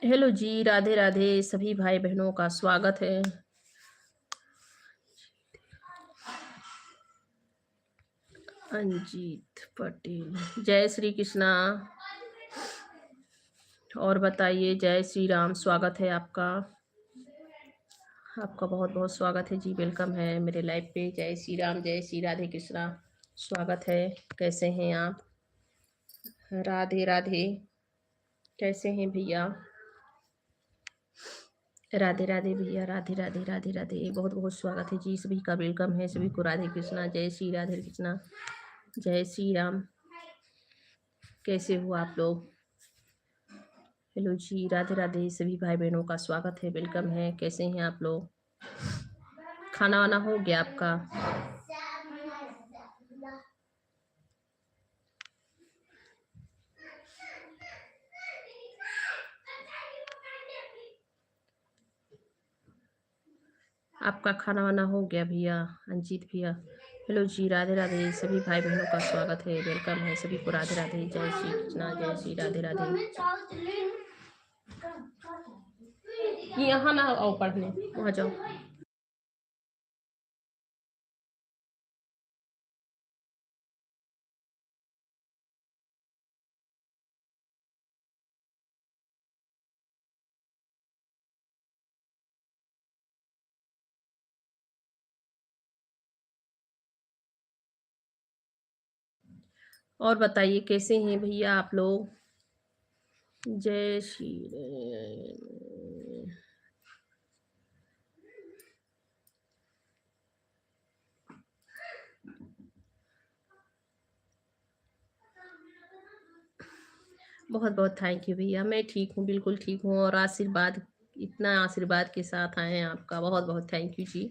Hello जी, राधे राधे सभी भाई बहनों का स्वागत है। अंजीत पटेल, जय श्री कृष्णा। और बताइए, जय श्री राम, स्वागत है आपका। आपका बहुत बहुत स्वागत है जी, वेलकम है मेरे लाइव पे। जय श्री राम, जय श्री राधे कृष्णा, स्वागत है। कैसे हैं आप? राधे राधे, कैसे हैं भैया? राधे राधे भैया, राधे राधे राधे राधे, बहुत बहुत स्वागत है जी, सभी का वेलकम है। सभी को राधे कृष्णा, जय श्री राधे कृष्णा, जय श्री राम। कैसे हो आप लोग? हेलो जी, राधे राधे सभी भाई बहनों का स्वागत है, वेलकम है। कैसे हैं आप लोग? खाना वाना हो गया आपका? आपका खाना वाना हो गया भैया? अंजीत भैया, हेलो जी, राधे राधे सभी भाई बहनों का स्वागत है, वेलकम है सभी को। राधे राधे, जय श्री कृष्णा, जय श्री राधे राधे। यहाँ ना आओ पढ़ने, वहाँ जाओ। और बताइए, कैसे हैं भैया आप लोग? जय श्री बहुत बहुत थैंक यू भैया, मैं ठीक हूँ, बिल्कुल ठीक हूँ। और आशीर्वाद, इतना आशीर्वाद के साथ आए हैं आपका, बहुत बहुत थैंक यू जी।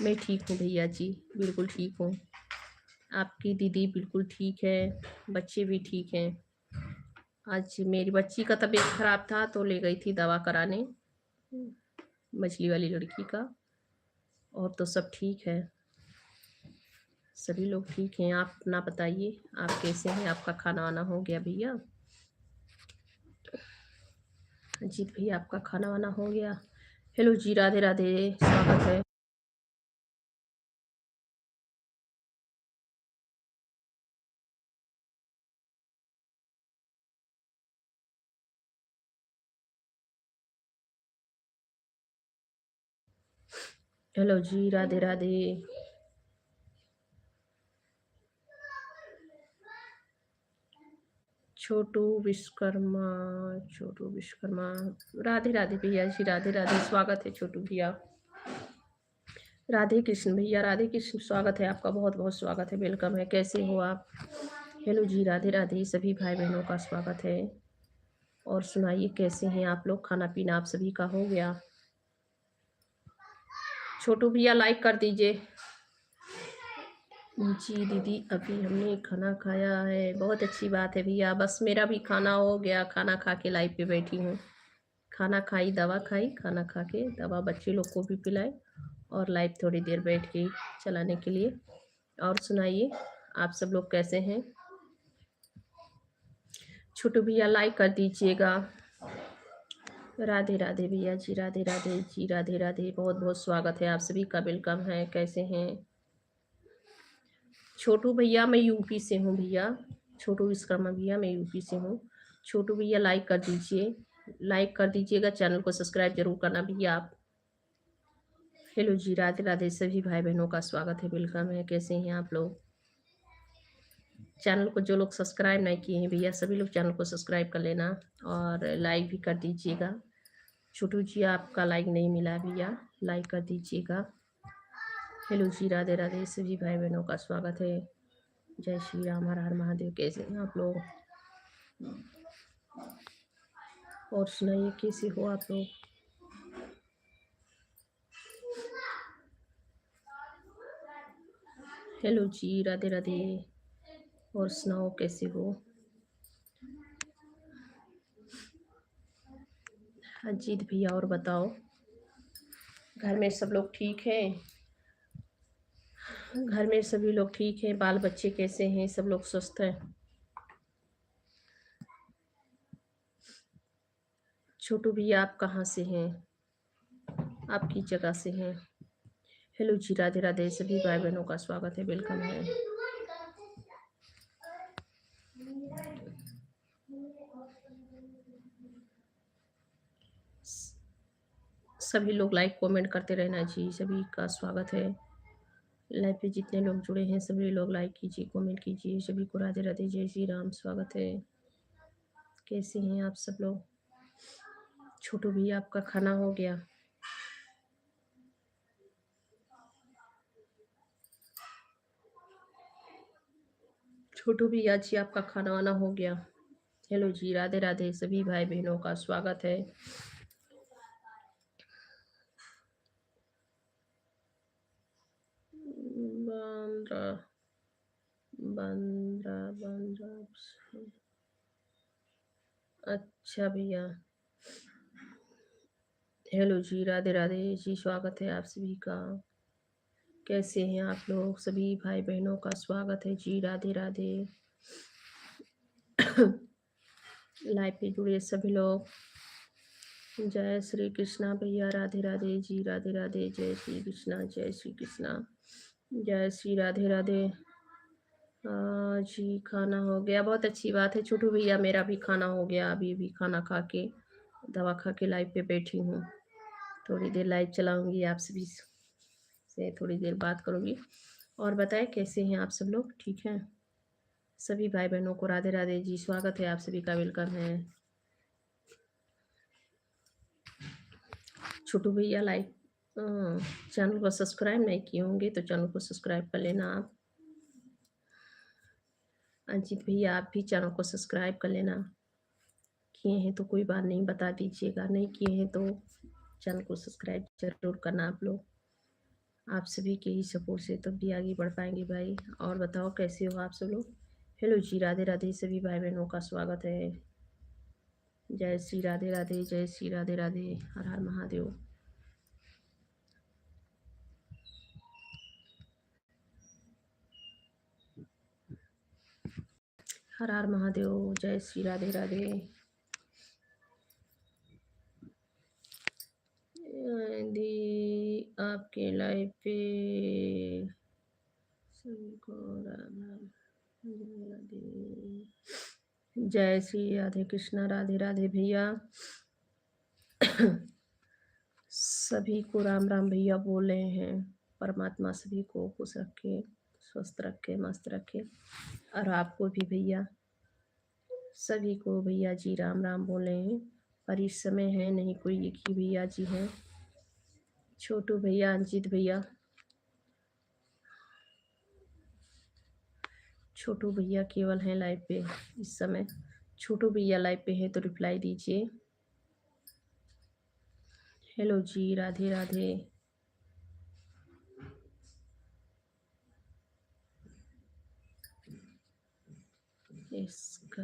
मैं ठीक हूँ भैया जी, बिल्कुल ठीक हूँ। आपकी दीदी बिल्कुल ठीक है, बच्चे भी ठीक हैं। आज मेरी बच्ची का तबीयत खराब था तो ले गई थी दवा कराने, मछली वाली लड़की का। और तो सब ठीक है, सभी लोग ठीक हैं। आप अपना बताइए, आप कैसे हैं? आपका खाना वाना हो गया भैया? अजीत भैया, आपका खाना वाना हो गया? हेलो जी, राधे राधे, स्वागत है। हेलो जी, राधे राधे। छोटू विश्वकर्मा, छोटू विश्वकर्मा, राधे राधे भैया जी, राधे राधे, स्वागत है छोटू भैया। राधे कृष्ण भैया, राधे कृष्ण, स्वागत है आपका, बहुत बहुत स्वागत है, वेलकम है। कैसे हो आप? हेलो जी, राधे राधे सभी भाई बहनों का स्वागत है। और सुनाइए, कैसे हैं आप लोग? खाना पीना आप सभी का हो गया? छोटू भैया लाइक कर दीजिए। जी दीदी, अभी हमने खाना खाया है, बहुत अच्छी बात है भैया। बस मेरा भी खाना हो गया, खाना खा के लाइव पे बैठी हूँ। खाना खाई, दवा खाई, खाना खा के दवा बच्चे लोग को भी पिलाई, और लाइव थोड़ी देर बैठ गई चलाने के लिए। और सुनाइए, आप सब लोग कैसे हैं? छोटू भैया लाइक कर दीजिएगा। राधे राधे भैया जी, राधे राधे जी, राधे राधे, बहुत बहुत स्वागत है आप सभी का, वेलकम है। कैसे हैं छोटू भैया? मैं यूपी से हूँ भैया, छोटू विश्वकर्मा भैया, मैं यूपी से हूँ। छोटू भैया लाइक कर दीजिए, लाइक कर दीजिएगा, चैनल को सब्सक्राइब जरूर करना भैया आप। हेलो जी, राधे राधे सभी भाई बहनों का स्वागत है, वेलकम है। कैसे हैं आप लोग? चैनल को जो लोग सब्सक्राइब नहीं किए हैं भैया, सभी लोग चैनल को सब्सक्राइब कर लेना, और लाइक भी कर दीजिएगा। छोटू जी, आपका लाइक नहीं मिला भैया, लाइक कर दीजिएगा। हेलो जी, राधे राधे सभी भाई बहनों का स्वागत है। जय श्री राम, हर हर महादेव। कैसे हैं आप लोग? और सुनाइए, कैसे हो आप लोग? हेलो जी, राधे राधे। और सुनाओ, कैसे हो? अजीत भैया, और बताओ, घर में सब लोग ठीक हैं? घर में सभी लोग ठीक हैं? बाल बच्चे कैसे हैं? सब लोग स्वस्थ हैं? छोटू भैया आप कहाँ से हैं? आप किस जगह से हैं? हेलो जी, राधे राधे सभी भाई बहनों का स्वागत है, वेलकम है। सभी लोग लाइक कमेंट करते रहना जी, सभी का स्वागत है। लाइव पे जितने लोग जुड़े हैं सभी लोग लाइक कीजिए, कमेंट कीजिए। सभी को राधे राधे, जय श्री राम, स्वागत है। कैसे हैं आप सब लोग? छोटू भैया आपका खाना हो गया? छोटू भैया जी आपका खाना वाना हो गया? हेलो जी, राधे राधे सभी भाई बहनों का स्वागत है। बांद्रा बांद्रा बांद्रा अच्छा भैया, हेलो जी, राधे राधे जी, स्वागत है आप सभी का। कैसे हैं आप लोग? सभी भाई बहनों का स्वागत है जी, राधे राधे। लाइव पे जुड़े सभी लोग, जय श्री कृष्णा भैया, राधे राधे जी, राधे राधे, जय श्री कृष्णा, जय श्री कृष्णा, जय श्री राधे राधे। जी खाना हो गया, बहुत अच्छी बात है छोटू भैया, मेरा भी खाना हो गया। अभी भी खाना खा के, दवा खा के लाइव पे बैठी हूँ। थोड़ी देर लाइव चलाऊंगी, आप सभी से थोड़ी देर बात करूंगी। और बताएं कैसे हैं आप सब लोग? ठीक हैं? सभी भाई बहनों को राधे राधे जी, स्वागत है आप सभी का, वेलकम है। छोटू भैया लाइक चैनल को सब्सक्राइब नहीं किए होंगे तो चैनल को सब्सक्राइब कर लेना आप। अंजित भैया आप भी चैनल को सब्सक्राइब कर लेना। किए हैं तो कोई बात नहीं, बता दीजिएगा। नहीं किए हैं तो चैनल को सब्सक्राइब जरूर करना आप लोग। आप सभी के ही सपोर्ट से तब भी आगे बढ़ पाएंगे भाई। और बताओ कैसे हो आप सब लोग? हेलो जी, राधे राधे सभी भाई बहनों का स्वागत है। जय श्री राधे राधे, जय श्री राधे राधे, हर हर महादेव। हर हर महादेव, जय श्री राधे राधे। दी आपके लाइफ पे सभी को राम राम, जय राधे, जय श्री राधे कृष्णा, राधे राधे भैया। सभी को राम राम भैया बोल रहे हैं। परमात्मा सभी को खुश रखे, स्वस्थ रखे, मस्त रखे। और आपको भी भैया, सभी को भैया जी राम राम बोल रहे हैं। पर इस समय है नहीं कोई, एक ही भैया जी हैं, छोटू भैया, अंजित भैया। छोटू भैया केवल हैं लाइव पे इस समय। छोटू भैया लाइव पे है तो रिप्लाई दीजिए। हेलो जी, राधे राधे। इसका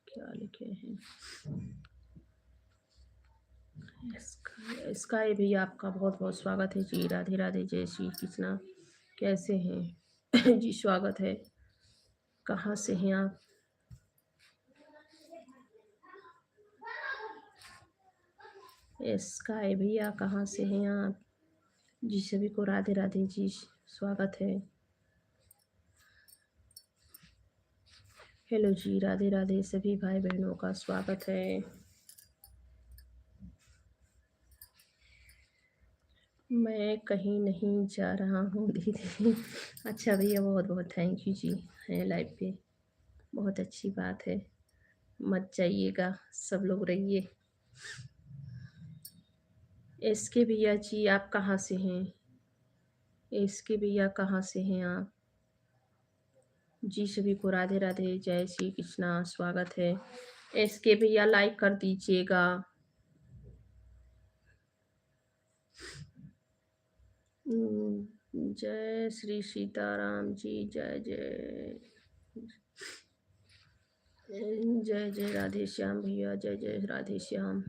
क्या लिखे हैं? स्काई भैया आपका बहुत बहुत स्वागत है जी, राधे राधे, जय श्री कृष्णा। कैसे हैं? जी स्वागत है। कहाँ से हैं आप? स्काई भैया कहाँ से हैं आप? जी सभी को राधे राधे जी, स्वागत है। हेलो जी, राधे राधे सभी भाई बहनों का स्वागत है। मैं कहीं नहीं जा रहा हूँ दीदी। अच्छा भैया, बहुत बहुत थैंक यू जी, हैं लाइव पे, बहुत अच्छी बात है। मत जाइएगा, सब लोग रहिए। एसके भैया जी आप कहाँ से हैं? एसके भैया कहाँ से हैं आप? जी सभी को राधे राधे, जय श्री कृष्णा, स्वागत है। एसके भैया लाइक कर दीजिएगा। जय श्री सीताराम जी, जय जय, जय जय राधे श्याम भैया, जय जय राधे श्याम,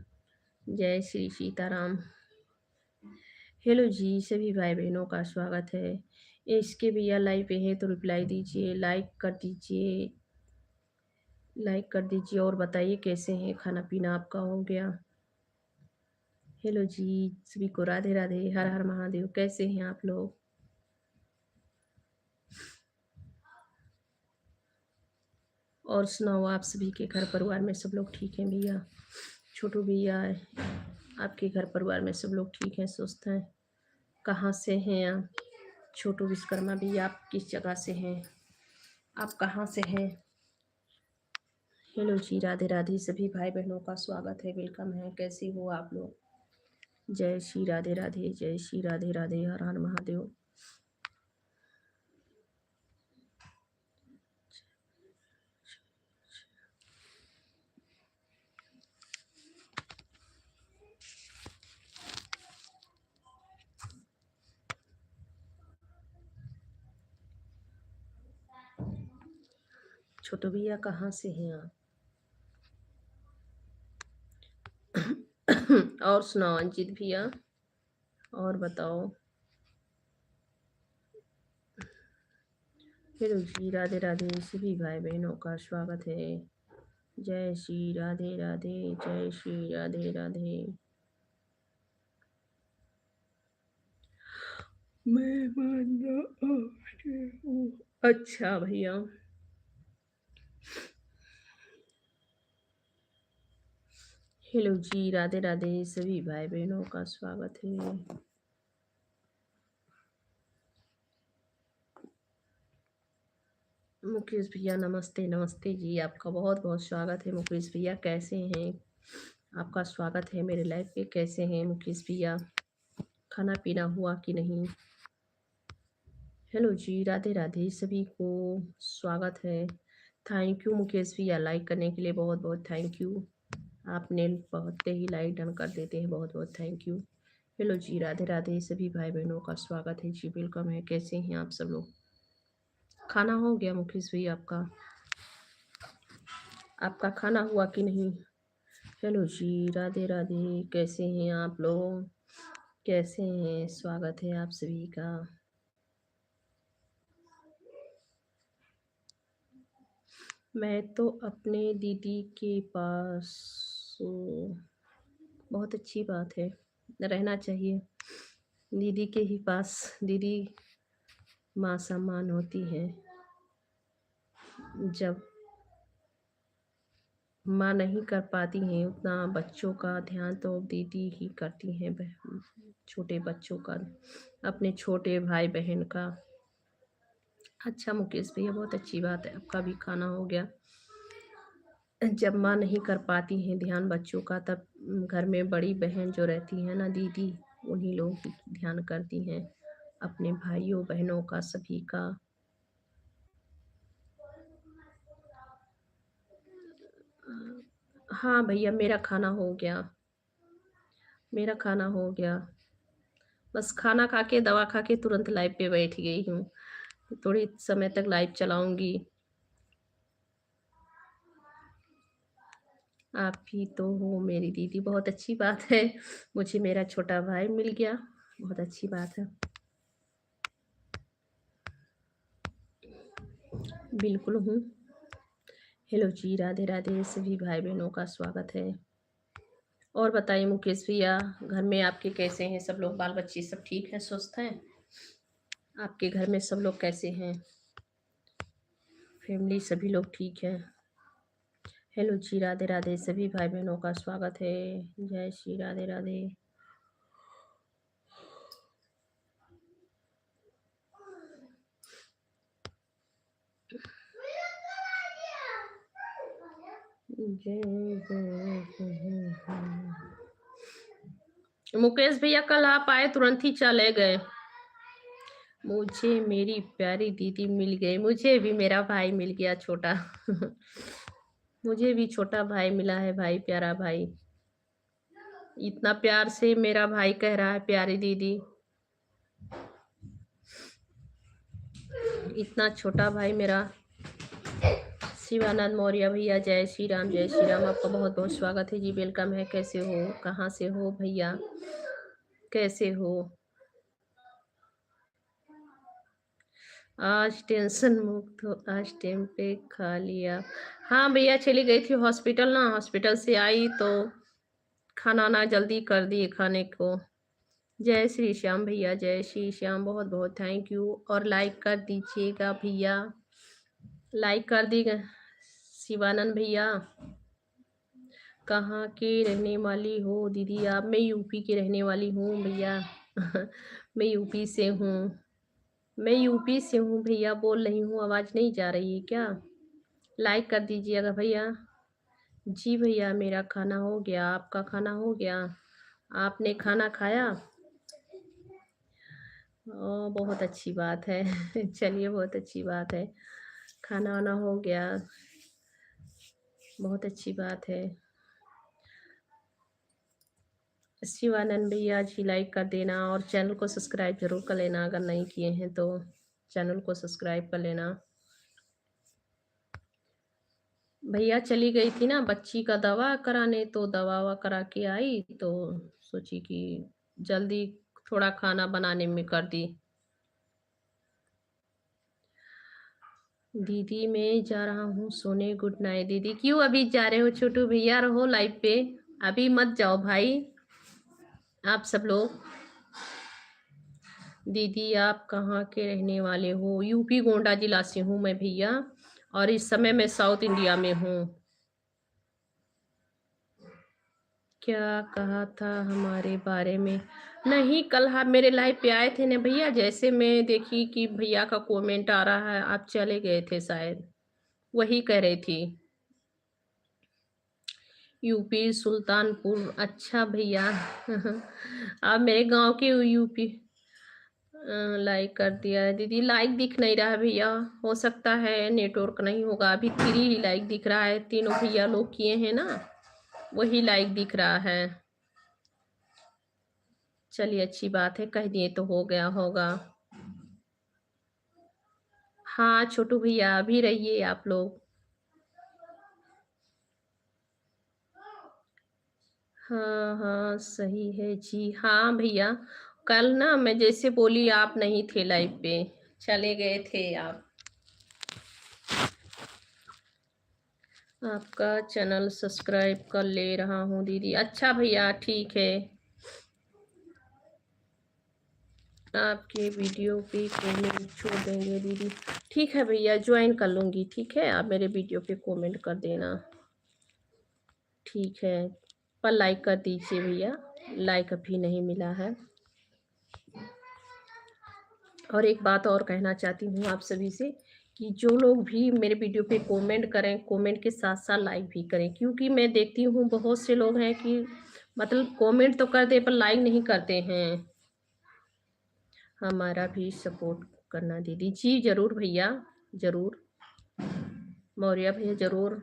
जय श्री सीताराम। हेलो जी सभी भाई बहनों का स्वागत है। इसके भैया लाइव पे है तो रिप्लाई दीजिए, लाइक कर दीजिए। लाइक कर दीजिए और बताइए कैसे हैं, खाना पीना आपका हो गया? हेलो जी, सभी को राधे राधे, हर हर महादेव। कैसे हैं आप लोग? और सुनाओ, आप सभी के घर परिवार में सब लोग ठीक हैं भैया? छोटू भैया, आपके घर परिवार में सब लोग ठीक हैं, स्वस्थ हैं? कहाँ से हैं आप? छोटू विश्वकर्मा भैया, आप किस जगह से हैं? आप कहाँ से हैं? हेलो जी, राधे राधे सभी भाई बहनों का स्वागत है, वेलकम है। कैसे हो आप लोग? जय श्री राधे राधे, जय श्री राधे राधे, हर हर महादेव। छोटू भैया कहाँ से हैं आप? और सुनाओ अंजित भैया, और बताओ। हेलो जी, राधे राधे सभी भाई बहनों का स्वागत है। जय श्री राधे राधे, जय श्री राधे राधे। मैं मानना आपसे हूँ। अच्छा भैया, हेलो जी, राधे राधे सभी भाई बहनों का स्वागत है। मुकेश भैया नमस्ते, नमस्ते जी, आपका बहुत बहुत स्वागत है। मुकेश भैया कैसे हैं? आपका स्वागत है मेरे लाइफ पे। कैसे हैं मुकेश भैया? खाना पीना हुआ कि नहीं? हेलो जी, राधे राधे सभी को स्वागत है। थैंक यू मुकेश भैया, लाइक करने के लिए बहुत बहुत थैंक यू। आपने बहुते ही लाइक डन कर देते हैं, बहुत बहुत थैंक यू। हेलो जी, राधे राधे सभी भाई बहनों का स्वागत है जी, वेलकम है। कैसे हैं आप सब लोग? खाना हो गया मुकेश भैया आपका? आपका खाना हुआ कि नहीं? हेलो जी, राधे राधे, कैसे हैं आप लोग? कैसे हैं? स्वागत है आप सभी का। मैं तो अपने दीदी के पास हूँ। बहुत अच्छी बात है, रहना चाहिए दीदी के ही पास। दीदी माँ सम्मान होती है। जब माँ नहीं कर पाती हैं उतना बच्चों का ध्यान, तो दीदी ही करती हैं, छोटे बच्चों का, अपने छोटे भाई बहन का। अच्छा मुकेश भैया, बहुत अच्छी बात है, आपका भी खाना हो गया। जब माँ नहीं कर पाती हैं ध्यान बच्चों का, तब घर में बड़ी बहन जो रहती है ना, दीदी, उन्हीं लोगों की ध्यान करती हैं, अपने भाइयों बहनों का, सभी का। हाँ भैया, मेरा खाना हो गया, मेरा खाना हो गया। बस खाना खा के, दवा खा के तुरंत लाइव पे बैठ गई हूँ। थोड़ी समय तक लाइव चलाऊंगी। आप ही तो हो मेरी दीदी, बहुत अच्छी बात है। मुझे मेरा छोटा भाई मिल गया, बहुत अच्छी बात है। बिल्कुल हूँ। हेलो जी, राधे राधे सभी भाई बहनों का स्वागत है। और बताइए मुकेश भैया, घर में आपके कैसे हैं सब लोग? बाल बच्चे सब ठीक हैं, स्वस्थ हैं? आपके घर में सब लोग कैसे हैं? फैमिली सभी लोग ठीक हैं? हेलो जी, राधे राधे सभी भाई बहनों का स्वागत है। जय श्री राधे राधे। जय मुकेश भैया, कल आप आए तुरंत ही चले गए। मुझे मेरी प्यारी दीदी मिल गई, मुझे भी मेरा भाई मिल गया छोटा। मुझे भी छोटा भाई मिला है, भाई, प्यारा भाई। इतना प्यार से मेरा भाई कह रहा है प्यारी दीदी। इतना छोटा भाई मेरा। शिवानंद मौर्य भैया, जय श्री राम, जय श्री राम। आपका बहुत बहुत स्वागत है जी, वेलकम है। कैसे हो? कहाँ से हो भैया? कैसे हो? आज टेंशन मुक्त हो, आज टाइम पे खा लिया। हाँ भैया, चली गई थी हॉस्पिटल ना, हॉस्पिटल से आई तो खाना वाना जल्दी कर दिए खाने को। जय श्री श्याम भैया, जय श्री श्याम, बहुत बहुत थैंक यू। और लाइक कर दीजिएगा भैया, लाइक कर दीजिएगा। शिवानंद भैया, कहाँ के रहने वाली हो दीदी आप? मैं यूपी की रहने वाली हूँ भैया। मैं यूपी से हूँ, मैं यूपी से हूँ भैया, बोल रही हूँ, आवाज़ नहीं जा रही है क्या? लाइक कर दीजिएगा भैया। जी भैया, मेरा खाना हो गया, आपका खाना हो गया? आपने खाना खाया? बहुत अच्छी बात है। चलिए, बहुत अच्छी बात है, खाना वाना हो गया, बहुत अच्छी बात है। शिवानंद भैया जी, लाइक कर देना और चैनल को सब्सक्राइब जरूर कर लेना, अगर नहीं किए हैं तो चैनल को सब्सक्राइब कर लेना। भैया चली गई थी ना बच्ची का दवा कराने, तो दवा ववा करा के आई तो सोची कि जल्दी थोड़ा खाना बनाने में कर दी। दीदी मैं जा रहा हूँ सोने, गुड नाइट दीदी। क्यों अभी जा रहे हो छोटू भैया? रहो लाइव पे, अभी मत जाओ भाई आप सब लोग। दीदी आप कहाँ के रहने वाले हो? यूपी गोंडा जिला से हूँ मैं भैया, और इस समय मैं साउथ इंडिया में हूँ। क्या कहा था हमारे बारे में? नहीं, कल आप मेरे लाइव पे आए थे ना भैया, जैसे मैं देखी कि भैया का कमेंट आ रहा है, आप चले गए थे शायद, वही कह रही थी। यूपी सुल्तानपुर, अच्छा भैया। आप मेरे गांव के यूपी। लाइक कर दिया है दीदी, लाइक दिख नहीं रहा है भैया, हो सकता है नेटवर्क नहीं होगा। अभी 3 ही लाइक दिख रहा है, तीनों भैया लोग किए हैं ना, वही लाइक दिख रहा है। चलिए अच्छी बात है, कह दिए तो हो गया होगा। हाँ छोटू भैया, अभी रहिए आप लोग। हाँ हाँ सही है जी, हाँ भैया। कल ना मैं जैसे बोली, आप नहीं थे लाइव पे, चले गए थे आप। आपका चैनल सब्सक्राइब कर ले रहा हूँ दीदी। अच्छा भैया, ठीक है, आपके वीडियो पे कमेंट छोड़ देंगे दीदी। ठीक है भैया, ज्वाइन कर लूँगी, ठीक है, आप मेरे वीडियो पे कमेंट कर देना, ठीक है। पर लाइक कर दीजिए भैया, लाइक अभी नहीं मिला है। और एक बात और कहना चाहती हूँ आप सभी से, कि जो लोग भी मेरे वीडियो पे कमेंट करें, कमेंट के साथ साथ लाइक भी करें, क्योंकि मैं देखती हूँ बहुत से लोग हैं कि मतलब कमेंट तो करते पर लाइक नहीं करते हैं। हमारा भी सपोर्ट करना दीदी। जी जरूर भैया, जरूर। मौर्य भैया जरूर।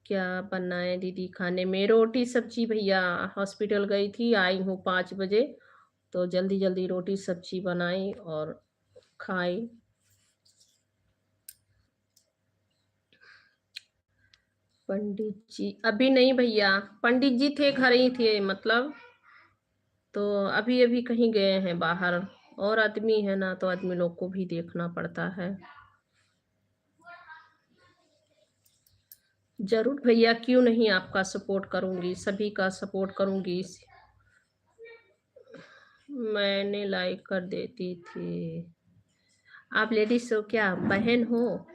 क्या बनाए दीदी खाने में? रोटी सब्जी भैया, हॉस्पिटल गई थी, आई हूँ 5 बजे, तो जल्दी जल्दी रोटी सब्जी बनाई और खाई। पंडित जी अभी नहीं भैया, पंडित जी थे घर ही थे मतलब, तो अभी अभी कहीं गए हैं बाहर। और आदमी है ना, तो आदमी लोग को भी देखना पड़ता है। जरूर भैया, क्यों नहीं, आपका सपोर्ट करूंगी, सभी का सपोर्ट करूंगी। मैंने लाइक कर देती थी। आप लेडीज हो क्या, बहन हो?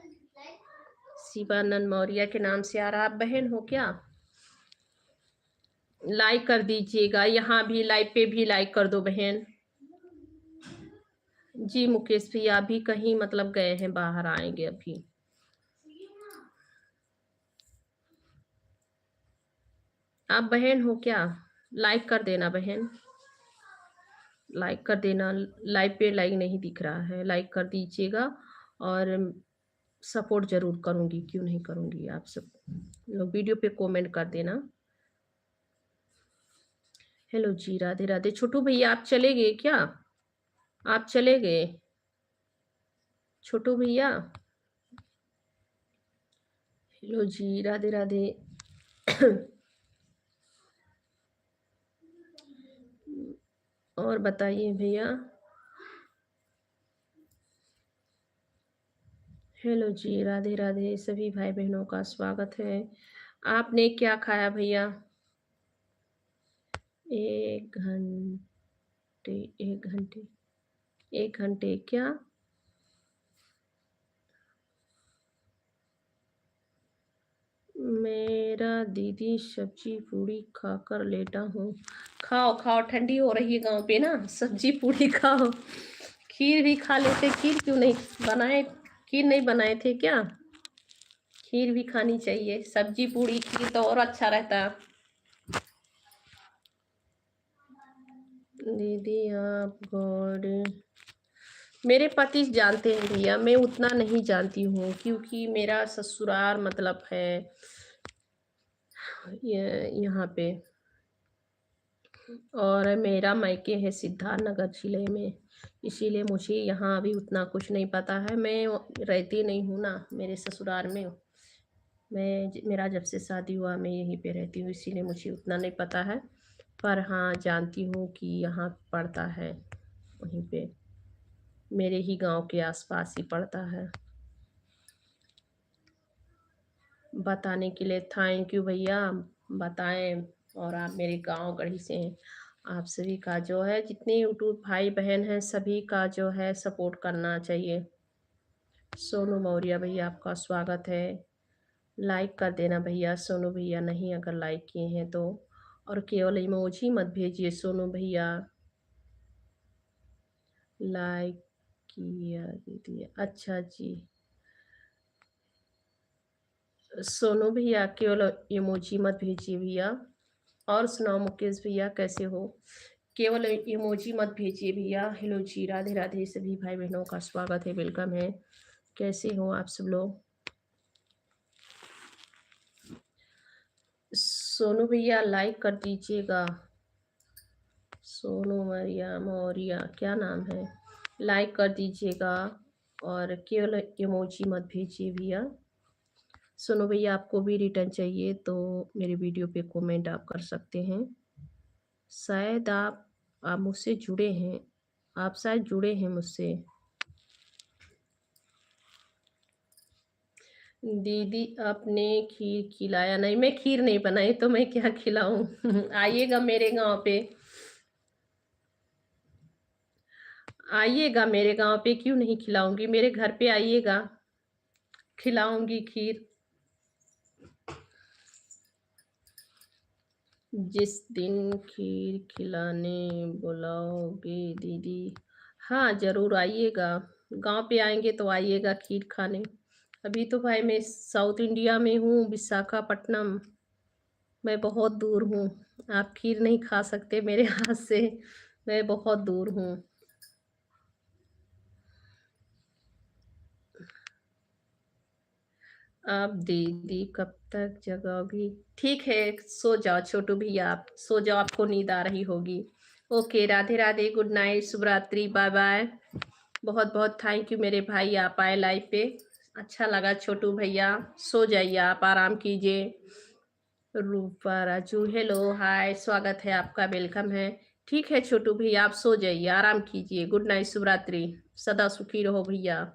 शिवानंद मौर्य के नाम से आ रहा, आप बहन हो क्या? लाइक कर दीजिएगा, यहाँ भी लाइव पे भी लाइक कर दो बहन। जी मुकेश भैया अभी कहीं मतलब गए हैं बाहर, आएंगे अभी। आप बहन हो क्या? लाइक कर देना बहन, लाइक कर देना। लाइव पे लाइक नहीं दिख रहा है, लाइक कर दीजिएगा। और सपोर्ट जरूर करूंगी, क्यों नहीं करूंगी, आप सब लोग वीडियो पे कमेंट कर देना। हेलो जी, राधे राधे। छोटू भैया आप चले गए क्या? आप चले गए छोटू भैया? हेलो जी, राधे राधे। और बताइए भैया। हेलो जी, राधे राधे सभी भाई बहनों का स्वागत है। आपने क्या खाया भैया? 1 घंटे 1 घंटे 1 घंटे क्या? मेरा दीदी सब्जी पूड़ी खाकर लेटा हूँ। खाओ, खाओ ठंडी हो रही है गाँव पे ना, सब्जी पूड़ी खाओ। खीर भी खा लेते, खीर क्यों नहीं बनाए? खीर नहीं बनाए थे क्या? खीर भी खानी चाहिए, सब्जी पूड़ी खीर तो और अच्छा रहता। दीदी आप गॉड मेरे पति जानते हैं भैया, मैं उतना नहीं जानती हूँ क्योंकि मेरा ससुराल मतलब है यहाँ पे, और मेरा मायके है सिद्धार्थनगर जिले में। इसीलिए मुझे यहाँ अभी उतना कुछ नहीं पता है। मैं रहती नहीं हूँ ना मेरे ससुराल में। मेरा जब से शादी हुआ मैं यहीं पे रहती हूँ, इसीलिए मुझे उतना नहीं पता है। पर हाँ जानती हूँ कि यहाँ पड़ता है, वहीं पे मेरे ही गांव के आसपास ही पड़ता है। बताने के लिए थैंक यू भैया, बताएं। और आप मेरे गांव गढ़ी से हैं। आप सभी का जो है, जितने यूट्यूब भाई बहन हैं सभी का जो है सपोर्ट करना चाहिए। सोनू मौर्य भैया आपका स्वागत है। लाइक कर देना भैया सोनू भैया, नहीं अगर लाइक किए हैं तो। और केवल इमोजी मत भेजिए सोनू भैया। लाइक किया दीदी, अच्छा जी। सोनू भैया केवल इमोजी मत भेजिए भैया। और सुनाओ मुकेश भैया कैसे हो? केवल इमोजी मत भेजिए भैया। हेलो जी, राधे राधे सभी भाई बहनों का स्वागत है, वेलकम है। कैसे हो आप सब लोग? सोनू भैया लाइक कर दीजिएगा। सोनू मरिया मौर्य क्या नाम है? लाइक कर दीजिएगा। और केवल इमोजी मत भेजिए भैया। सोनू भैया आपको भी रिटर्न चाहिए तो मेरे वीडियो पे कमेंट आप कर सकते हैं। शायद आप मुझसे जुड़े हैं, आप शायद जुड़े हैं मुझसे। दीदी आपने खीर खिलाया नहीं? मैं खीर नहीं बनाई तो मैं क्या खिलाऊं? आइएगा मेरे गांव पे, आइएगा मेरे गांव पे, क्यों नहीं खिलाऊंगी, मेरे घर पे आइएगा, खिलाऊंगी खीर। जिस दिन खीर खिलाने बुलाओगे दीदी, हाँ जरूर आइएगा। गांव पे आएंगे तो आइएगा खीर खाने। अभी तो भाई मैं साउथ इंडिया में हूँ, विशाखापट्टनम। मैं बहुत दूर हूँ, आप खीर नहीं खा सकते मेरे हाथ से, मैं बहुत दूर हूँ। आप दीदी कब तक जगाओगी? ठीक है, सो जाओ छोटू भैया, आप सो जाओ, आपको नींद आ रही होगी। Okay, Radhe Radhe, good night, शुभ रात्रि, बाय बाय। बहुत बहुत थैंक यू मेरे भाई, आप आए लाइव पे, अच्छा लगा छोटू भैया। सो जाइए आप, आराम कीजिए। रूपा राजू हेलो हाय, स्वागत है आपका, वेलकम है। ठीक है छोटू भैया, आप सो जाइए, आराम कीजिए, गुड नाइट, शुभ रात्रि, सदा सुखी रहो भैया।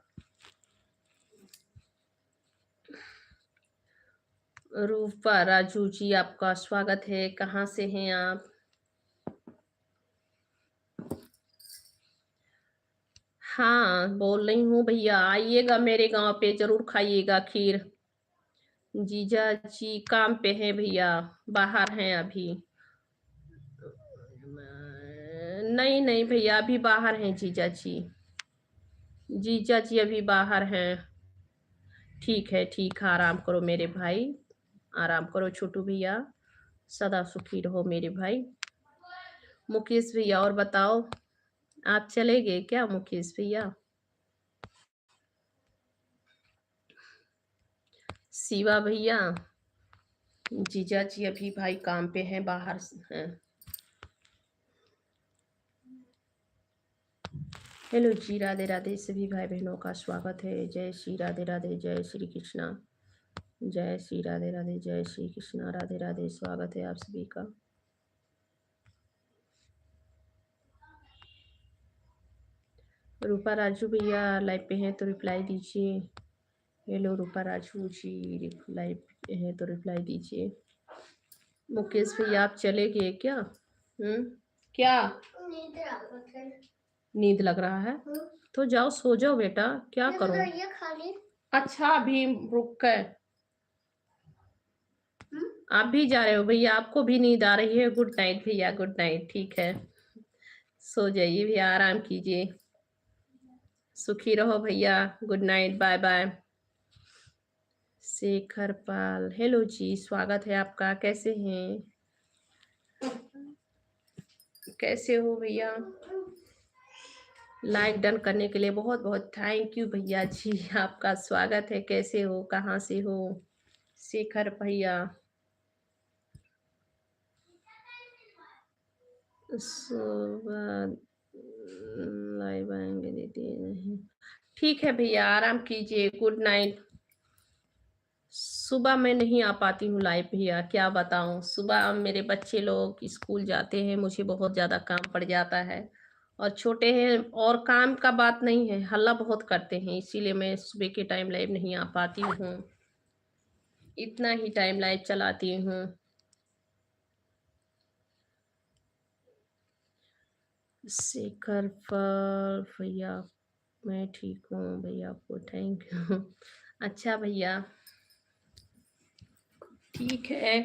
रूपा राजू जी आपका स्वागत है, कहाँ से हैं आप? हाँ बोल रही हूँ भैया, आइएगा मेरे गांव पे, जरूर खाइएगा खीर। जीजा जी काम पे हैं भैया, बाहर हैं अभी। नहीं नहीं भैया, अभी बाहर हैं जीजा जी। जीजा जी अभी बाहर हैं। ठीक है ठीक है, आराम करो मेरे भाई, आराम करो छोटू भैया, सदा सुखी रहो मेरे भाई। मुकेश भैया और बताओ, आप चले गए क्या मुकेश भैया? शिवा भैया, जीजा जी अभी भाई काम पे हैं, बाहर हैं। हेलो जी, राधे राधे सभी भाई बहनों का स्वागत है। जय श्री राधे राधे, जय श्री कृष्णा। जय श्री राधे राधे, जय श्री कृष्णा, राधे राधे, स्वागत है आप सभी का। रूपा राजू भैया लाइव पे हैं तो रिप्लाई दीजिए। हेलो रूपा राजू जी, रिप्लाई है तो रिप्लाई दीजिए। मुकेश भैया आप चले गए क्या? क्या नींद लग रहा है? तो जाओ सो जाओ बेटा, क्या करो? अच्छा अभी रुक कर आप भी जा रहे हो भैया, आपको भी नींद आ रही है? गुड नाइट भैया, गुड नाइट, ठीक है, सो जाइए भैया, आराम कीजिए, सुखी रहो भैया, good night, bye bye. Shekhar Pal, hello ji, स्वागत है आपका, कैसे हैं? कैसे हो भैया? लाइक डन करने के लिए बहुत बहुत थैंक यू भैया जी, आपका स्वागत है। कैसे हो, कहाँ से हो? शेखर भैया सुबह लाइव आएंगे दीदी? नहीं, ठीक है भैया, आराम कीजिए, गुड नाइट। सुबह मैं नहीं आ पाती हूँ लाइव भैया, क्या बताऊँ, सुबह मेरे बच्चे लोग स्कूल जाते हैं, मुझे बहुत ज़्यादा काम पड़ जाता है, और छोटे हैं, और काम का बात नहीं है, हल्ला बहुत करते हैं, इसीलिए मैं सुबह के टाइम लाइव नहीं आ पाती हूँ, इतना ही टाइम लाइव चलाती हूँ। शेखर पर भैया, मैं ठीक हूँ भैया, आपको थैंक यू। अच्छा भैया, ठीक है।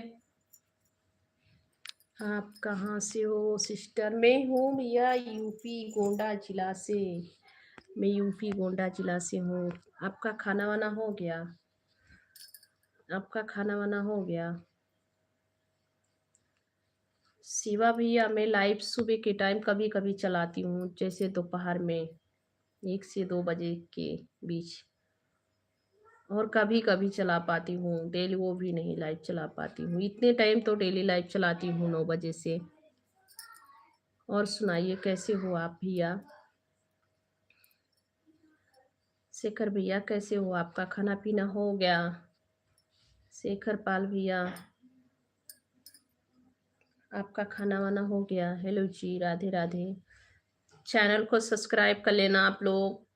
आप कहाँ से हो सिस्टर? मैं हूँ भैया यूपी गोंडा जिला से, मैं यूपी गोंडा जिला से हूँ। आपका खाना वाना हो गया? आपका खाना वाना हो गया? शिवा भैया, मैं लाइव सुबह के टाइम कभी कभी चलाती हूँ, जैसे दोपहर में 1 से 2 बजे के बीच, और कभी कभी चला पाती हूँ डेली, वो भी नहीं लाइव चला पाती हूँ, इतने टाइम तो डेली लाइव चलाती हूँ 9 बजे से। और सुनाइए, कैसे हो आप भैया? शेखर भैया कैसे हो, आपका खाना पीना हो गया? शेखर पाल भैया, आपका खाना वाना हो गया? हेलो जी, राधे राधे। चैनल को सब्सक्राइब कर लेना आप लोग।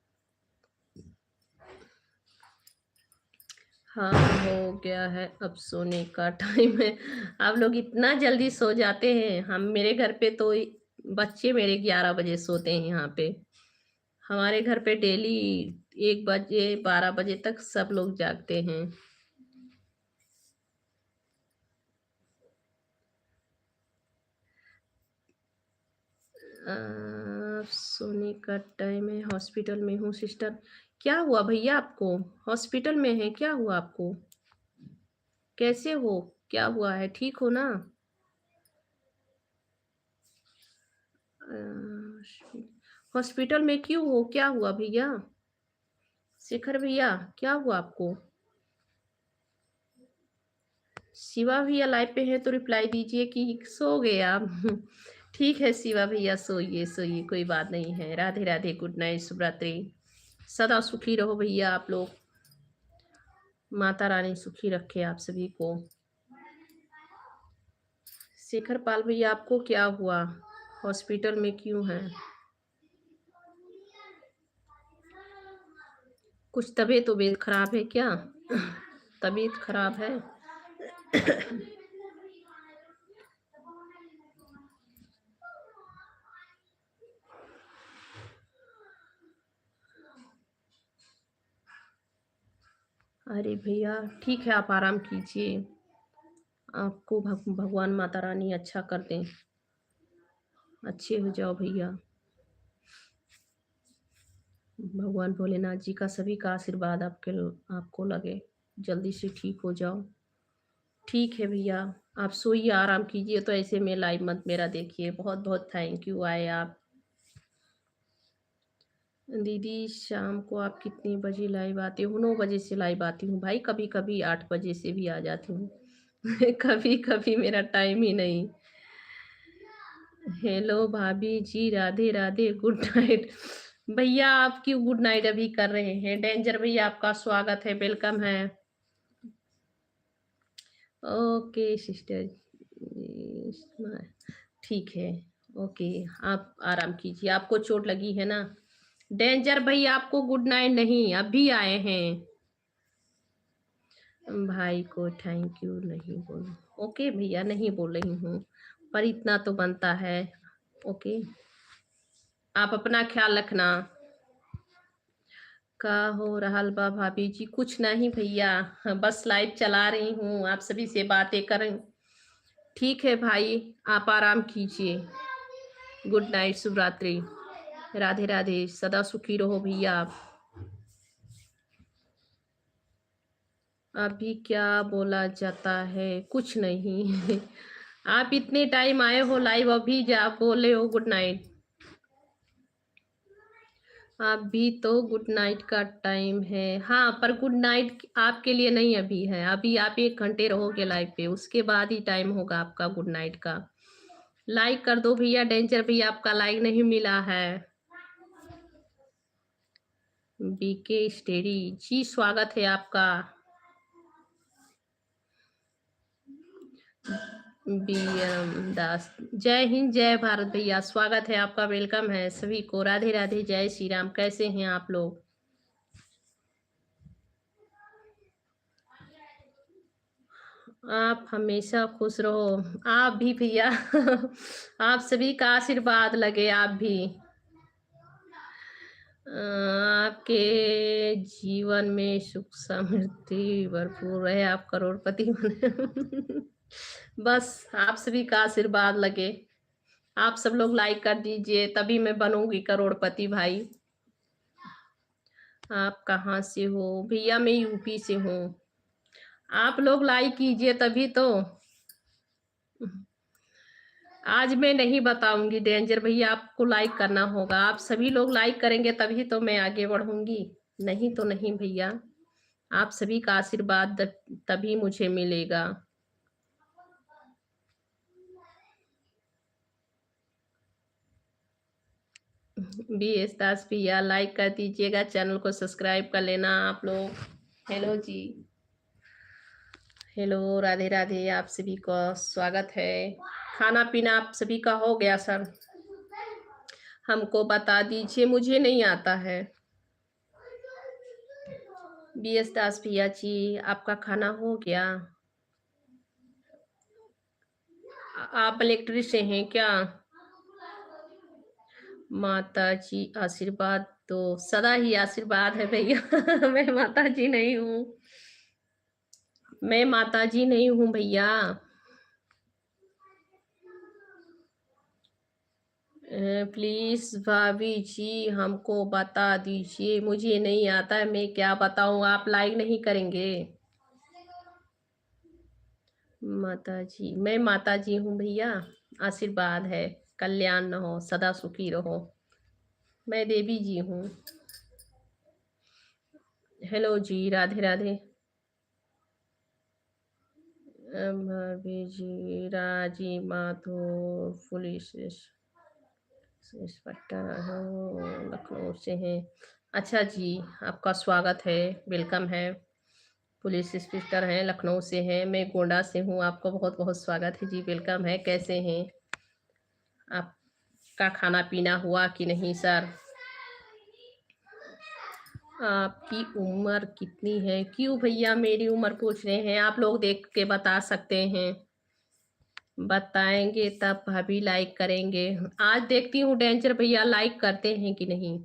हाँ हो गया है, अब सोने का टाइम है। आप लोग इतना जल्दी सो जाते हैं, हम मेरे घर पे तो बच्चे मेरे 11 बजे सोते हैं यहाँ पे, हमारे घर पे डेली 1 बजे 12 बजे तक सब लोग जागते हैं। सोने का टाइम है, हॉस्पिटल में हूँ सिस्टर। क्या हुआ भैया आपको? हॉस्पिटल में है, क्या हुआ आपको? कैसे हो, क्या हुआ है, ठीक हो ना? हॉस्पिटल में क्यों हो, क्या हुआ भैया? शेखर भैया, क्या हुआ आपको? शिवा भैया लाइव पे है तो रिप्लाई दीजिए कि सो गए आप। ठीक है शिवा भैया, सोइए सोइए, कोई बात नहीं है, राधे राधे, गुड नाइट, शुभ रात्रि, सदा सुखी रहो भैया आप लोग, माता रानी सुखी रखे आप सभी को। शेखर पाल भैया, आपको क्या हुआ, हॉस्पिटल में क्यों हैं? कुछ तबीयत वबीयत खराब है क्या? तबीयत खराब है? अरे भैया ठीक है, आप आराम कीजिए, आपको भगवान माता रानी अच्छा कर दें, अच्छे हो जाओ भैया, भगवान भोलेनाथ जी का सभी का आशीर्वाद आपको लगे, जल्दी से ठीक हो जाओ। ठीक है भैया, आप सोइए, आराम कीजिए, तो ऐसे में लाइव मत मेरा देखिए, बहुत बहुत थैंक यू आए आप। दीदी शाम को आप कितनी बजे लाइव आती हो? 9 बजे से लाइव आती हूँ भाई, कभी कभी 8 बजे से भी आ जाती हूँ। कभी कभी मेरा टाइम ही नहीं। हेलो भाभी जी, राधे राधे, गुड नाइट। भैया आप क्यों गुड नाइट अभी कर रहे हैं? डेंजर भैया, आपका स्वागत है, वेलकम है। ओके सिस्टर, ठीक है, ओके, आप आराम कीजिए, आपको चोट लगी है ना? डेंजर भैया आपको गुड नाइट नहीं, अभी आए हैं। भाई को थैंक यू नहीं बोलूँ। ओके भैया, नहीं बोल रही हूँ, पर इतना तो बनता है। ओके, आप अपना ख्याल रखना। का हो रहल बा भाभी जी? कुछ नहीं भैया, बस लाइव चला रही हूँ, आप सभी से बातें करें। ठीक है भाई, आप आराम कीजिए। गुड नाइट, शुभ रात्रि, राधे राधे, सदा सुखी रहो भैया आप। अभी क्या बोला जाता है? कुछ नहीं। आप इतने टाइम आए हो लाइव, अभी जा बोले हो गुड नाइट। अभी तो गुड नाइट का टाइम है, हाँ, पर गुड नाइट आपके लिए नहीं अभी है। अभी आप 1 घंटे रहोगे लाइव पे, उसके बाद ही टाइम होगा आपका गुड नाइट का। लाइक कर दो भैया, डेंजर भैया, आपका लाइक नहीं मिला है। बीके स्टेडी जी, स्वागत है आपका। दास, जय हिंद जय भारत भैया, स्वागत है आपका, वेलकम है सभी को, राधे राधे, जय श्री राम। कैसे हैं आप लोग? आप हमेशा खुश रहो। आप भी भैया। आप सभी का आशीर्वाद लगे, आप भी। आपके जीवन में सुख समृद्धि भरपूर रहे, आप करोड़पति बने। बस आप सभी का आशीर्वाद लगे। आप सब लोग लाइक कर दीजिए, तभी मैं बनूंगी करोड़पति भाई। आप कहाँ से हो भैया? मैं यूपी से हूँ। आप लोग लाइक कीजिए तभी तो। आज मैं नहीं बताऊंगी डेंजर भैया, आपको लाइक करना होगा। आप सभी लोग लाइक करेंगे तभी तो मैं आगे बढ़ूंगी, नहीं तो नहीं भैया। आप सभी का आशीर्वाद तभी मुझे मिलेगा। बी एस दास भैया, लाइक कर दीजिएगा, चैनल को सब्सक्राइब कर लेना आप लोग। हेलो जी, हेलो, राधे राधे, आप सभी का स्वागत है। खाना पीना आप सभी का हो गया सर? हमको बता दीजिए, मुझे नहीं आता है। बी एस दास भैया जी, आपका खाना हो गया? आप इलेक्ट्रिक से हैं क्या? माता जी आशीर्वाद तो सदा ही आशीर्वाद है भैया। मैं माता जी नहीं हूँ, मैं माता जी नहीं हूँ भैया। प्लीज भाभी जी, हमको बता दीजिए, मुझे नहीं आता है, मैं क्या बताऊँ? आप लाइक नहीं करेंगे? माता जी, मैं माता जी हूँ भैया, आशीर्वाद है, कल्याण हो, सदा सुखी रहो। मैं देवी जी हूँ। हेलो जी, राधे राधे। भाभी जी, राजी माथुर पुलिस इंस्पेक्टर हो, लखनऊ से हैं। अच्छा जी, आपका स्वागत है, वेलकम है। पुलिस इंस्पेक्टर हैं, लखनऊ से हैं, मैं गोंडा से हूँ। आपका बहुत बहुत स्वागत है जी, वेलकम है। कैसे हैं? आपका खाना पीना हुआ कि नहीं सर? आपकी उम्र कितनी है? क्यों भैया मेरी उम्र पूछ रहे हैं? आप लोग देख के बता सकते हैं। बताएंगे तब भाभी लाइक करेंगे। आज देखती हूँ डेंजर भैया लाइक करते हैं कि नहीं।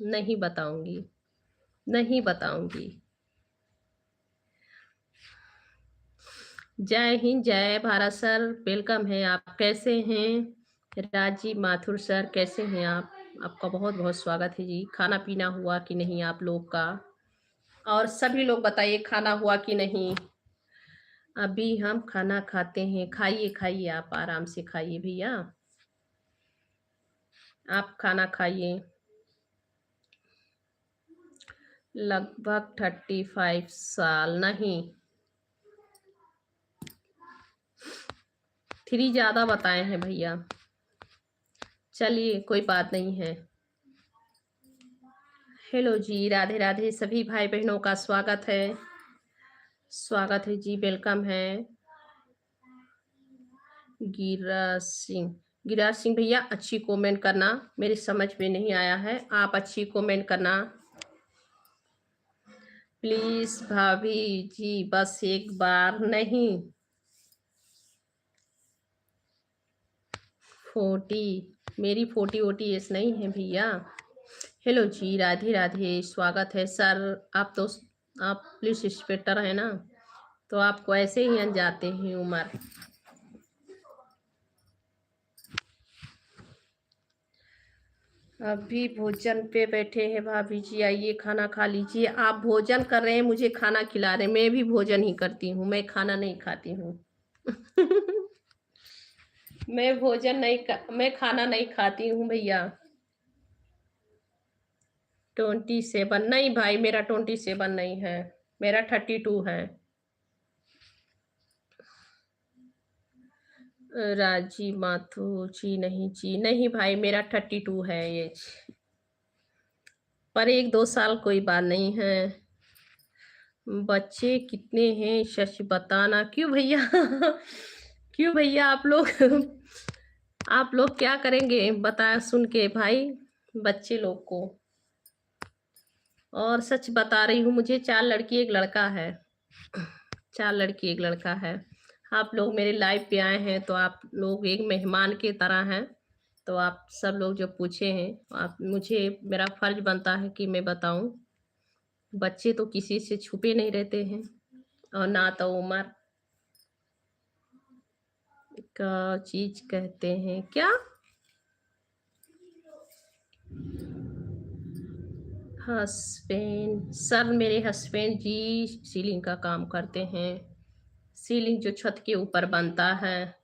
नहीं बताऊंगी, नहीं बताऊंगी। जय हिंद जय भारत सर, वेलकम है। आप कैसे हैं? राजीव माथुर सर, कैसे हैं आप? आपका बहुत बहुत स्वागत है जी। खाना पीना हुआ कि नहीं आप लोग का? और सभी लोग बताइए, खाना हुआ कि नहीं? अभी हम खाना खाते हैं। खाइए खाइए, आप आराम से खाइए भैया, आप खाना खाइए। लगभग 35 साल नहीं, 3 ज्यादा बताए हैं भैया। चलिए कोई बात नहीं है। हेलो जी, राधे राधे, सभी भाई बहनों का स्वागत है, स्वागत है जी, वेलकम है। गिरिराज सिंह, गिरिराज सिंह भैया अच्छी कमेंट करना, मेरी समझ में नहीं आया है, आप अच्छी कमेंट करना। प्लीज भाभी जी, बस एक बार नहीं, 40, मेरी 40 नहीं है भैया। हेलो जी, राधे राधे, स्वागत है सर। आप पुलिस इंस्पेक्टर है ना, तो आपको ऐसे ही जाते हैं उम्र। अभी भोजन पे बैठे हैं भाभी जी, आइए खाना खा लीजिए। आप भोजन कर रहे हैं, मुझे खाना खिला रहे हैं। मैं भी भोजन ही करती हूँ, मैं खाना नहीं खाती हूँ। मैं खाना नहीं खाती हूँ भैया। 27 नहीं भाई, मेरा 27 नहीं है, मेरा 32 है। राजी माथु जी, नहीं जी, नहीं भाई, मेरा 32 है एज। पर 1-2 साल कोई बात नहीं है। बच्चे कितने हैं सच बताना। क्यों भैया? क्यों भैया, आप लोग क्या करेंगे बता सुन के भाई, बच्चे लोग को। और सच बता रही हूँ, मुझे 4 लड़की 1 लड़का है। 4 लड़की 1 लड़का है। आप लोग मेरे लाइव पे आए हैं तो आप लोग एक मेहमान की तरह हैं। तो आप सब लोग जो पूछे हैं, आप मुझे, मेरा फर्ज बनता है कि मैं बताऊं। बच्चे तो किसी से छुपे नहीं रहते हैं, और ना तो उम्र का चीज कहते हैं क्या। हस्बैंड सर, मेरे हस्बैंड जी सीलिंग का काम करते हैं। सीलिंग जो छत के ऊपर बनता है।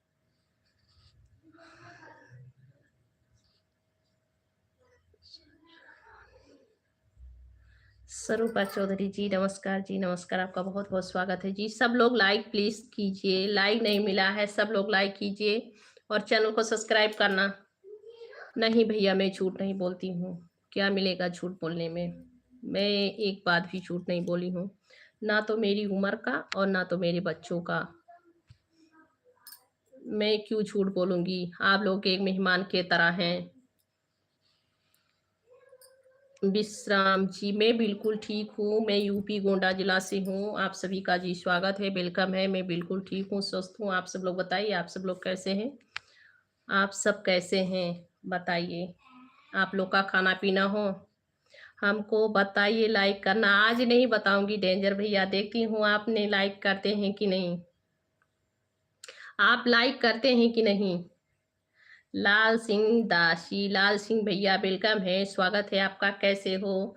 स्वरूपा चौधरी जी, नमस्कार जी, नमस्कार। आपका बहुत बहुत स्वागत है जी। सब लोग लाइक प्लीज कीजिए, लाइक नहीं मिला है, सब लोग लाइक कीजिए और चैनल को सब्सक्राइब करना। नहीं भैया, मैं झूठ नहीं बोलती हूँ। क्या मिलेगा झूठ बोलने में? मैं एक बात भी झूठ नहीं बोली हूँ, ना तो मेरी उम्र का और ना तो मेरे बच्चों का। मैं क्यों झूठ बोलूंगी? आप लोग एक मेहमान के तरह हैं। विश्राम जी, मैं बिल्कुल ठीक हूँ। मैं यूपी गोंडा जिला से हूँ। आप सभी का जी स्वागत है, वेलकम है। मैं बिल्कुल ठीक हूँ, स्वस्थ हूँ। आप सब लोग बताइए, आप सब लोग कैसे हैं? आप सब कैसे हैं बताइए। आप लोग का खाना पीना हो? हमको बताइए। लाइक करना आज नहीं बताऊंगी डेंजर भैया, देखती हूँ आपने लाइक करते हैं कि नहीं। आप लाइक करते हैं कि नहीं? लाल सिंह दासी, लाल सिंह भैया वेलकम है, स्वागत है आपका। कैसे हो?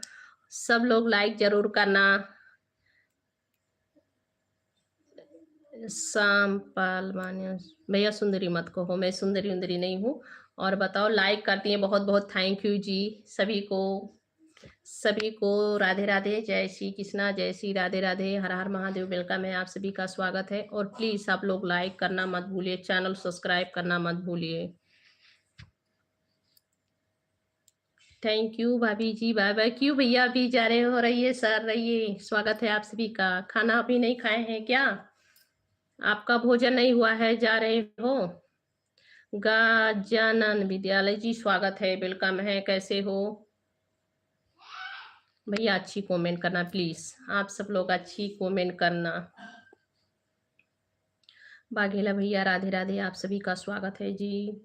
सब लोग लाइक जरूर करना। शाम पाल मान्य भैया, सुंदरी मत कहो, मैं सुंदरी उंदरी नहीं हूँ। और बताओ, लाइक करती हैं, बहुत बहुत थैंक यू जी। सभी को, सभी को राधे राधे, जय श्री कृष्णा, जय श्री राधे राधे, हर हर महादेव। वेलकम है, आप सभी का स्वागत है। और प्लीज आप लोग लाइक करना मत भूलिए, चैनल सब्सक्राइब करना मत भूलिए। थैंक यू भाभी जी, बाय बाय। क्यों भैया अभी जा रहे हो? रहिए सर, रहिए, स्वागत है आप सभी का। खाना अभी नहीं खाए हैं क्या? आपका भोजन नहीं हुआ है, जा रहे हो? गजानन विद्यालय जी, स्वागत है, वेलकम है। कैसे हो भैया? अच्छी कमेंट करना प्लीज, आप सब लोग अच्छी कमेंट करना। बाघेला भैया, राधे राधे, आप सभी का स्वागत है जी।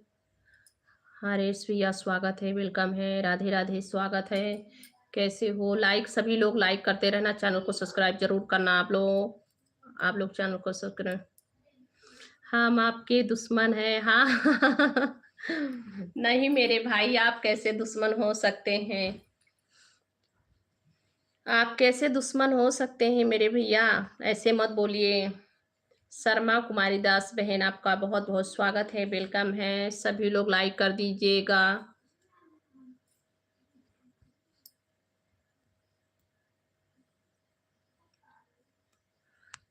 हरेश भैया, स्वागत है, वेलकम है, राधे राधे, स्वागत है। कैसे हो? लाइक, सभी लोग लाइक करते रहना, चैनल को सब्सक्राइब जरूर करना। आप लोग चैनल को सब्सक्राइब। हम आपके दुश्मन हैं? हाँ। नहीं मेरे भाई, आप कैसे दुश्मन हो सकते हैं? आप कैसे दुश्मन हो सकते हैं मेरे भैया? ऐसे मत बोलिए। शर्मा कुमारी दास बहन, आपका बहुत बहुत स्वागत है, वेलकम है। सभी लोग लाइक कर दीजिएगा।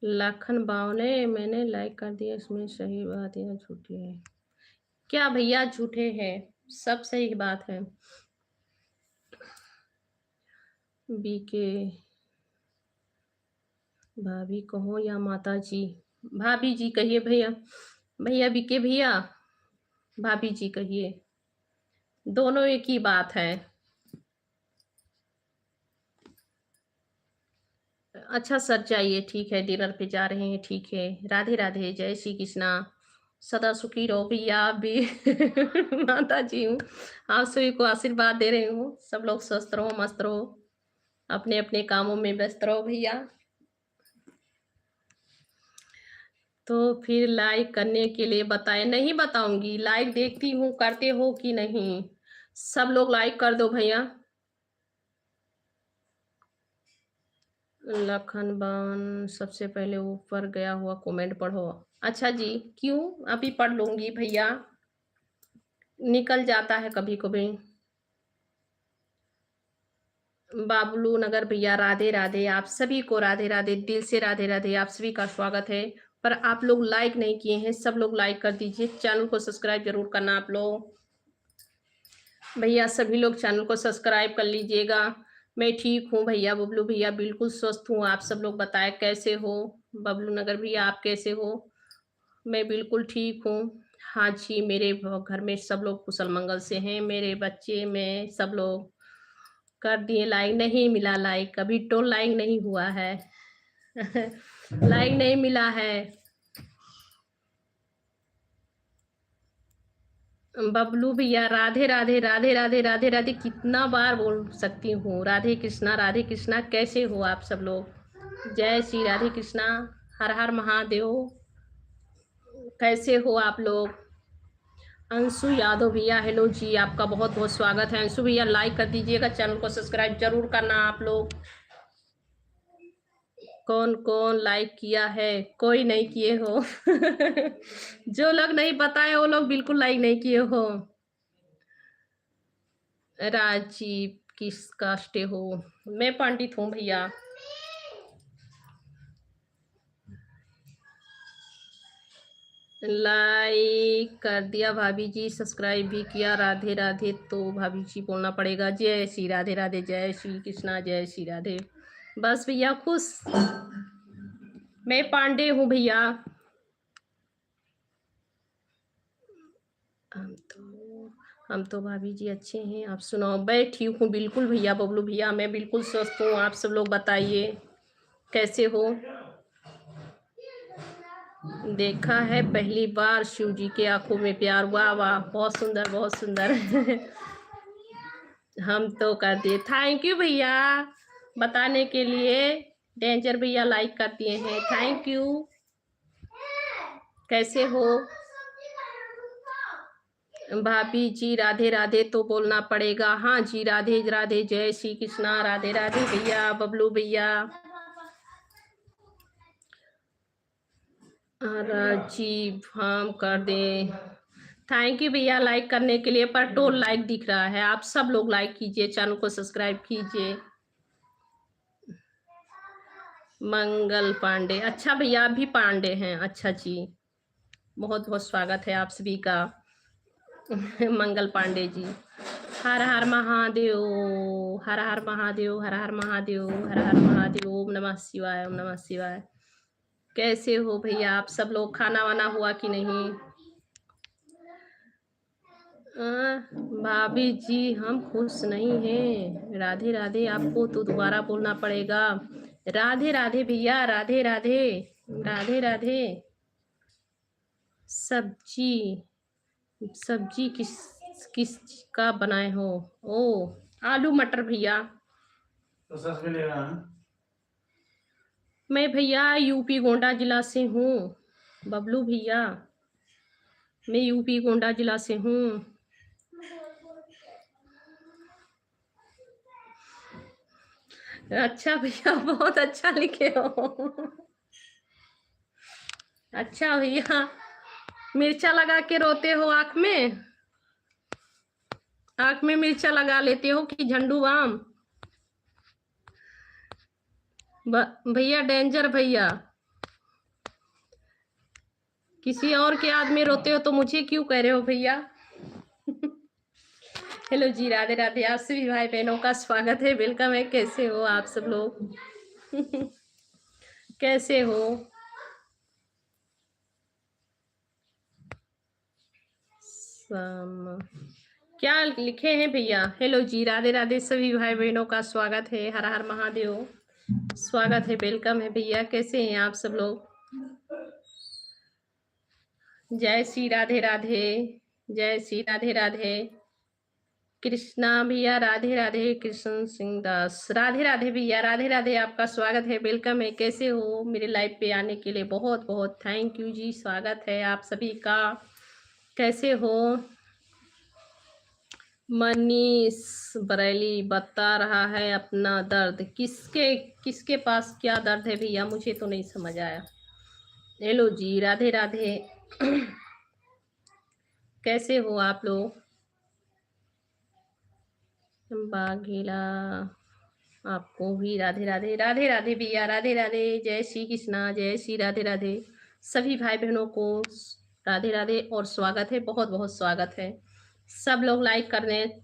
लखन बावने, मैंने लाइक कर दिया, इसमें सही बात है या झूठी है? क्या भैया झूठे हैं? सब सही बात है। बीके भाभी कहो या माता जी? भाभी जी कहिए भैया। भैया बीके भैया, भाभी जी कहिए, दोनों एक ही बात है। अच्छा सर जाइए, ठीक है, डिनर पे जा रहे हैं, ठीक है। राधे राधे, जय श्री कृष्णा। सदा सुखी रहो भैया आप भी। माता जी हूँ, आप सभी को आशीर्वाद दे रही हूँ। सब लोग स्वस्थ रहो, मस्त रहो, अपने अपने कामों में व्यस्त रहो भैया। तो फिर लाइक करने के लिए बताएं। नहीं बताऊंगी, लाइक देखती हूँ करते हो कि नहीं। सब लोग लाइक कर दो भैया। लखन बन सबसे पहले ऊपर गया हुआ कमेंट पढ़ो। अच्छा जी, क्यों? अभी पढ़ लूंगी भैया, निकल जाता है कभी कभी। बाबलू नगर भैया राधे राधे, आप सभी को राधे राधे, दिल से राधे राधे, आप सभी का स्वागत है। पर आप लोग लाइक नहीं किए हैं, सब लोग लाइक कर दीजिए, चैनल को सब्सक्राइब जरूर करना आप लोग। भैया सभी लोग चैनल को सब्सक्राइब कर लीजिएगा। मैं ठीक हूँ भैया, बबलू भैया बिल्कुल स्वस्थ हूँ। आप सब लोग बताएं कैसे हो। बबलू नगर भैया आप कैसे हो? मैं बिल्कुल ठीक हूँ। हाँ जी, मेरे घर में सब लोग कुशल मंगल से हैं। मेरे बच्चे में सब लोग कर दिए लाइक। नहीं मिला लाइक, अभी तो लाइक नहीं हुआ है। लाइक नहीं मिला है। बबलू भैया राधे राधे राधे राधे राधे राधे, कितना बार बोल सकती हूँ? राधे कृष्णा राधे कृष्णा। कैसे हो आप सब लोग? जय श्री राधे कृष्णा। हर हर महादेव। कैसे हो आप लोग? अंशु यादव भैया हेलो जी, आपका बहुत बहुत स्वागत है। अंशु भैया लाइक कर दीजिएगा, चैनल को सब्सक्राइब जरूर करना आप लोग। कौन कौन लाइक किया है? कोई नहीं किए हो। जो लोग नहीं बताए वो लोग बिल्कुल लाइक नहीं किए हो। राजीव किस कास्ट हो? मैं पंडित हूँ भैया। लाइक कर दिया भाभी जी, सब्सक्राइब भी किया। राधे राधे तो भाभी जी बोलना पड़ेगा। जय श्री राधे राधे, जय श्री कृष्णा, जय श्री राधे। बस भैया खुश। मैं पांडे हूँ भैया। हम तो भाभी जी अच्छे हैं, आप सुनाओ। मैं ठीक हूँ बिल्कुल भैया, बबलू भैया मैं बिल्कुल स्वस्थ हूँ। आप सब लोग बताइए कैसे हो? देखा है पहली बार शिव जी के आंखों में प्यार। वाह वाह, बहुत सुंदर बहुत सुंदर। हम तो कर दिए, थैंक यू भैया बताने के लिए। डेंजर भैया लाइक कर दिए हैं, थैंक यू। कैसे हो भाभी जी? राधे राधे तो बोलना पड़ेगा। हाँ जी, राधे राधे, जय श्री कृष्णा, राधे राधे भैया, बबलू भैया। राजीव हम कर दें। थैंक यू भैया लाइक करने के लिए, पर टोल लाइक दिख रहा है। आप सब लोग लाइक कीजिए, चैनल को सब्सक्राइब कीजिए। मंगल पांडे, अच्छा भैया आप भी पांडे हैं? अच्छा जी, बहुत बहुत स्वागत है आप सभी का। मंगल पांडे जी। हर हर महादेव, हर हर महादेव, हर हर महादेव, हर हर महादेव। ओम नमः शिवाय, ओम नमः शिवाय। कैसे हो भैया आप सब लोग? खाना वाना हुआ कि नहीं? भाभी जी हम खुश नहीं हैं। राधे राधे, आपको तो दोबारा बोलना पड़ेगा। राधे राधे भैया, राधे राधे, राधे राधे। सब्जी, सब्जी किस किस का बनाए हो? ओ आलू मटर भैया। तो सच में लेना है? मैं भैया यूपी गोंडा जिला से हूँ। बबलू भैया मैं यूपी गोंडा जिला से हूँ। अच्छा भैया बहुत अच्छा लिखे हो। अच्छा भैया, मिर्चा लगा के रोते हो आँख में? आँख में मिर्चा लगा लेते हो कि झंडू बाम? भैया डेंजर भैया, किसी और के याद में रोते हो तो मुझे क्यों कह रहे हो भैया? हेलो जी, राधे राधे, आप सभी भाई बहनों का स्वागत है, वेलकम है। कैसे हो आप सब लोग? कैसे हो? क्या लिखे हैं भैया? हेलो जी, राधे राधे, सभी भाई बहनों का स्वागत है। हर हर महादेव। स्वागत है, वेलकम है भैया। कैसे हैं आप सब लोग? जय श्री राधे राधे, जय श्री राधे राधे। कृष्णा भैया राधे राधे, कृष्ण सिंह दास राधे राधे भैया, राधे राधे। आपका स्वागत है, वेलकम है। कैसे हो? मेरे लाइव पे आने के लिए बहुत बहुत थैंक यू जी। स्वागत है आप सभी का। कैसे हो? मनीष बरेली बता रहा है अपना दर्द। किसके किसके पास क्या दर्द है भैया? मुझे तो नहीं समझ आया। हेलो जी, राधे राधे। कैसे हो आप लोग? बाघेला आपको भी राधे राधे, राधे राधे भैया, राधे राधे। जय श्री कृष्णा, जय श्री राधे राधे। सभी भाई बहनों को राधे राधे और स्वागत है, बहुत बहुत स्वागत है। सब लोग लाइक कर दें।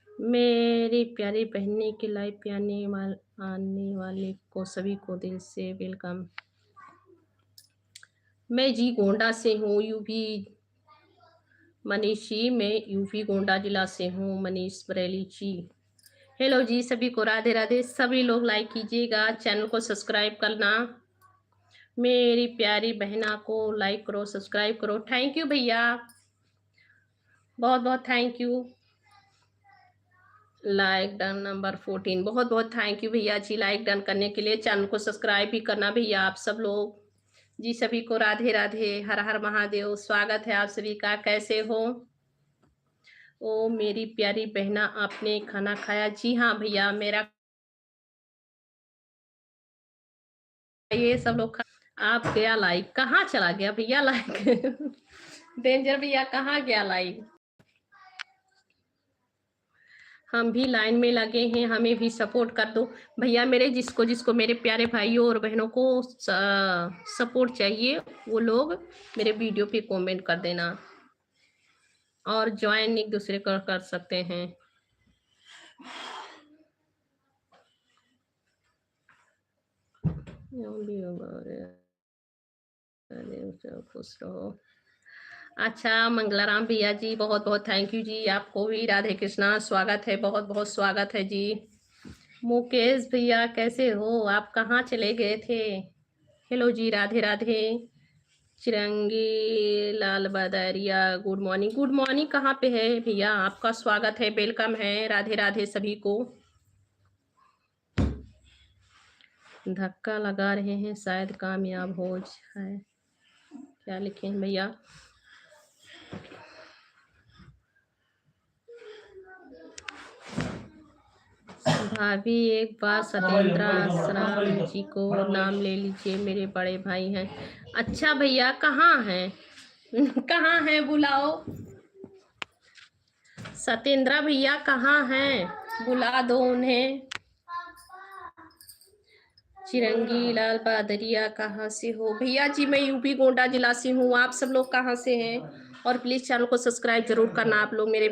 मेरी प्यारी बहने के लाइव पे आने वाले को सभी को दिल से वेलकम। मैं जी गोंडा से हूँ, यूपी। मनीष जी, मैं यूपी गोंडा जिला से हूँ, मनीष बरेली जी। हेलो जी, सभी को राधे राधे। सभी लोग लाइक कीजिएगा, चैनल को सब्सक्राइब करना। मेरी प्यारी बहना को लाइक करो, सब्सक्राइब करो। थैंक यू भैया, बहुत बहुत thank you. Like done number 14, बहुत बहुत थैंक यू भैया जी लाइक डन करने के लिए। चैनल को सब्सक्राइब भी करना भैया आप सब लोग जी। सभी को राधे राधे, हर हर महादेव। स्वागत है आप सभी का। कैसे हो? ओ मेरी प्यारी बहना, आपने खाना खाया? जी हाँ भैया, मेरा ये सब लोग आप गया लाइक, कहाँ चला गया भैया लाइक? डेंजर भैया, कहाँ गया लाइक? हम भी लाइन में लगे हैं, हमें भी सपोर्ट कर दो भैया मेरे। जिसको जिसको मेरे प्यारे भाइयों और बहनों को सपोर्ट चाहिए, वो लोग मेरे वीडियो पे कमेंट कर देना और ज्वाइन एक दूसरे को कर सकते हैं। खुश रहो। अच्छा, मंगलाराम भैया जी, बहुत बहुत थैंक यू जी। आपको भी राधे कृष्णा, स्वागत है, बहुत बहुत स्वागत है जी। मुकेश भैया कैसे हो? आप कहाँ चले गए थे? हेलो जी, राधे राधे। चिरंगी लाल बदरिया, गुड मॉर्निंग। गुड मॉर्निंग कहाँ पे है भैया? आपका स्वागत है, वेलकम है, राधे राधे सभी को। धक्का लगा रहे हैं, शायद कामयाब हो जाए। क्या लिखें भैया? भाभी एक बार सत्येंद्र आश्रम जी को नाम ले लीजिए, मेरे बड़े भाई हैं। अच्छा भैया, कहाँ हैं? कहाँ हैं, बुलाओ। सत्येंद्र भैया कहाँ हैं? बुला दो उन्हें। चिरंगी लाल बादरिया कहाँ से हो? भैया जी, मैं यूपी गोंडा जिला से हूँ। आप सब लोग कहाँ से हैं? और प्लीज चैनल को सब्सक्राइब जरूर करना आप लोग मेरे।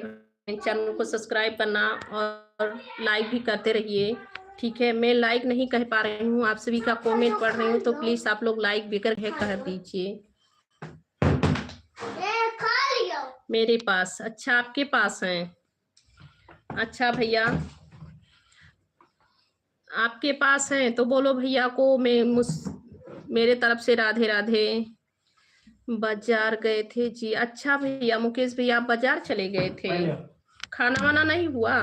चैनल को सब्सक्राइब करना और लाइक भी करते रहिए, ठीक है? मैं लाइक नहीं कह पा रही हूँ, आप सभी का कमेंट पढ़ रही हूँ, तो प्लीज आप लोग लाइक भी कर दीजिए मेरे पास। अच्छा, आपके पास हैं? अच्छा भैया, आपके पास हैं तो बोलो भैया को मेरे तरफ से राधे राधे। बाजार गए थे जी? अच्छा भैया, मुकेश भैया आप बाजार चले गए थे, खाना वाना नहीं हुआ?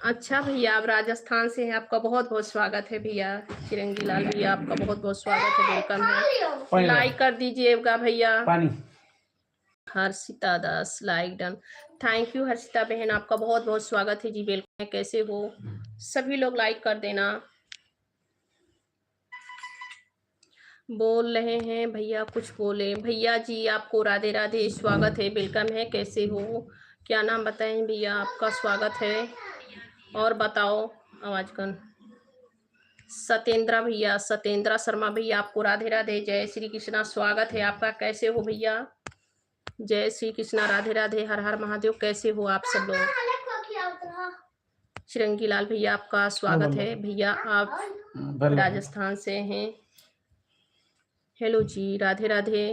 अच्छा भैया, आप राजस्थान से हैं, आपका बहुत बहुत स्वागत है भैया। चिरंगी लाल भैया, आपका बहुत बहुत स्वागत है, वेलकम है। लाइक कर दीजिएगा भैया। Harshita Das, like done. Thank you Harshita बहन, आपका बहुत बहुत स्वागत है जी, वेलकम है। कैसे हो? सभी लोग लाइक कर देना। बोल रहे हैं भैया, कुछ बोले भैया जी। आपको राधे राधे, स्वागत है, वेलकम है। कैसे हो? क्या नाम बताएं भैया? आपका स्वागत है। और बताओ आवाज कन। सत्येंद्र भैया, सत्येंद्र शर्मा भैया, आपको राधे राधे, जय श्री कृष्णा, स्वागत है आपका। कैसे हो भैया? जय श्री कृष्णा, राधे राधे, हर हर महादेव। कैसे हो आप सब लोग? चिरंगी लाल भैया, आपका स्वागत है भैया, आप राजस्थान से हैं। हेलो जी, राधे राधे।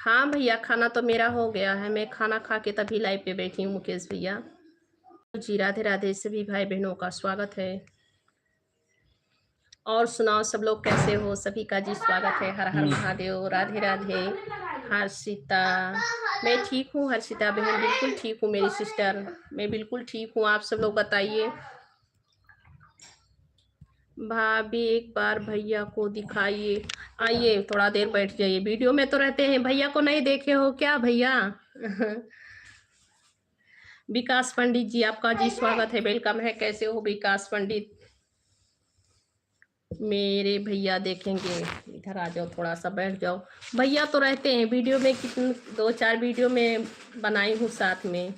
हाँ भैया, खाना तो मेरा हो गया है। मैं खाना खा के तभी लाइव पे बैठी हूँ मुकेश भैया। जी राधे राधे, सभी भाई बहनों का स्वागत है। और सुनाओ सब लोग कैसे हो? सभी का जी स्वागत है। हर हर महादेव, राधे राधे। हर्षिता, मैं ठीक हूँ। हर्षिता बहन बिल्कुल ठीक हूँ। मेरी सिस्टर, मैं बिल्कुल ठीक हूँ। आप सब लोग बताइए। भाभी एक बार भैया को दिखाइए। आइए, थोड़ा देर बैठ जाइए। वीडियो में तो रहते हैं, भैया को नहीं देखे हो क्या भैया? विकास पंडित जी, आपका जी स्वागत है, वेलकम है। कैसे हो विकास पंडित? मेरे भैया देखेंगे। इधर आ जाओ, थोड़ा सा बैठ जाओ। भैया तो रहते हैं वीडियो में, कितने 2-4 वीडियो में बनाई हूँ साथ में।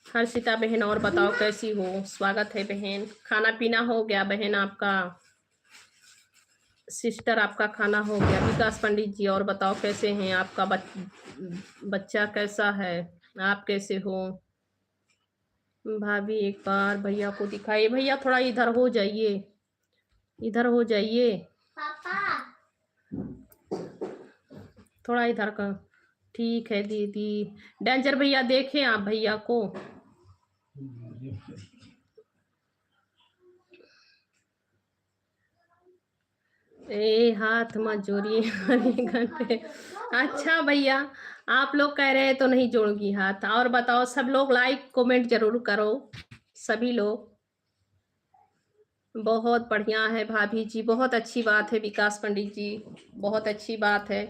हर्षिता बहन, और बताओ कैसी हो? स्वागत है बहन। खाना पीना हो गया बहन आपका? सिस्टर, आपका खाना हो गया? विकास पंडित जी, और बताओ कैसे हैं? आपका बच्चा कैसा है? आप कैसे हो? भाभी एक बार भैया को दिखाइए। भैया थोड़ा इधर हो जाइए, इधर हो जाइए पापा, थोड़ा इधर का। ठीक है दीदी। डेंजर भैया, देखें आप भैया को? ए हाथ मत जोड़िए अभी घंटे। अच्छा भैया, आप लोग कह रहे हैं तो नहीं जोड़ूंगी हाथ। और बताओ सब लोग, लाइक कमेंट जरूर करो सभी लोग। बहुत बढ़िया है भाभी जी, बहुत अच्छी बात है। विकास पंडित जी, बहुत अच्छी बात है।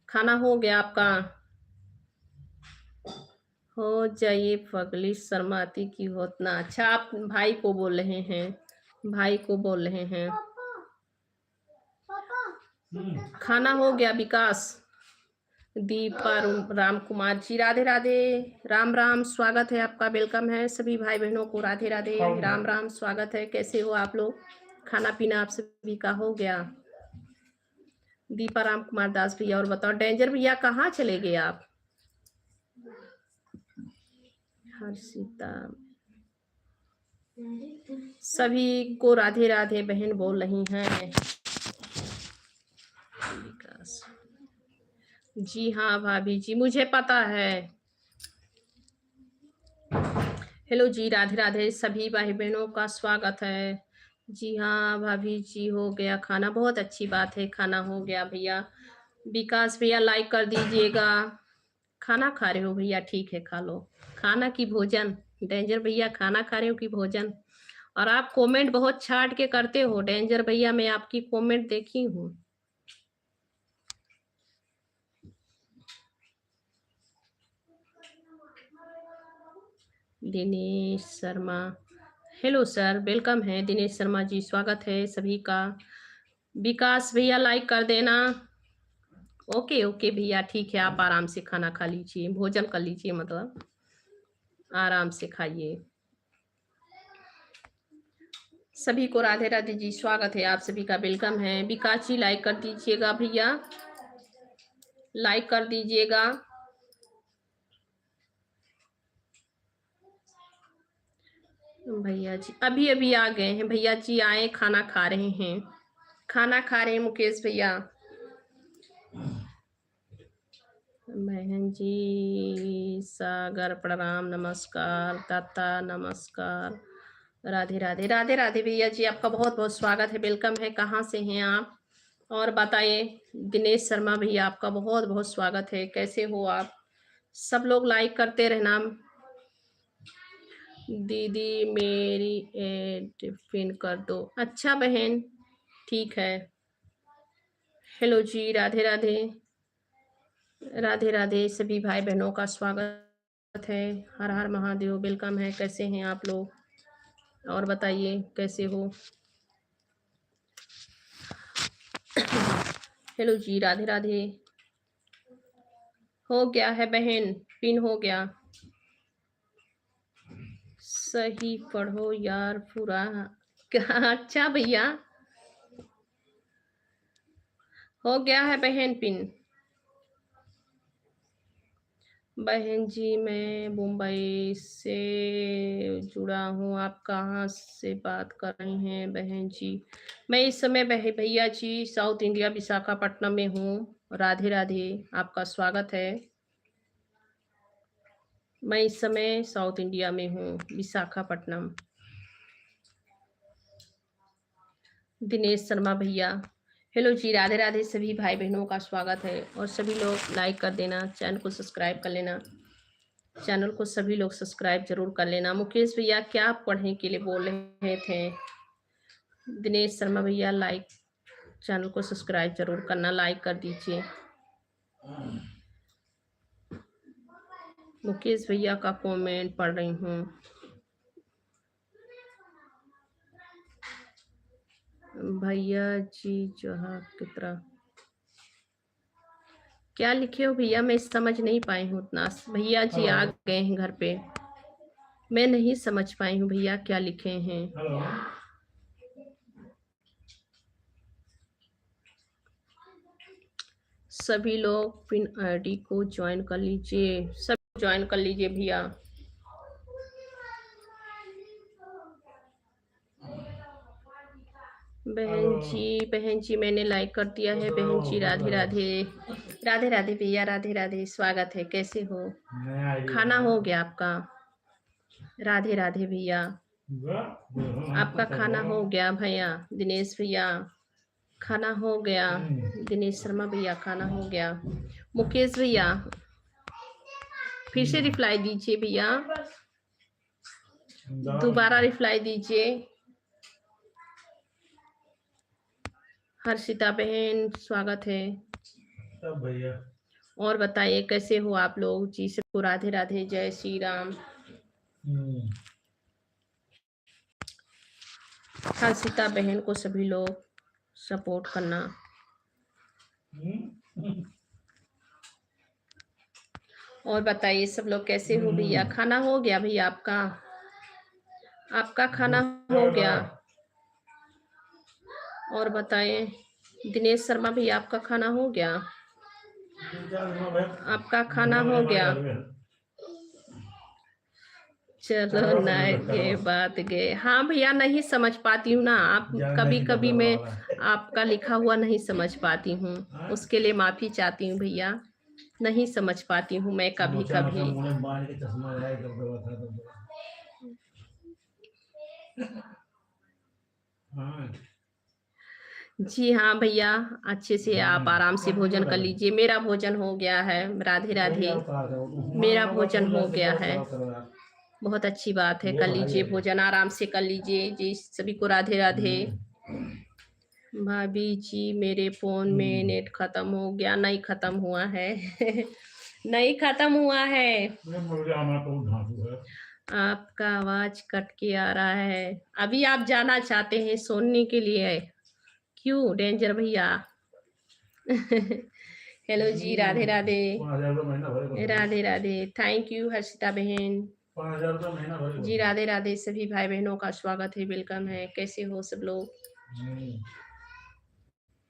खाना हो गया आपका? हो जाइए पगली, शर्माती की हो इतना। अच्छा, आप भाई को बोल रहे हैं? भाई को बोल रहे हैं? खाना हो गया विकास? दीपा राम कुमार जी, राधे राधे। राम राम, स्वागत है आपका, वेलकम है सभी भाई बहनों को। राधे राधे, राम राम, स्वागत है। कैसे हो आप लोग? खाना पीना आप सभी का हो गया? दीपा राम कुमार दास भैया, और बताओ डेंजर भैया कहाँ चले गए आप? हर्षिता, सभी को राधे राधे बहन बोल रही हैं। विकास जी, हाँ भाभी जी, मुझे पता है। हेलो जी, राधे राधे, सभी भाई बहनों का स्वागत है। जी हाँ भाभी जी, हो गया खाना? बहुत अच्छी बात है, खाना हो गया भैया। विकास भैया लाइक कर दीजिएगा। खाना खा रहे हो भैया? ठीक है, खा लो। खाना की भोजन? डेंजर भैया खाना खा रहे हो कि भोजन? और आप कमेंट बहुत छाट के करते हो डेंजर भैया, मैं आपकी कमेंट देखी हूँ। Dinesh Sharma, hello sir, welcome है दिनेश शर्मा जी, स्वागत है सभी का। विकास भैया लाइक कर देना। ओके ओके भैया, ठीक है, आप आराम से खाना खा लीजिए, भोजन कर लीजिए, मतलब आराम से खाइए। सभी को राधे राधे जी, स्वागत है आप सभी का, वेलकम है। विकास जी लाइक कर दीजिएगा भैया, लाइक कर दीजिएगा। भैया जी अभी अभी आ गए हैं। भैया जी आए, खाना खा रहे हैं, खाना खा रहे हैं मुकेश भैया। बहन जी सागर प्रणाम, नमस्कार ताता, नमस्कार। राधे राधे, राधे राधे भैया जी, आपका बहुत बहुत स्वागत है, वेलकम है। कहाँ से हैं आप? और बताइए। दिनेश शर्मा भैया, आपका बहुत बहुत स्वागत है। कैसे हो आप? सब लोग लाइक करते रहना। दीदी मेरी एड पिन कर दो। अच्छा बहन, ठीक है। हेलो जी, राधे राधे, राधे राधे, सभी भाई बहनों का स्वागत है। हर हर महादेव, वेलकम है। कैसे हैं आप लोग? और बताइए कैसे हो? हेलो जी, राधे राधे। हो गया है बहन, पिन हो गया। सही पढ़ो यार पूरा। क्या? अच्छा भैया, हो गया है बहन पिन। बहन जी मैं मुंबई से जुड़ा हूँ। आप कहाँ से बात कर रही हैं बहन जी? मैं इस समय भैया जी साउथ इंडिया विशाखापट्टनम में हूँ। राधे राधे, आपका स्वागत है। मैं इस समय साउथ इंडिया में हूँ, विशाखापट्टनम। दिनेश शर्मा भैया, हेलो जी, राधे राधे। सभी भाई बहनों का स्वागत है और सभी लोग लाइक कर देना, चैनल को सब्सक्राइब कर लेना। चैनल को सभी लोग सब्सक्राइब जरूर कर लेना। मुकेश भैया क्या पढ़ने के लिए बोल रहे थे? दिनेश शर्मा भैया लाइक, चैनल को सब्सक्राइब जरूर करना, लाइक कर दीजिए। मुकेश भैया का कमेंट पढ़ रही हूँ। भैया जी जहाँ की तरह क्या लिखे हो भैया? मैं समझ नहीं पाई हूँ उतना। भैया जी आ गए हैं घर पे, मैं नहीं समझ पाई हूँ भैया क्या लिखे हैं। सभी लोग पिन आईडी को ज्वाइन कर लीजिए, सब ज्वाइन कर लीजिए भैया। बहन जी मैंने लाइक कर दिया है। बहन जी राधे राधे। राधे राधे भैया, राधे राधे, स्वागत है। कैसे हो? खाना हो गया आपका? राधे राधे भैया, आपका खाना हो गया भैया? दिनेश भैया खाना हो गया? दिनेश शर्मा भैया खाना हो गया? मुकेश भैया फिर से रिप्लाई दीजिए भैया, दोबारा रिप्लाई दीजिए। हर्षिता बहन स्वागत है। सब भैया और बताइए कैसे हो आप लोग जी? सबको राधे राधे, जय श्री राम। हर्षिता बहन को सभी लोग सपोर्ट करना। और बताइए सब लोग कैसे हो भैया? खाना हो गया भैया आपका? आपका खाना हो गया? और बताएं दिनेश शर्मा भैया, आपका खाना हो गया? आपका खाना हो गया? चलो ना ये बात गए। हाँ भैया नहीं समझ पाती हूँ ना, आप कभी कभी मैं आपका लिखा हुआ नहीं समझ पाती हूँ, उसके लिए माफी चाहती हूँ भैया। नहीं समझ पाती हूँ मैं कभी कभी। जी हाँ भैया, अच्छे से आप आराम से भोजन कर लीजिए। मेरा भोजन हो गया है, राधे राधे। मेरा भोजन हो गया है, बहुत अच्छी बात है। कर लीजिए भोजन, आराम से कर लीजिए जी। सभी को राधे राधे। भाभी जी मेरे फोन में नेट खत्म हो गया। नहीं खत्म हुआ है नहीं खत्म हुआ है। आपका आवाज कट के आ रहा है। अभी आप जाना चाहते हैं सोने के लिए? क्यों डेंजर भैया? हेलो जी, राधे राधे। राधे राधे, थैंक यू हर्षिता बहन जी। राधे राधे, सभी भाई बहनों का स्वागत है, वेलकम है। कैसे हो सब लोग?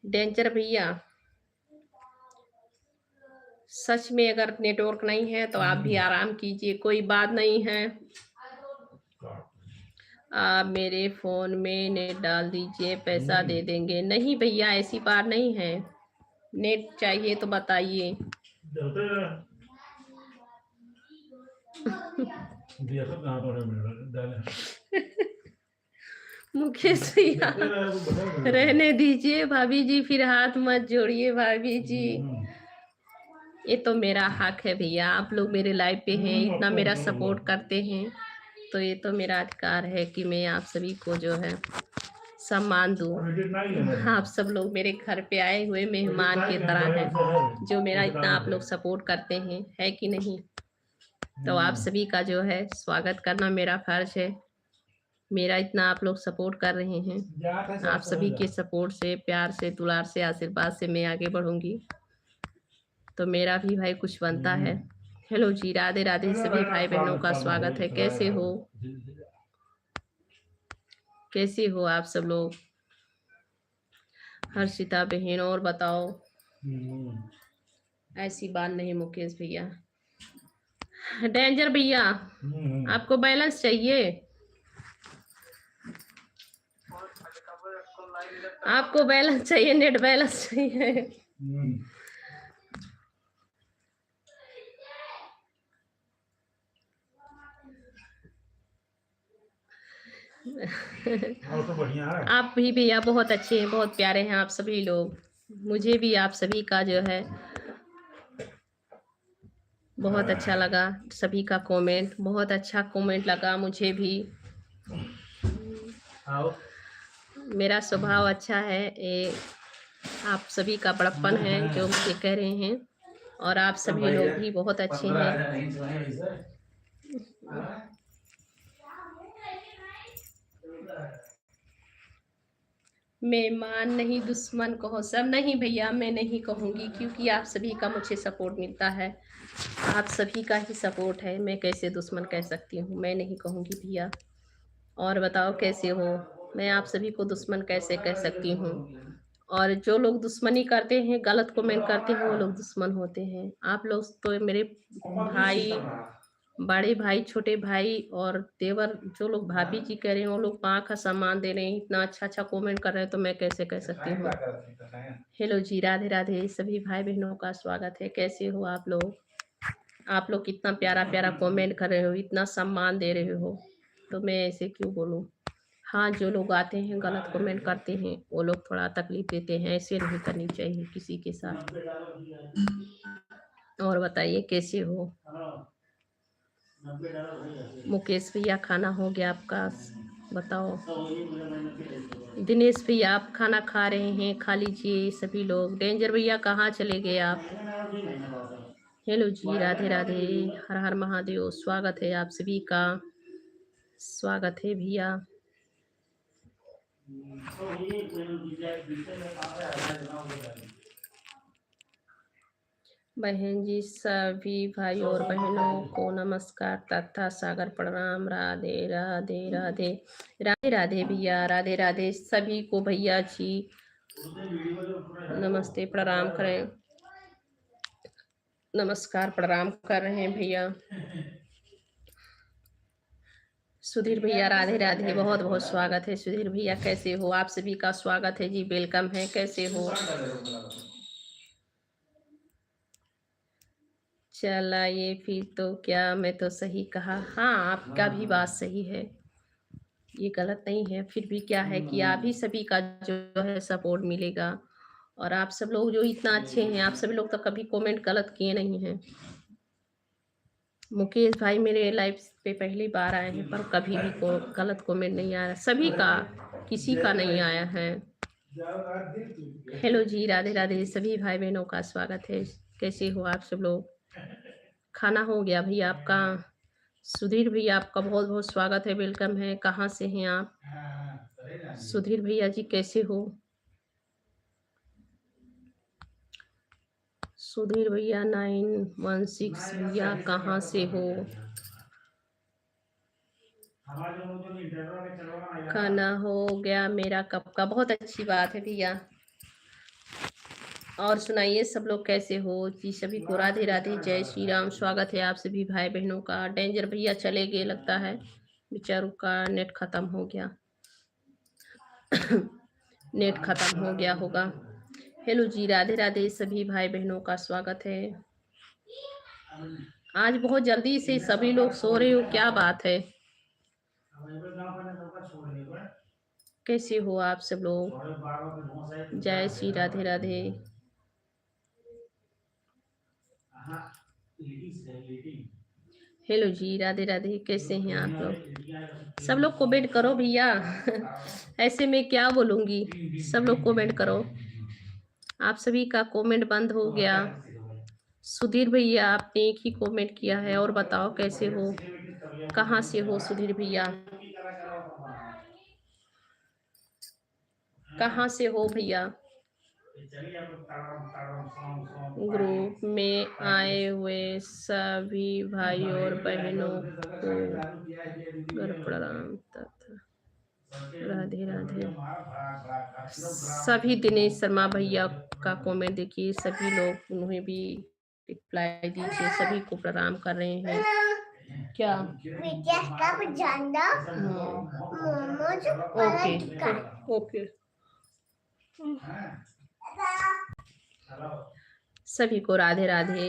डेंजर भैया सच में अगर नेटवर्क नहीं है तो आप भी आराम कीजिए, कोई बात नहीं है। आप मेरे फोन में नेट डाल दीजिए, पैसा दे देंगे। नहीं भैया ऐसी बात नहीं है, नेट चाहिए तो बताइए। मुकेश भैया रहने दीजिए भाभी जी, फिर हाथ मत जोड़िए भाभी जी। ये तो मेरा हक है भैया, आप लोग मेरे लाइव पे हैं, इतना मेरा सपोर्ट करते हैं, तो ये तो मेरा अधिकार है कि मैं आप सभी को जो है सम्मान दूं। आप सब लोग मेरे घर पे आए हुए मेहमान की तरह हैं, जो मेरा इतना आप लोग सपोर्ट करते हैं, है कि नहीं? तो आप सभी का जो है स्वागत करना मेरा फर्ज है। मेरा इतना आप लोग सपोर्ट कर रहे हैं, आप सभी के सपोर्ट से, प्यार से, दुलार से, आशीर्वाद से मैं आगे बढ़ूंगी, तो मेरा भी भाई कुछ बनता है। हेलो जी, राधे राधे, सभी भाई बहनों का स्वागत है। कैसे हो? कैसे हो आप सब लोग? हर्षिता बहन और बताओ। ऐसी बात नहीं मुकेश भैया, डेंजर भैया, आपको बैलेंस चाहिए? आपको बैलेंस चाहिए, नेट बैलेंस चाहिए? और तो बढ़िया है। आप भी भैया बहुत अच्छे हैं, बहुत प्यारे हैं आप सभी लोग। मुझे भी आप सभी का जो है बहुत अच्छा लगा, सभी का कमेंट बहुत अच्छा कमेंट लगा मुझे भी। आओ। मेरा स्वभाव अच्छा है, ये आप सभी का बड़प्पन है जो मुझे कह रहे हैं, और आप सभी लोग भी बहुत अच्छे हैं। मेहमान नहीं दुश्मन कहो सब, नहीं भैया मैं नहीं कहूँगी, क्योंकि आप सभी का मुझे सपोर्ट मिलता है, आप सभी का ही सपोर्ट है, मैं कैसे दुश्मन कह सकती हूँ, मैं नहीं कहूँगी भैया। और बताओ कैसे हो? मैं आप सभी को दुश्मन कैसे कह सकती हूँ? और जो लोग दुश्मनी करते हैं, गलत कमेंट करते हैं, वो लोग दुश्मन होते हैं। आप लोग तो मेरे भाई, बड़े भाई, छोटे भाई और देवर, जो लोग भाभी जी कह रहे हैं, वो लोग माँ का सम्मान दे रहे हैं, इतना अच्छा-अच्छा कमेंट कर रहे हैं, तो मैं कैसे कह सकती हूँ? हेलो जी, राधे राधे सभी भाई बहनों का स्वागत है। कैसे हो आप लोग? आप लोग कितना प्यारा-प्यारा कमेंट कर रहे हो, इतना सम्मान दे रहे हो, तो मैं ऐसे क्यों बोलूँ? हाँ, जो लोग आते हैं, गलत कमेंट करते हैं, वो लोग थोड़ा तकलीफ देते हैं, ऐसे नहीं करनी चाहिए किसी के साथ। और बताइए कैसे हो? मुकेश भैया खाना हो गया आपका? बताओ। दिनेश भैया आप खाना खा रहे हैं, खा लीजिए सभी लोग। डेंजर भैया कहाँ चले गए आप? हेलो जी, राधे राधे, हर हर महादेव, स्वागत है आप सभी का, स्वागत है भैया। बहन जी सभी भाई और बहनों को नमस्कार तथा सागर प्रणाम, राधे राधे राधे राधे राधे भैया, राधे राधे सभी को भैया जी नमस्ते प्रणाम करें, नमस्कार प्रणाम कर रहे हैं भैया। सुधीर भैया राधे राधे, बहुत बहुत स्वागत है सुधीर भैया, कैसे हो? आप सभी का स्वागत है जी, वेलकम है, कैसे हो? चलाइए फिर, तो क्या मैं तो सही कहा? हाँ, आपका भी बात सही है, ये गलत नहीं है, फिर भी क्या है कि आप ही सभी का जो है सपोर्ट मिलेगा, और आप सब लोग जो इतना अच्छे हैं, आप सभी लोग तो कभी कमेंट गलत किए नहीं हैं। मुकेश भाई मेरे लाइफ पे पहली बार आए हैं, पर कभी भी को गलत कमेंट नहीं आया, सभी का, किसी का नहीं आया है। हेलो जी, राधे राधे सभी भाई बहनों का स्वागत है, कैसे हो आप सब लोग? खाना हो गया भैया आपका? सुधीर भैया आपका बहुत बहुत स्वागत है, वेलकम है, कहाँ से हैं आप? सुधीर भैया जी कैसे हो? सुधीर भैया 916 भैया कहाँ से हो? खाना हो गया मेरा कब का, बहुत अच्छी बात है भैया। और सुनाइए सब लोग कैसे हो जी? सभी को राधे राधे, जय श्री राम, स्वागत है आप सभी भाई बहनों का। डेंजर भैया चले गए लगता है, बेचारों का नेट खत्म हो गया। नेट खत्म हो गया होगा। हेलो जी, राधे राधे सभी भाई बहनों का स्वागत है। आज बहुत जल्दी से सभी लोग सो रहे हो, क्या बात है? कैसे हो आप सब लोग? जय श्री राधे राधे। हेलो जी, राधे राधे, कैसे हैं आप लोग? सब लोग कमेंट करो भैया। ऐसे में क्या बोलूंगी, सब लोग कमेंट करो। आप सभी का कमेंट बंद हो गया। सुधीर भैया आपने एक ही कमेंट किया है, और बताओ कैसे हो, कहाँ से हो सुधीर भैया? कहाँ से हो भैया? ग्रुप में आए हुए सभी भाई और बहनों को घर प्रणाम तथा राधे राधे। सभी दिनेश शर्मा भैया का कमेंट देखिए, सभी लोग उन्हें भी रिप्लाई दीजिए। सभी को प्रणाम कर रहे हैं। क्या ओके ओके। सभी को राधे राधे।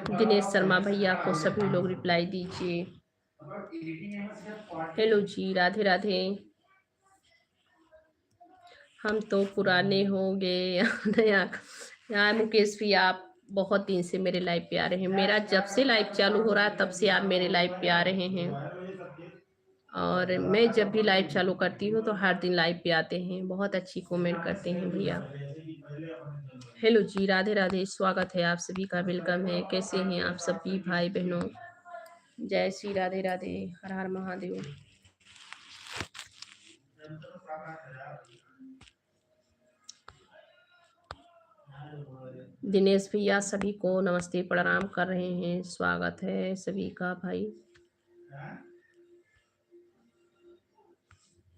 दिनेश शर्मा भैया को सभी लोग रिप्लाई दीजिए। हेलो जी, राधे राधे। हम तो पुराने हो गए नया। यार मुकेश भी, आप बहुत दिन से मेरे लाइव पे आ रहे हैं। मेरा जब से लाइव चालू हो रहा है तब से आप मेरे लाइव पे आ रहे हैं, और मैं जब भी लाइव चालू करती हूँ तो हर दिन लाइव पे आते हैं। बहुत अच्छी कमेंट करते हैं भैया। हेलो जी, राधे राधे। स्वागत है आप सभी का, वेलकम है। कैसे हैं आप सभी भाई बहनों? जय श्री राधे राधे, हर हर महादेव। दिनेश भैया सभी को नमस्ते प्रणाम कर रहे हैं। स्वागत है सभी का भाई।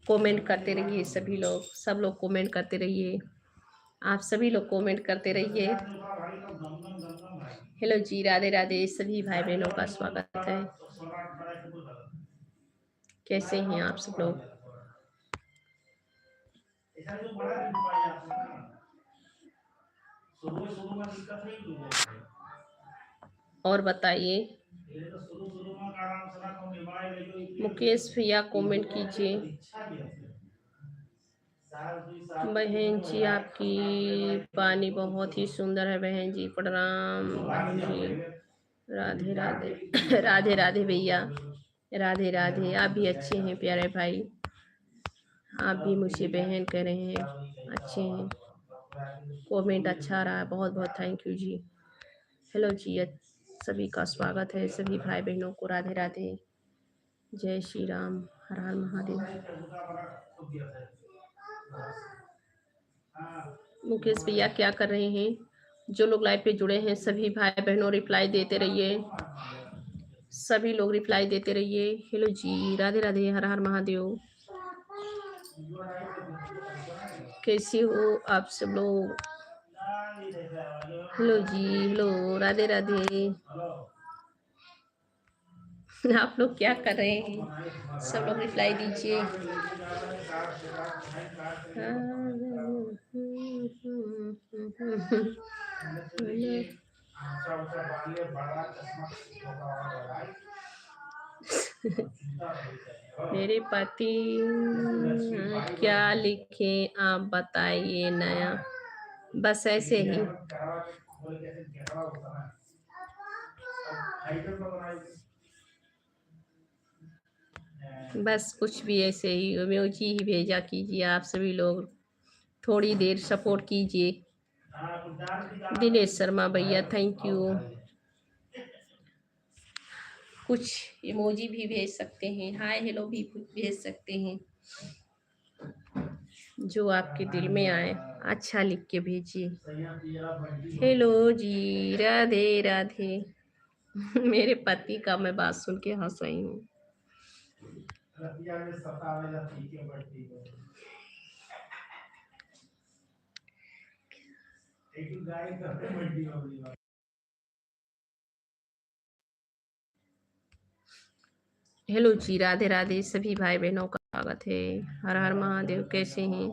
कमेंट करते रहिए सभी लोग, सब लोग कमेंट करते रहिए। आप सभी लोग कमेंट करते रहिए। हेलो जी, राधे राधे। सभी भाई बहनों का स्वागत है। कैसे हैं आप सब लोग? और बताइए। मुकेश भैया कमेंट कीजिए। बहन जी, आपकी पानी बहुत ही सुंदर है बहन जी। प्रणाम बहन जी। राधे राधे राधे राधे भैया। राधे राधे। आप भी अच्छे हैं प्यारे भाई। आप भी मुझे बहन कह रहे हैं, अच्छे हैं। कमेंट अच्छा रहा है, बहुत बहुत थैंक यू जी। हेलो जी, सभी का स्वागत है। सभी भाई बहनों को राधे राधे। जय श्री राम, हर हर महादेव। मुकेश भैया क्या कर रहे हैं? जो लोग लाइव पे जुड़े हैं सभी भाई बहनों रिप्लाई देते रहिए। सभी लोग रिप्लाई देते रहिए। हेलो जी, राधे राधे, हर हर महादेव। कैसे हो आप सब लोग? हेलो जी, हेलो, राधे राधे। आप लोग क्या कर रहे हैं? सब लोग रिप्लाई दीजिए। मेरे पति क्या लिखे आप बताइए नया। बस ऐसे ही। बस कुछ भी ऐसे ही इमोजी ही भेजा कीजिए आप सभी लोग। थोड़ी देर सपोर्ट कीजिए। दिनेश शर्मा भैया थैंक यू। कुछ इमोजी भी भेज सकते हैं, हाय हेलो भी भेज सकते हैं, जो आपके दिल में आए अच्छा लिख के भेजिए। हेलो जी, राधे राधे। मेरे पति का मैं बात सुन के हंस रही हूँ। हेलो जी, राधे राधे। सभी भाई बहनों का स्वागत है। हर हर महादेव। कैसे हैं?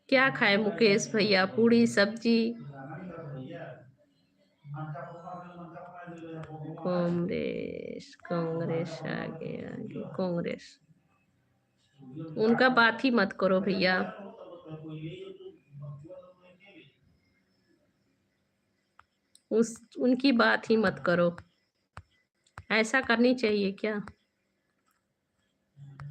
क्या खाए मुकेश भैया? पूरी सब्जी। कांग्रेस कांग्रेस आगे आगे कांग्रेस। उनका बात ही मत करो भैया। उनकी बात ही मत करो। ऐसा करनी चाहिए क्या?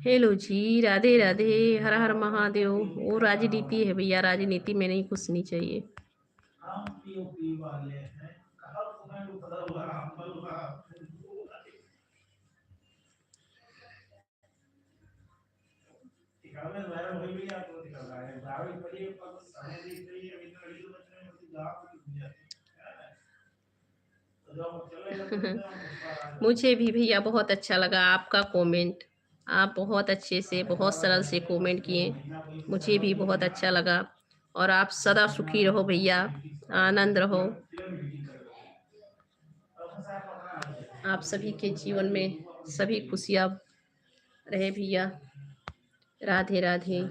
हेलो जी, राधे राधे, हर हर महादेव। वो राजनीति है भैया, राजनीति में नहीं घुसनी चाहिए। मुझे भी भैया बहुत अच्छा लगा आपका कमेंट। आप बहुत अच्छे से, बहुत सरल से कमेंट किए, मुझे भी बहुत अच्छा लगा। और आप सदा सुखी रहो भैया, आनंद रहो। आप सभी के जीवन में सभी खुशियाँ रहे भैया। राधे राधे।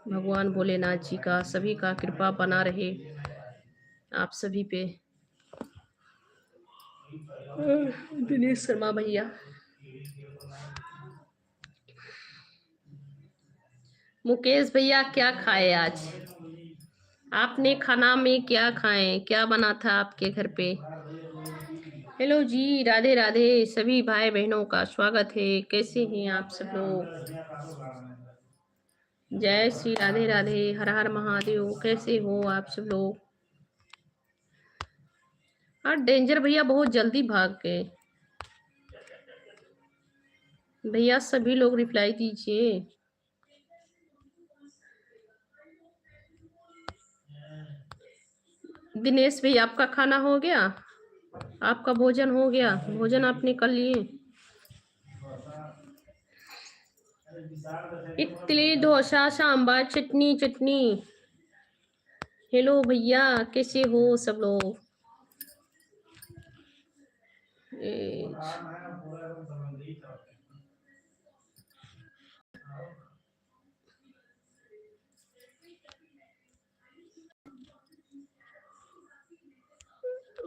भगवान भोलेनाथ जी का, सभी का कृपा बना रहे आप सभी पे। दिनेश शर्मा भैया, मुकेश भैया क्या खाए आज? आपने खाना में क्या खाए? क्या बना था आपके घर पे? हेलो जी, राधे राधे। सभी भाई बहनों का स्वागत है। कैसे हैं आप सब लोग? जय श्री राधे राधे, हर हर महादेव। कैसे हो आप सब लोग? हाँ, डेंजर भैया बहुत जल्दी भाग गए। भैया सभी लोग रिप्लाई दीजिए। दिनेश भैया आपका खाना हो गया? आपका भोजन हो गया? भोजन आपने कर लिए? इडली डोसा सांभर चटनी चटनी। हेलो भैया, कैसे हो सब लोग?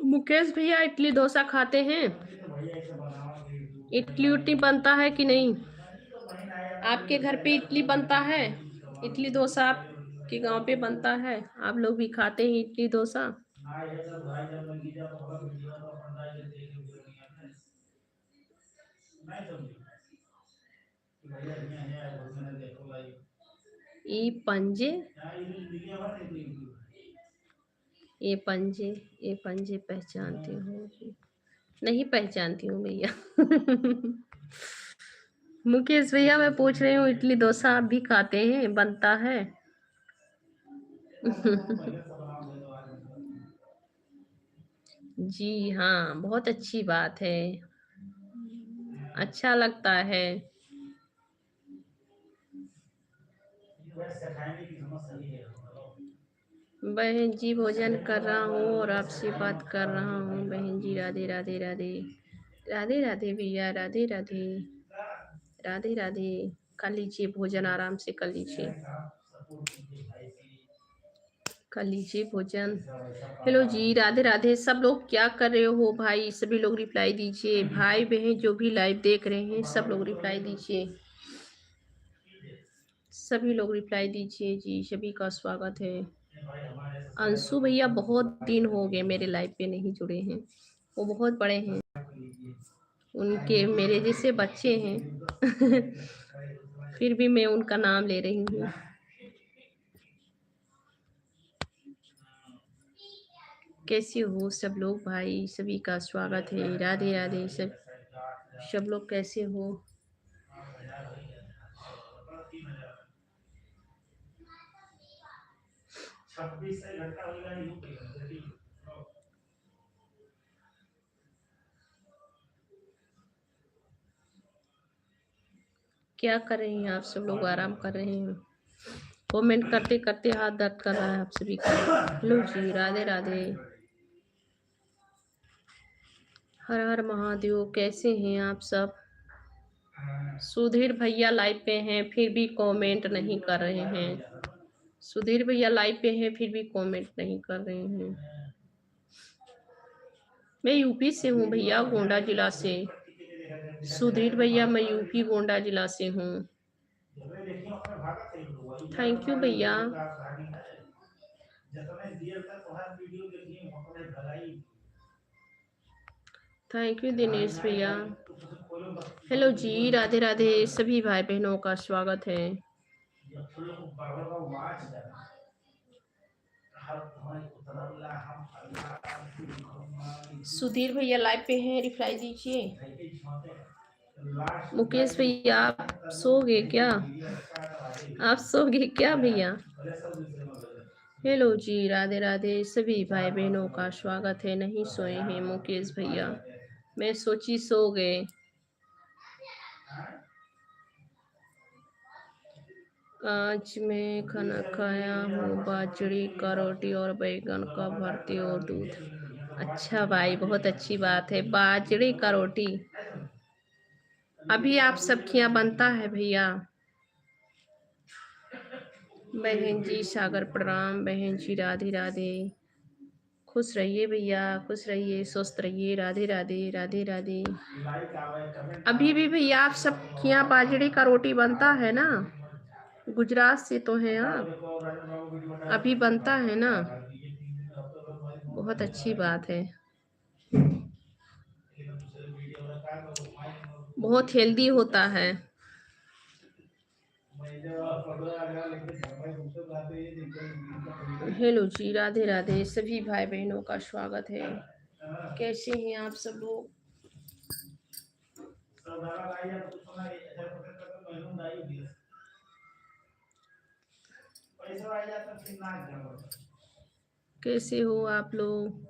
मुकेश भैया इडली डोसा खाते हैं? इडली उडली बनता है कि नहीं? आपके घर पे इडली बनता है? इडली डोसा आपके गांव पे बनता है? आप लोग भी खाते हैं इडली डोसा? ई पंजे, ये पंजे, ये पंजे पहचानती हूँ? नहीं पहचानती हूँ भैया। मुकेश भैया मैं पूछ रही हूँ, इडली डोसा आप भी खाते हैं? बनता है? जी हाँ, बहुत अच्छी बात है। अच्छा लगता है। बहन जी भोजन कर रहा हूँ और आपसे बात कर रहा हूँ। बहन जी राधे राधे राधे। राधे राधे भैया, राधे राधे। राधे राधे। कर लीजिए भोजन, आराम से कर लीजिए। कर लीजिए भोजन। हेलो जी, राधे राधे। सब लोग क्या कर रहे हो भाई? सभी लोग रिप्लाई दीजिए। भाई बहन जो भी लाइव देख रहे हैं सब लोग रिप्लाई दीजिए। सभी लोग रिप्लाई दीजिए जी, सभी का स्वागत है। अंशु भैया बहुत दिन हो गए मेरे लाइव पे नहीं जुड़े हैं। वो बहुत बड़े हैं, उनके मेरे जैसे बच्चे हैं। फिर भी मैं उनका नाम ले रही हूँ। कैसे हो सब लोग भाई? सभी का स्वागत है। राधे राधे। सब लोग कैसे हो? क्या कर रहे हैं आप सब लोग? आराम कर रहे हैं? कमेंट करते करते हाथ दर्द कर रहा है आप सभी का। हेलो जी, राधे राधे। हर हर महादेव। कैसे हैं आप सब? सुधीर भैया लाइव पे हैं फिर भी कमेंट नहीं कर रहे हैं। सुधीर भैया लाइव पे हैं फिर भी कमेंट नहीं कर रहे हैं। मैं यूपी से हूँ भैया, गोंडा जिला से। सुधीर भैया मैं यूपी गोंडा जिला से हूँ। थैंक यू भैया। थैंक यू दिनेश भैया। हेलो जी, राधे राधे। सभी भाई बहनों का स्वागत है। सुधीर भैया लाइव पे हैं, रिप्लाई दीजिए। मुकेश भैया आप सो गए क्या? आप सो गए क्या भैया? हेलो जी, राधे राधे सभी भाई बहनों का स्वागत है। नहीं सोए हैं मुकेश भैया? मैं सोची सो गए। आज मैं खाना खाया हूँ बाजरे का रोटी और बैगन का भरते और दूध। अच्छा भाई, बहुत अच्छी बात है, बाजरे का रोटी। अभी आप सबके यहाँ बनता है भैया? बहन जी सागर प्रणाम, बहन जी राधे राधे। खुश रहिए भैया, खुश रहिए, स्वस्थ रहिए। राधे राधे, राधे राधे। अभी भी भैया आप सबके यहाँ बाजरे का रोटी बनता है ना? गुजरात से तो हैं आप, अभी बनता है ना? बहुत अच्छी बात है। बहुत हेल्दी होता है। हेलो जी, राधे राधे सभी भाई बहनों का स्वागत है। कैसे हैं आप सब लोग? कैसे हो आप लोग?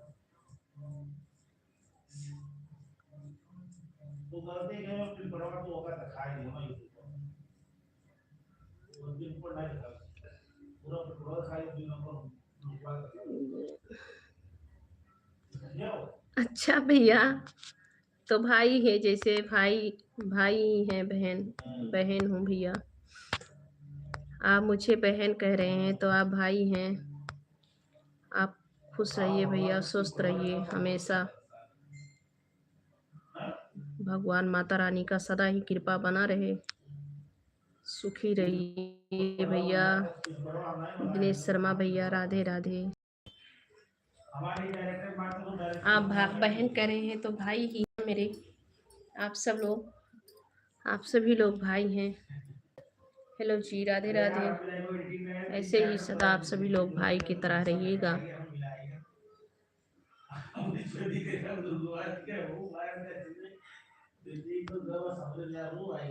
अच्छा भैया, तो भाई है, जैसे भाई भाई हैं, बहन बहन हूँ भैया। आप मुझे बहन कह रहे हैं तो आप भाई हैं। आप खुश रहिए भैया, स्वस्थ रहिए हमेशा। भगवान माता रानी का सदा ही कृपा बना रहे। सुखी रहिए भैया। दिनेश शर्मा भैया राधे राधे। आप बहन कह रहे हैं तो भाई ही हैं मेरे। आप सब लोग, आप सभी लोग भाई हैं। हेलो जी, राधे राधे। ऐसे ही सदा आप सभी लोग भाई की तरह रहिएगा।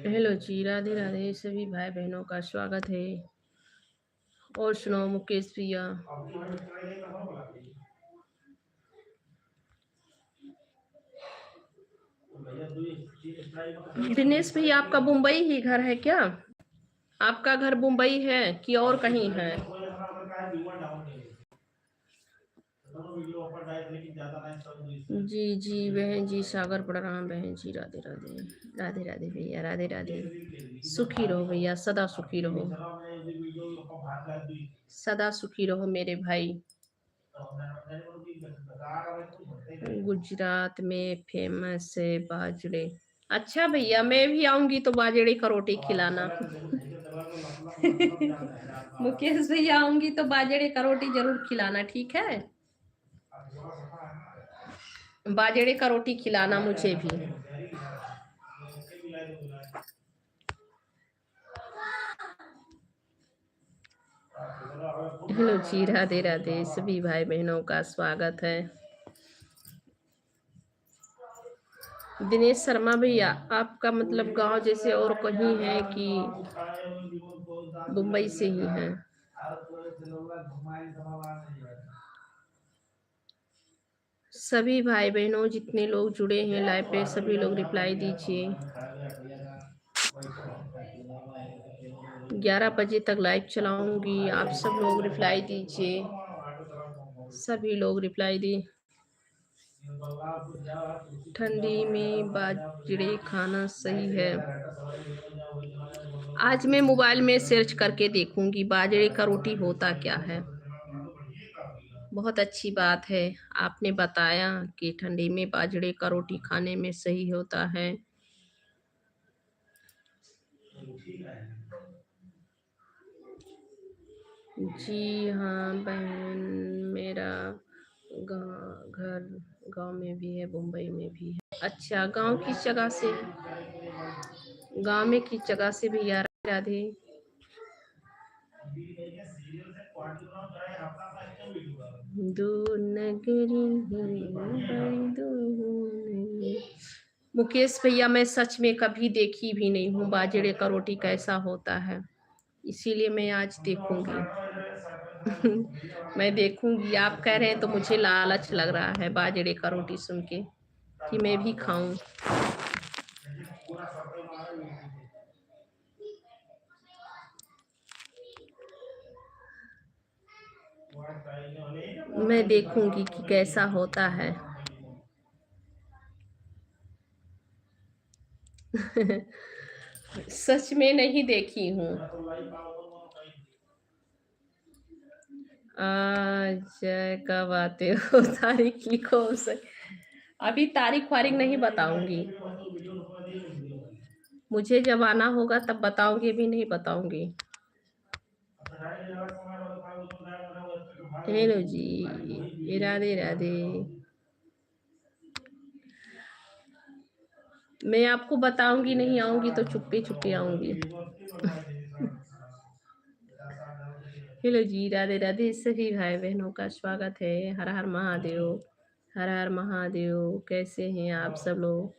हेलो जी, राधे राधे सभी भाई बहनों का स्वागत है। और सुनाओ मुकेश भैया? दिनेश भैया, आपका मुंबई ही घर है क्या? आपका घर मुंबई है कि और कहीं है? जी जी बहन जी सागर प्रणाम, बहन जी राधे राधे। राधे राधे भैया, राधे राधे। सुखी रहो भैया, सदा सुखी रहो। सदा सुखी रहो मेरे भाई। गुजरात में फेमस है बाजरे। अच्छा भैया, मैं भी आऊंगी तो बाजरे का रोटी खिलाना। मुकेश भैया, आऊंगी तो बाजरे का रोटी जरूर खिलाना, ठीक है? बाजरे का रोटी खिलाना मुझे भी। हेलो जी, राधे राधे सभी भाई बहनों का स्वागत है। दिनेश शर्मा भैया, आपका मतलब गांव जैसे और कहीं है कि मुंबई से ही हैं? सभी भाई बहनों जितने लोग जुड़े हैं लाइव पे, सभी लोग रिप्लाई दीजिए। 11 बजे तक लाइव चलाऊंगी, आप सब लोग रिप्लाई दीजिए। सभी लोग रिप्लाई दी। ठंडी में बाजरे खाना सही है। आज मैं मोबाइल में सर्च करके देखूंगी बाजरे का रोटी होता क्या है। बहुत अच्छी बात है, आपने बताया कि ठंडी में बाजरे का रोटी खाने में सही होता है। जी हाँ बहन, मेरा घर गांव में भी है, मुंबई में भी है। अच्छा, गांव किस जगह से? गांव में किस जगह से भैया? राधे। दूर नगरी बड़ी दूर। मुकेश भैया, मैं सच में कभी देखी भी नहीं हूँ बाजरे का रोटी कैसा होता है, इसीलिए मैं आज देखूंगी। मैं देखूँगी, आप कह रहे हैं तो मुझे लालच लग रहा है बाजरे का रोटी सुन के, कि मैं भी खाऊँ। मैं देखूँगी कि कैसा होता है। सच में नहीं देखी हूँ। जय कब आते हो? तारीख लिखो उसे। अभी तारीख वारीख नहीं बताऊंगी। मुझे जब आना होगा तब बताऊंगी, भी नहीं बताऊंगी। हेलो जी, राधे राधे। मैं आपको बताऊंगी, नहीं आऊंगी तो चुप्पे चुप्पे आऊंगी। हेलो जी, राधे राधे सभी भाई बहनों का स्वागत है। हर हर महादेव, हर हर महादेव। कैसे हैं आप सब लोग?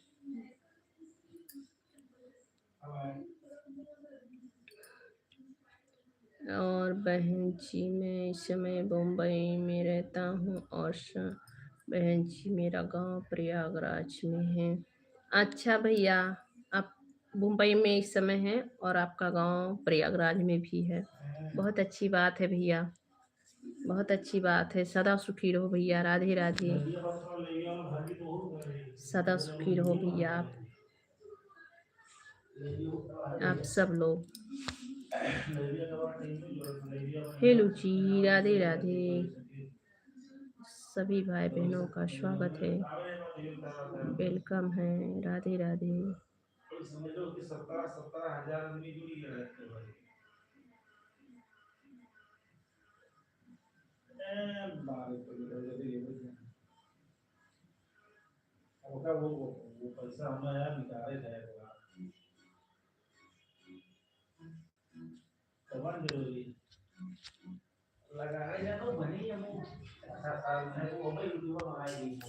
और बहन जी, मैं इस समय बम्बई में रहता हूँ और बहन जी मेरा गांव प्रयागराज में है। अच्छा भैया, आप मुंबई में इस समय हैं और आपका गांव प्रयागराज में भी है। बहुत अच्छी बात है भैया, बहुत अच्छी बात है। सदा सुखी रहो भैया। राधे राधे। सदा सुखी रहो भैया आप सब लोग। हेलो जी, राधे राधे सभी भाई बहनों का स्वागत है, वेलकम है। राधे राधे।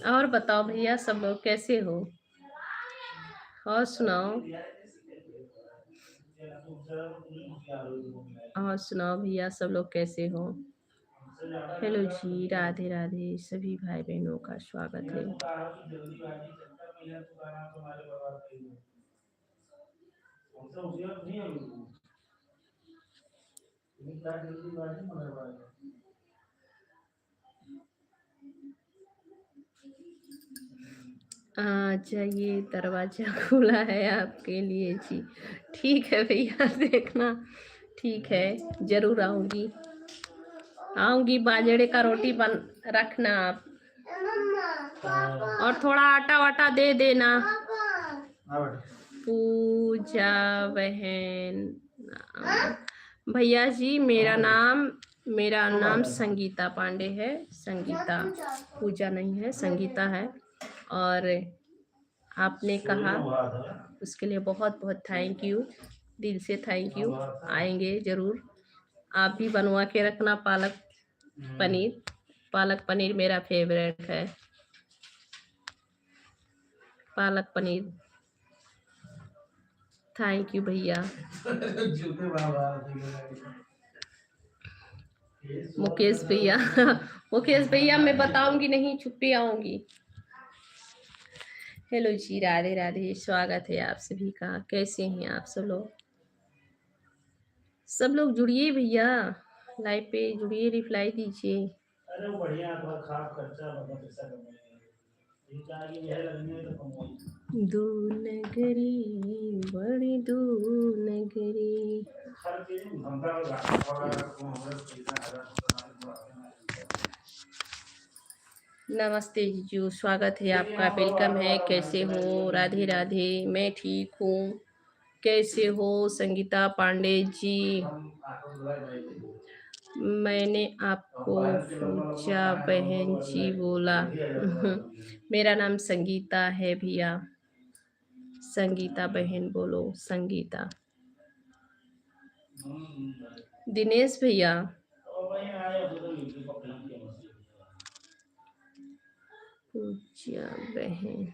और बताओ भैया, सब लोग कैसे हो? और सुनाओ। और सुनाओ भैया, सब लोग कैसे हो? हेलो जी, राधे राधे सभी भाई बहनों का स्वागत है। जाइए, दरवाजा खुला है आपके लिए जी। ठीक है भैया, देखना। ठीक है, जरूर आऊंगी। आऊंगी, बाजरे का रोटी बन रखना आप, और थोड़ा आटा वाटा दे देना। पूजा बहन। भैया जी, मेरा नाम संगीता पांडे है। संगीता, पूजा नहीं है, संगीता है। और आपने कहा उसके लिए बहुत बहुत थैंक यू, दिल से थैंक यू। आएंगे जरूर। आप भी बनवा के रखना पालक पनीर। पालक पनीर मेरा फेवरेट है, पालक पनीर। थैंक यू भैया। मुकेश भैया, मुकेश भैया मैं बताऊंगी नहीं, छुट्टी आऊंगी। हेलो जी, राधे राधे, स्वागत है आप सभी का। कैसे हैं आप सब लोग? सब लोग जुड़िए भैया, लाइव पे जुड़िए, रिप्लाई दीजिए। अरे वो बढ़िया, थोड़ा खास खर्चा मतलब पैसा दूर नगरी, बड़ी दूर नगरी। नमस्ते जीजू, स्वागत है आपका, वेलकम है। कैसे हो? राधे राधे। मैं ठीक हूँ। कैसे हो संगीता पांडे जी? मैंने आपको पूजा बहन जी बोला। मेरा नाम संगीता है भैया। संगीता बहन बोलो, संगीता। दिनेश भैया। पूजा बहन।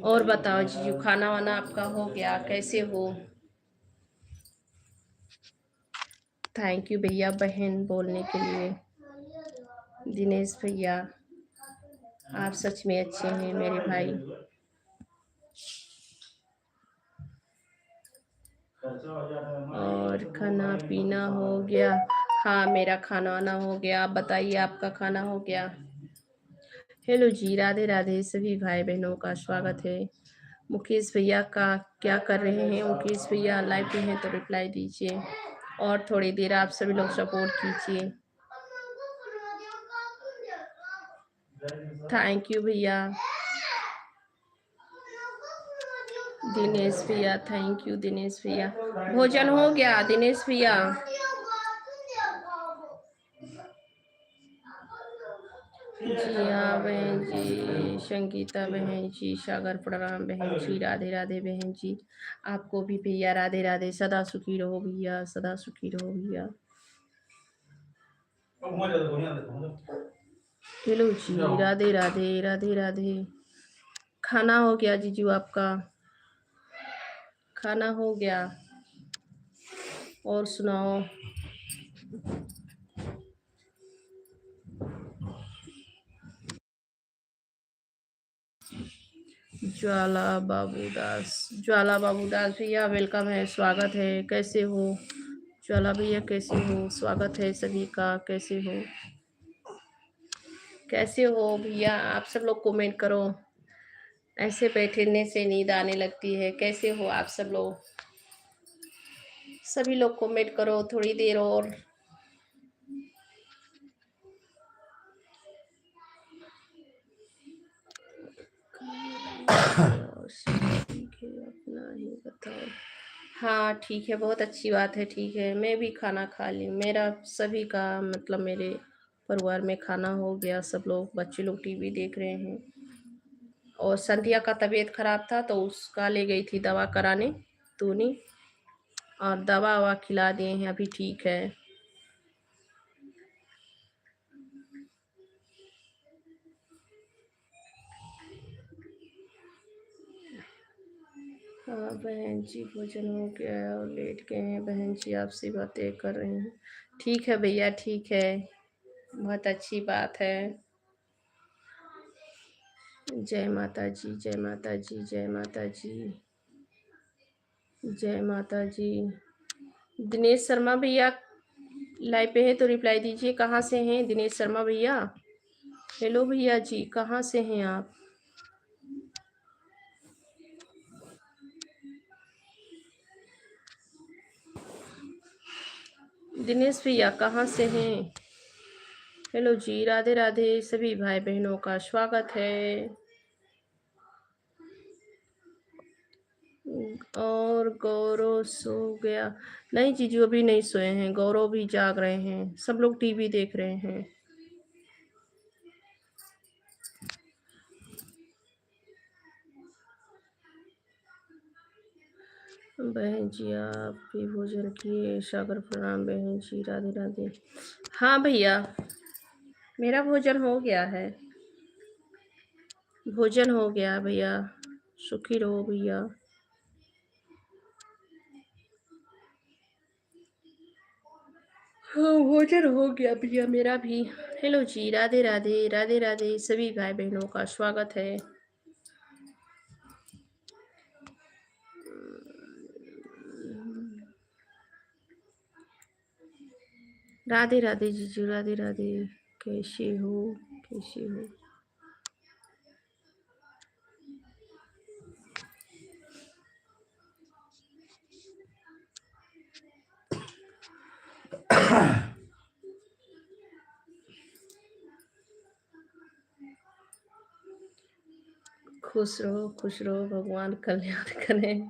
और बताओ जीजू, खाना वाना आपका हो गया? कैसे हो? थैंक यू भैया बहन बोलने के लिए। दिनेश भैया आप सच में अच्छे हैं मेरे भाई। और खाना पीना हो गया? हाँ मेरा खाना वाना हो गया। आप बताइए आपका खाना हो गया? हेलो जी, राधे राधे सभी भाई बहनों का स्वागत है। मुकेश भैया का क्या कर रहे हैं? मुकेश भैया लाइव पे हैं तो रिप्लाई दीजिए और थोड़ी देर आप सभी लोग सपोर्ट कीजिए। थैंक यू भैया। दिनेश भैया थैंक यू। दिनेश भैया भोजन हो गया? दिनेश भैया जी हाँ बहन जी। संगीता बहन जी सागर प्रणाम बहन जी। राधे राधे बहन जी। आपको भी भैया राधे राधे। सदा सुखी रहो भैया, सदा सुखी रहो भैया। हेलो जी, राधे राधे राधे राधे। खाना हो गया जीजू आपका? खाना हो गया? और सुनाओ। ज्वाला बाबूदास भैया वेलकम है, स्वागत है। कैसे हो ज्वाला भैया? कैसे हो? स्वागत है सभी का। कैसे हो? कैसे हो भैया? आप सब लोग कमेंट करो। ऐसे बैठने से नींद आने लगती है। कैसे हो आप सब लोग? सभी लोग कमेंट करो थोड़ी देर और। ठीक है अपना ही बताओ। हाँ ठीक है, बहुत अच्छी बात है। ठीक है मैं भी खाना खा ली। मेरा सभी का मतलब मेरे परिवार में खाना हो गया। सब लोग बच्चे लोग टीवी देख रहे हैं और संध्या का तबीयत खराब था तो उसका ले गई थी दवा कराने तूनी, और दवा ववा खिला दिए हैं, अभी ठीक है। हाँ बहन जी भोजन हो गया है और लेट गए हैं। बहन जी आपसे बातें कर रहे हैं। ठीक है भैया ठीक है, बहुत अच्छी बात है। जय माता जी, जय माता जी, जय माता जी, जय माता जी। दिनेश शर्मा भैया लाइव पे है तो रिप्लाई दीजिए। कहाँ से हैं दिनेश शर्मा भैया? हेलो भैया जी, कहाँ से हैं आप? दिनेश भैया कहाँ से हैं? हेलो जी, राधे राधे सभी भाई बहनों का स्वागत है। और गौरव सो गया? नहीं जीजू अभी नहीं सोए हैं, गौरव भी जाग रहे हैं। सब लोग टीवी देख रहे हैं। बहन जी आप भी भोजन किए? सागर प्रणाम बहन जी, राधे राधे। हाँ भैया मेरा भोजन हो गया है। भोजन हो गया भैया, सुखी रहो भैया। हाँ भोजन हो गया भैया मेरा भी। हेलो जी, राधे राधे राधे राधे सभी भाई बहनों का स्वागत है। राधे राधे जीजू, राधे राधे। कैसे हो? कैसे हो? खुश रहो भगवान कल्याण करें।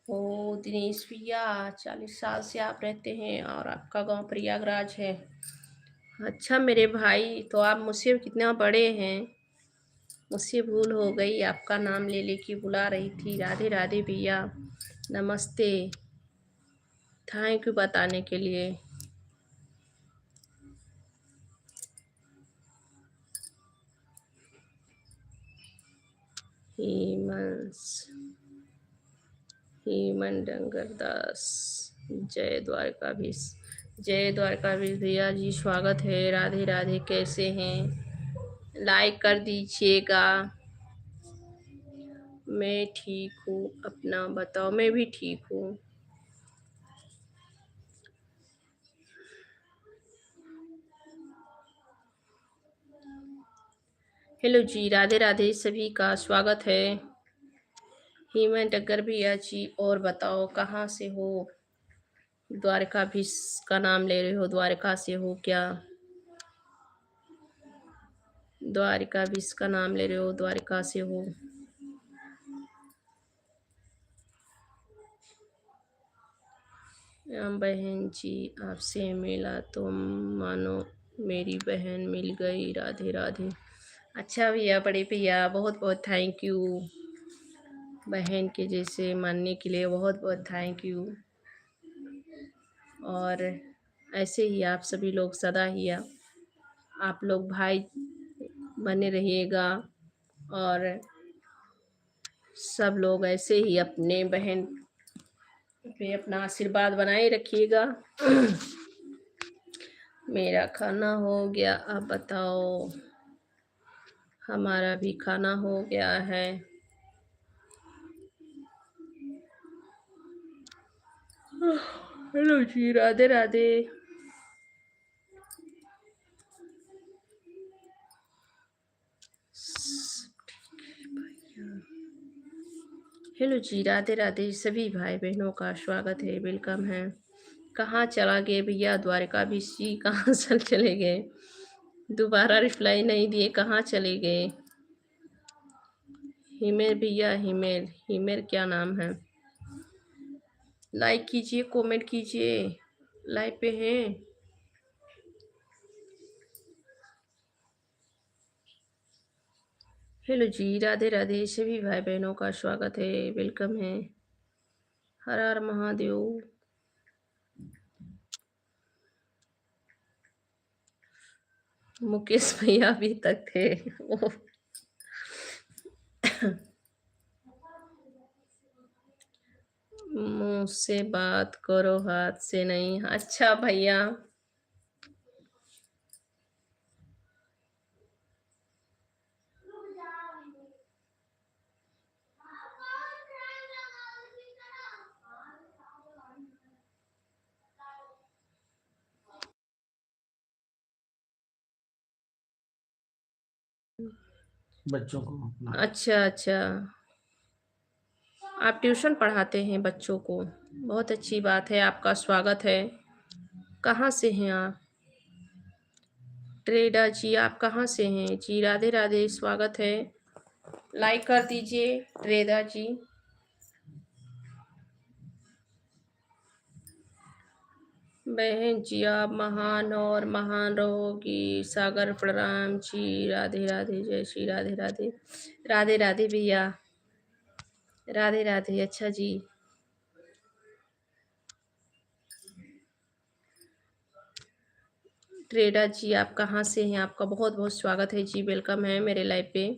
ओ दिनेश भैया 40 साल से आप रहते हैं और आपका गांव प्रयागराज है। अच्छा मेरे भाई, तो आप मुझसे कितना बड़े हैं। मुझसे भूल हो गई, आपका नाम ले लेके बुला रही थी। राधे राधे भैया, नमस्ते। थैंक यू बताने के लिए। हेमंस हेमन डंगर दास। जय द्वारकाधीश। जय द्वारकाधीश भैया जी, स्वागत है। राधे राधे, कैसे हैं? लाइक कर दीजिएगा। मैं ठीक हूँ, अपना बताओ। मैं भी ठीक हूँ। हेलो जी, राधे राधे, सभी का स्वागत है। हेमंत डग्गर भैया जी, और बताओ कहाँ से हो? द्वारकाधीश का नाम ले रहे हो? द्वारका से हो क्या? द्वारकाधीश का नाम ले रहे हो? द्वारका से हो? बहन जी, आपसे मिला तो मानो मेरी बहन मिल गई। राधे राधे। अच्छा भैया, बड़े भैया, बहुत बहुत थैंक यू। बहन के जैसे मानने के लिए बहुत बहुत थैंक यू। और ऐसे ही आप सभी लोग सदा ही आप लोग भाई बने रहिएगा, और सब लोग ऐसे ही अपने बहन पे अपना आशीर्वाद बनाए रखिएगा। मेरा खाना हो गया, आप बताओ। हमारा भी खाना हो गया है। हेलो जी, राधे राधे। हेलो जी, राधे राधे, सभी भाई बहनों का स्वागत है, वेलकम है। कहाँ चला गए भैया द्वारकाधीश जी? कहाँ चले गए? दोबारा रिप्लाई नहीं दिए, कहाँ चले गए? हिमेल भैया, हिमेल हिमेल क्या नाम है? लाइक कीजिए, कमेंट कीजिए। लाइव पे हैं? हेलो जी, राधे राधे, सभी भाई बहनों का स्वागत है, वेलकम है। हर हर महादेव। मुकेश भैया अभी तक थे। वो मुंह से बात करो, हाथ से नहीं। अच्छा भैया। बच्चों को। अच्छा अच्छा, आप ट्यूशन पढ़ाते हैं बच्चों को? बहुत अच्छी बात है, आपका स्वागत है। कहाँ से हैं आप? ट्रेडा जी, आप कहाँ से हैं जी? राधे राधे, स्वागत है। लाइक कर दीजिए ट्रेडा जी। बहन जी, आप महान और महान रहोगी। सागर प्रणाम जी। राधे राधे, जय श्री राधे राधे। राधे राधे भैया, राधे राधे। अच्छा जी, ट्रेडा जी, आप कहाँ से हैं? आपका बहुत बहुत स्वागत है जी, वेलकम है मेरे लाइव पे।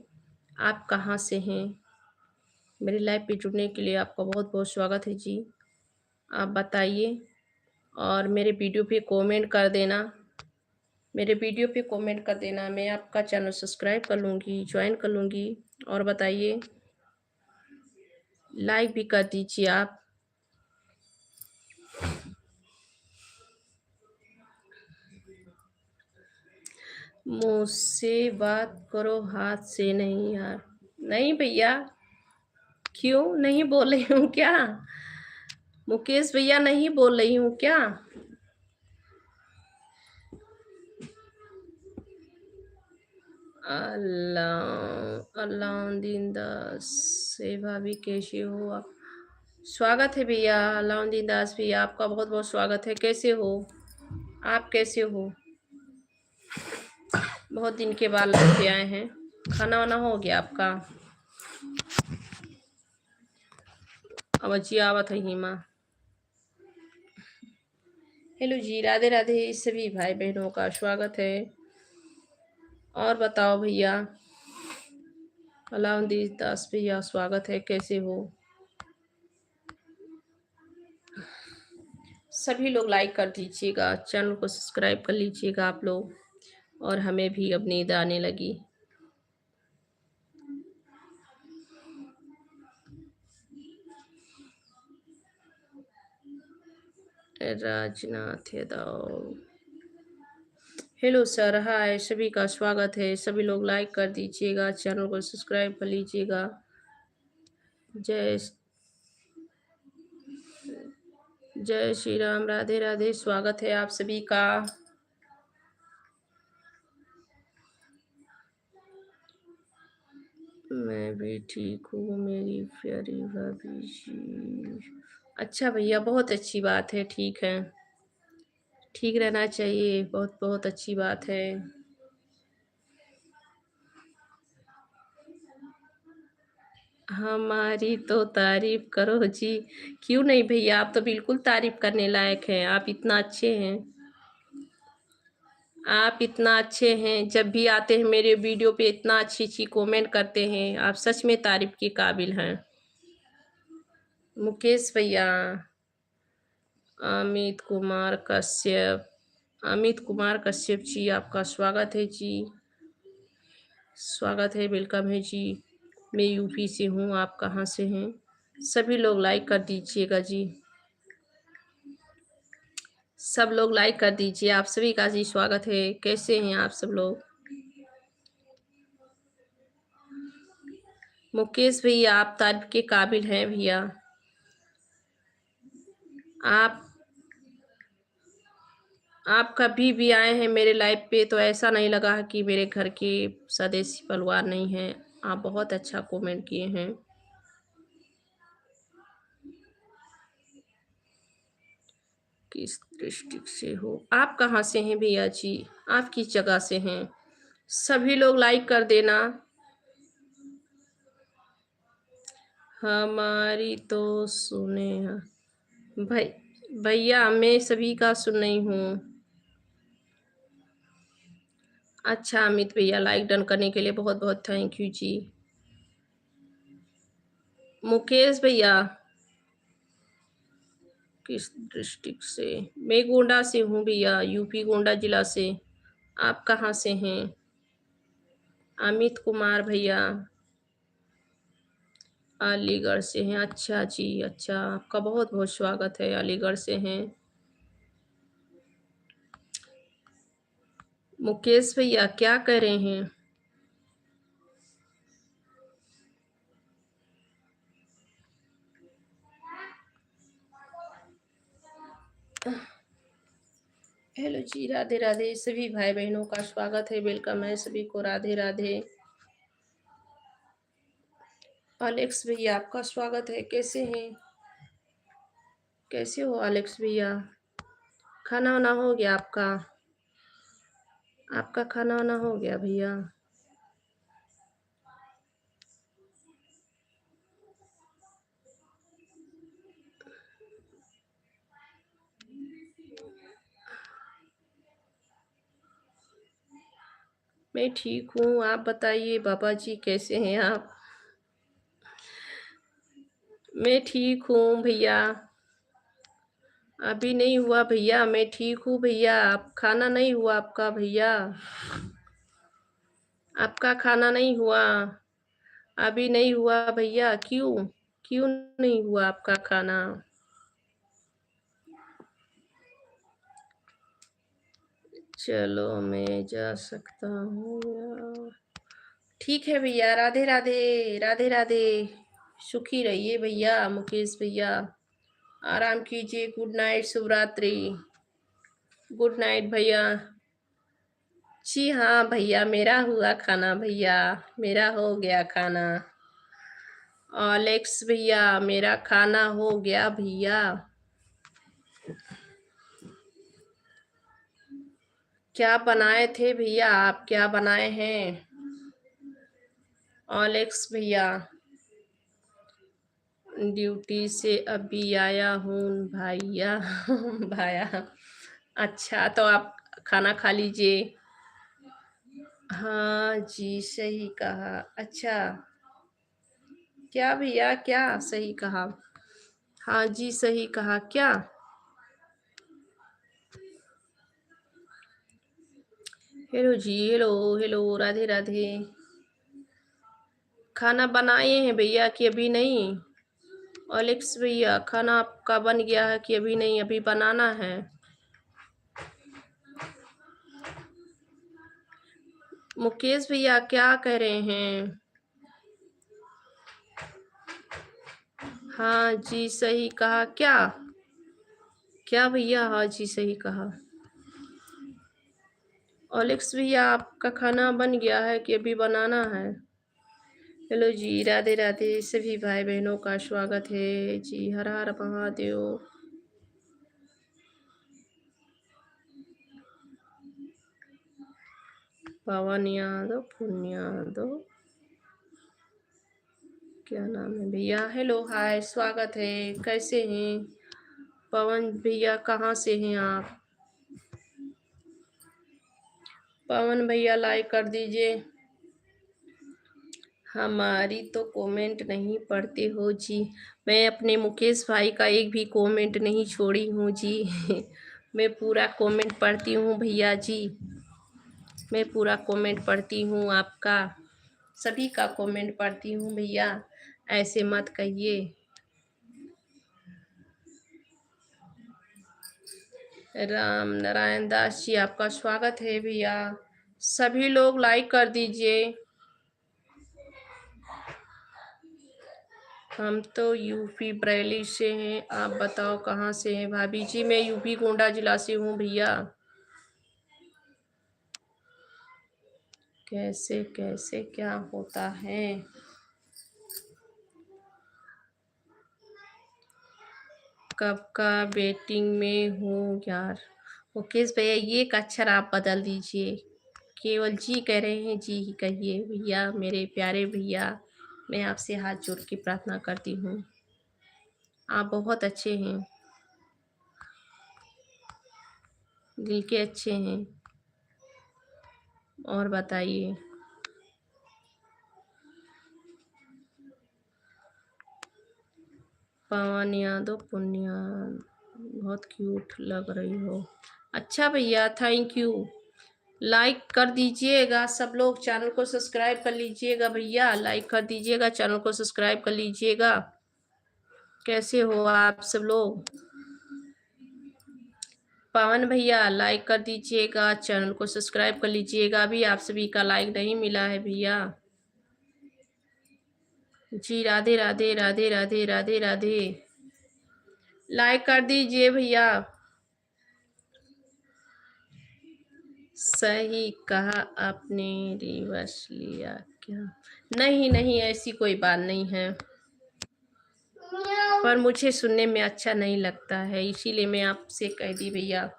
आप कहाँ से हैं? मेरे लाइव पे जुड़ने के लिए आपका बहुत बहुत स्वागत है जी। आप बताइए, और मेरे वीडियो पे कमेंट कर देना। मेरे वीडियो पे कमेंट कर देना, मैं आपका चैनल सब्सक्राइब कर लूँगी, ज्वाइन कर लूँगी। और बताइए, लाइक भी कर दीजिए आप। मुँह से बात करो, हाथ से नहीं यार। नहीं भैया, क्यों नहीं बोल रही हूँ क्या? मुकेश भैया, नहीं बोल रही हूँ क्या? अल्लाह अल्लाह दिन दास से भाभी, कैसे हो आप? स्वागत है भैया अलाउद्दीन दास भैया, आपका बहुत बहुत स्वागत है। कैसे हो आप? कैसे हो? बहुत दिन के बाद लाइव पे आए हैं। खाना वाना हो गया आपका? अब जी आवत है हिमा। हेलो जी, राधे राधे, सभी भाई बहनों का स्वागत है। और बताओ भैया, अलाउद्दीन दास भैया स्वागत है, कैसे हो? सभी लोग लाइक कर दीजिएगा, चैनल को सब्सक्राइब कर लीजिएगा आप लोग, और हमें भी अब नींद आने लगी। राजनाथ यादव, हेलो सर, हाय, सभी का स्वागत है। सभी लोग लाइक कर दीजिएगा, चैनल को सब्सक्राइब कर लीजिएगा। जय जय श्री राम, राधे राधे, स्वागत है आप सभी का। मैं भी ठीक हूँ मेरी प्यारी भाभी जी। अच्छा भैया, बहुत अच्छी बात है, ठीक है, ठीक रहना चाहिए, बहुत बहुत अच्छी बात है। हमारी तो तारीफ करो जी। क्यों नहीं भैया, आप तो बिल्कुल तारीफ करने लायक हैं, आप इतना अच्छे हैं। आप इतना अच्छे हैं, जब भी आते हैं मेरे वीडियो पे इतना अच्छी अच्छी कमेंट करते हैं, आप सच में तारीफ के काबिल हैं। मुकेश भैया, अमित कुमार कश्यप, अमित कुमार कश्यप जी, आपका स्वागत है जी, स्वागत है, वेलकम है जी। मैं यूपी से हूँ, आप कहाँ से हैं? सभी लोग लाइक कर दीजिएगा जी, सब लोग लाइक कर दीजिए, आप सभी का जी स्वागत है। कैसे हैं आप सब लोग? मुकेश भैया, आप तारीफ के काबिल हैं भैया। आप आप कभी भी आए हैं मेरे लाइव पे तो ऐसा नहीं लगा कि मेरे घर के सदस्य परिवार नहीं हैं। आप बहुत अच्छा कमेंट किए हैं। किस डिस्ट्रिक्ट से हो आप? कहाँ से हैं भैया जी? आप किस जगह से हैं? सभी लोग लाइक कर देना। हमारी तो सुने भाई, भैया मैं सभी का सुन रही हूँ। अच्छा अमित भैया, लाइक डन करने के लिए बहुत बहुत थैंक यू जी। मुकेश भैया, किस डिस्ट्रिक्ट से? मैं गोंडा से हूँ भैया, यूपी गोंडा जिला से। आप कहाँ से हैं? अमित कुमार भैया, अलीगढ़ से हैं। अच्छा जी, अच्छा, आपका बहुत बहुत स्वागत है, अलीगढ़ से हैं। मुकेश भैया क्या कर रहे हैं? हेलो जी, राधे राधे, सभी भाई बहनों का स्वागत है, वेलकम है सभी को, राधे राधे। अलेक्स भैया, आपका स्वागत है, कैसे हैं? कैसे हो अलेक्स भैया? खाना वाना हो गया आपका? आपका खाना वाना हो गया भैया? मैं ठीक हूँ, आप बताइए बाबा जी कैसे हैं आप? मैं ठीक हूँ भैया। अभी नहीं हुआ भैया, मैं ठीक हूँ भैया। आप खाना नहीं हुआ आपका भैया? आपका खाना नहीं हुआ? अभी नहीं हुआ भैया, क्यों? क्यों नहीं हुआ आपका खाना? चलो मैं जा सकता हूँ। ठीक है भैया, राधे राधे, राधे राधे, सुखी रहिए भैया। मुकेश भैया, आराम कीजिए, गुड नाइट, शुभ रात्रि। गुड नाइट भैया। जी हाँ भैया, मेरा हुआ खाना भैया, मेरा हो गया खाना। अलेक्स भैया, मेरा खाना हो गया भैया। क्या बनाए थे भैया आप? क्या बनाए हैं? अलेक्स भैया, ड्यूटी से अभी आया हूँ भैया। भाया, अच्छा तो आप खाना खा लीजिए। हाँ जी, सही कहा। अच्छा, क्या भैया, क्या सही कहा? हाँ जी, सही कहा क्या? हेलो जी, हेलो, हेलो, राधे राधे। खाना बनाए हैं भैया कि अभी नहीं? ओलेक्स भैया, खाना आपका बन गया है कि अभी नहीं, अभी बनाना है? मुकेश भैया क्या कह रहे हैं? हाँ जी, सही कहा क्या? क्या भैया, हाँ जी, सही कहा। ओलेक्स भैया, आपका खाना बन गया है कि अभी बनाना है? हेलो जी, राधे राधे सभी भाई बहनों का स्वागत है जी। हर हर महादेव। पवन यादव, पुण्य यादव, क्या नाम है भैया? हेलो, हाय, स्वागत है। कैसे हैं पवन भैया? कहाँ से हैं आप? पवन भैया लाइक कर दीजिए। हमारी तो कमेंट नहीं पढ़ते हो जी। मैं अपने मुकेश भाई का एक भी कमेंट नहीं छोड़ी हूँ जी। मैं पूरा कमेंट पढ़ती हूँ भैया जी। मैं पूरा कमेंट पढ़ती हूँ आपका, सभी का कमेंट पढ़ती हूँ भैया, ऐसे मत कहिए। राम नारायण दास जी, आपका स्वागत है भैया। सभी लोग लाइक कर दीजिए। हम तो यूपी बरेली से हैं, आप बताओ कहाँ से हैं भाभी जी? मैं यूपी गोंडा जिला से हूँ भैया। कैसे कैसे क्या होता है? कब का वेटिंग में हूँ यार। मुकेश भैया, ये एक अक्षर आप बदल दीजिए। केवल जी कह रहे हैं, जी ही कहिए भैया, मेरे प्यारे भैया। मैं आपसे हाथ जोड़ के प्रार्थना करती हूँ, आप बहुत अच्छे हैं, दिल के अच्छे हैं। और बताइए। पवन यादव, पुण्या, बहुत क्यूट लग रही हो। अच्छा भैया, थैंक यू। लाइक कर दीजिएगा सब लोग, चैनल को सब्सक्राइब कर लीजिएगा भैया। लाइक कर दीजिएगा, चैनल को सब्सक्राइब कर लीजिएगा। कैसे हो आप सब लोग? पवन भैया लाइक कर दीजिएगा, चैनल को सब्सक्राइब कर लीजिएगा। अभी आप सभी का लाइक नहीं मिला है भैया जी। राधे राधे, राधे राधे, राधे राधे। लाइक कर दीजिए भैया। सही कहा आपने, रिवर्स लिया क्या? नहीं नहीं, ऐसी कोई बात नहीं है, पर मुझे सुनने में अच्छा नहीं लगता है, इसीलिए मैं आपसे कह दी भैया।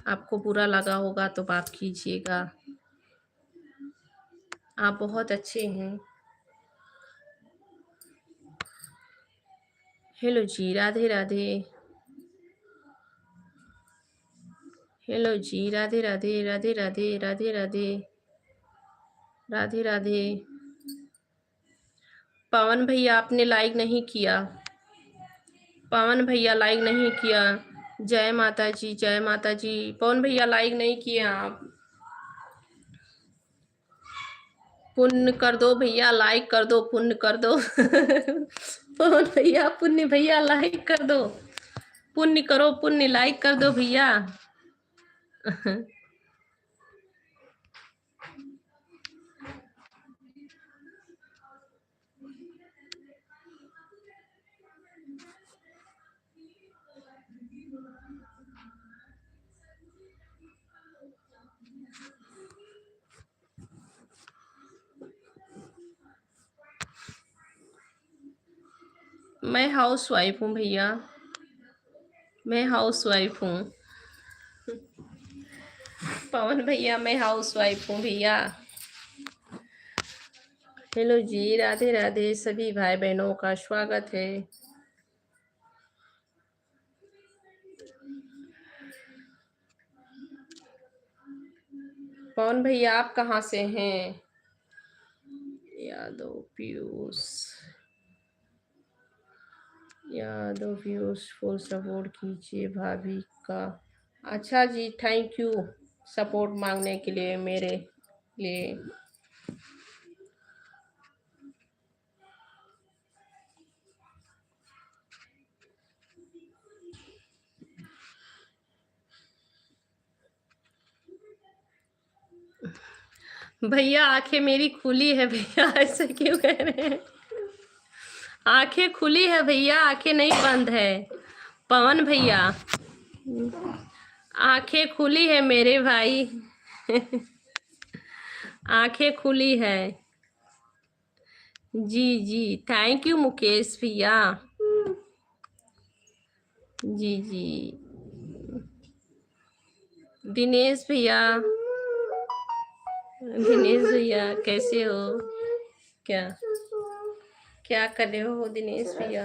आपको बुरा लगा होगा तो माफ कीजिएगा। आप बहुत अच्छे हैं। हेलो जी, राधे राधे। हेलो जी, राधे राधे, राधे राधे, राधे राधे, राधे राधे। पवन भैया, आपने लाइक नहीं किया। पवन भैया लाइक नहीं किया। जय माता जी, जय माता जी। पवन भैया लाइक नहीं किया आप। पुण्य कर दो भैया, लाइक कर दो, पुण्य कर दो। पवन भैया, पुण्य भैया लाइक कर दो। पुण्य करो, पुण्य लाइक कर दो भैया। मैं हाउस वाइफ हूँ भैया, मैं हाउस वाइफ हूँ। पवन भैया, मैं हाउस वाइफ हूँ भैया। हेलो जी, राधे राधे सभी भाई बहनों का स्वागत है। पवन भैया, आप कहाँ से हैं? यादव पीयूष फुल सपोर्ट कीजिए भाभी का। अच्छा जी, थैंक यू सपोर्ट मांगने के लिए मेरे लिए। भैया आंखें मेरी खुली है भैया, ऐसे क्यों कह रहे हैं? आंखें खुली है भैया, आंखें नहीं बंद है। पवन भैया आंखें खुली है मेरे भाई। आंखें खुली है। जी जी, थैंक यू मुकेश भैया। जी जी, दिनेश भैया कैसे हो? क्या क्या कर रहे हो दिनेश भैया?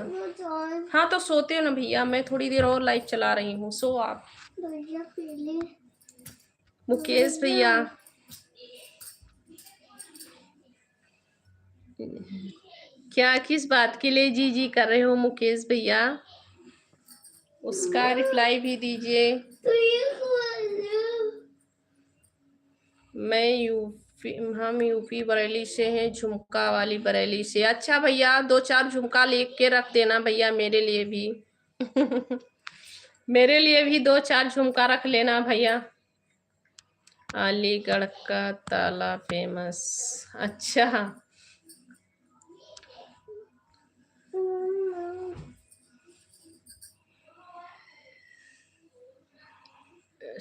हाँ तो सोते हो ना भैया, मैं थोड़ी देर और लाइव चला रही हूँ, सो आप। मुकेश भैया क्या किस बात के लिए जी जी कर रहे हो मुकेश भैया? उसका रिप्लाई भी दीजिए। हम यूपी बरेली से हैं, झुमका वाली बरेली से। अच्छा भैया, 2-4 झुमका लेके रख देना भैया मेरे लिए भी। मेरे लिए भी 2-4 झुमका रख लेना भैया। अलीगढ़ का ताला फेमस। अच्छा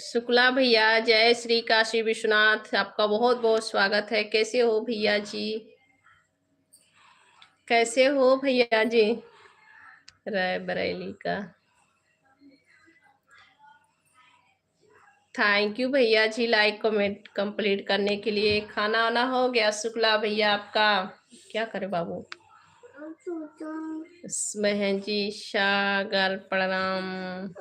शुक्ला भैया, जय श्री काशी विश्वनाथ, आपका बहुत बहुत स्वागत है। कैसे हो भैया जी? कैसे हो भैया जी? रायबरेली का थैंक यू भैया जी, लाइक कमेंट कंप्लीट करने के लिए। खाना आना हो गया शुक्ला भैया आपका? क्या करे बाबू? बहन जी सागर प्रणाम।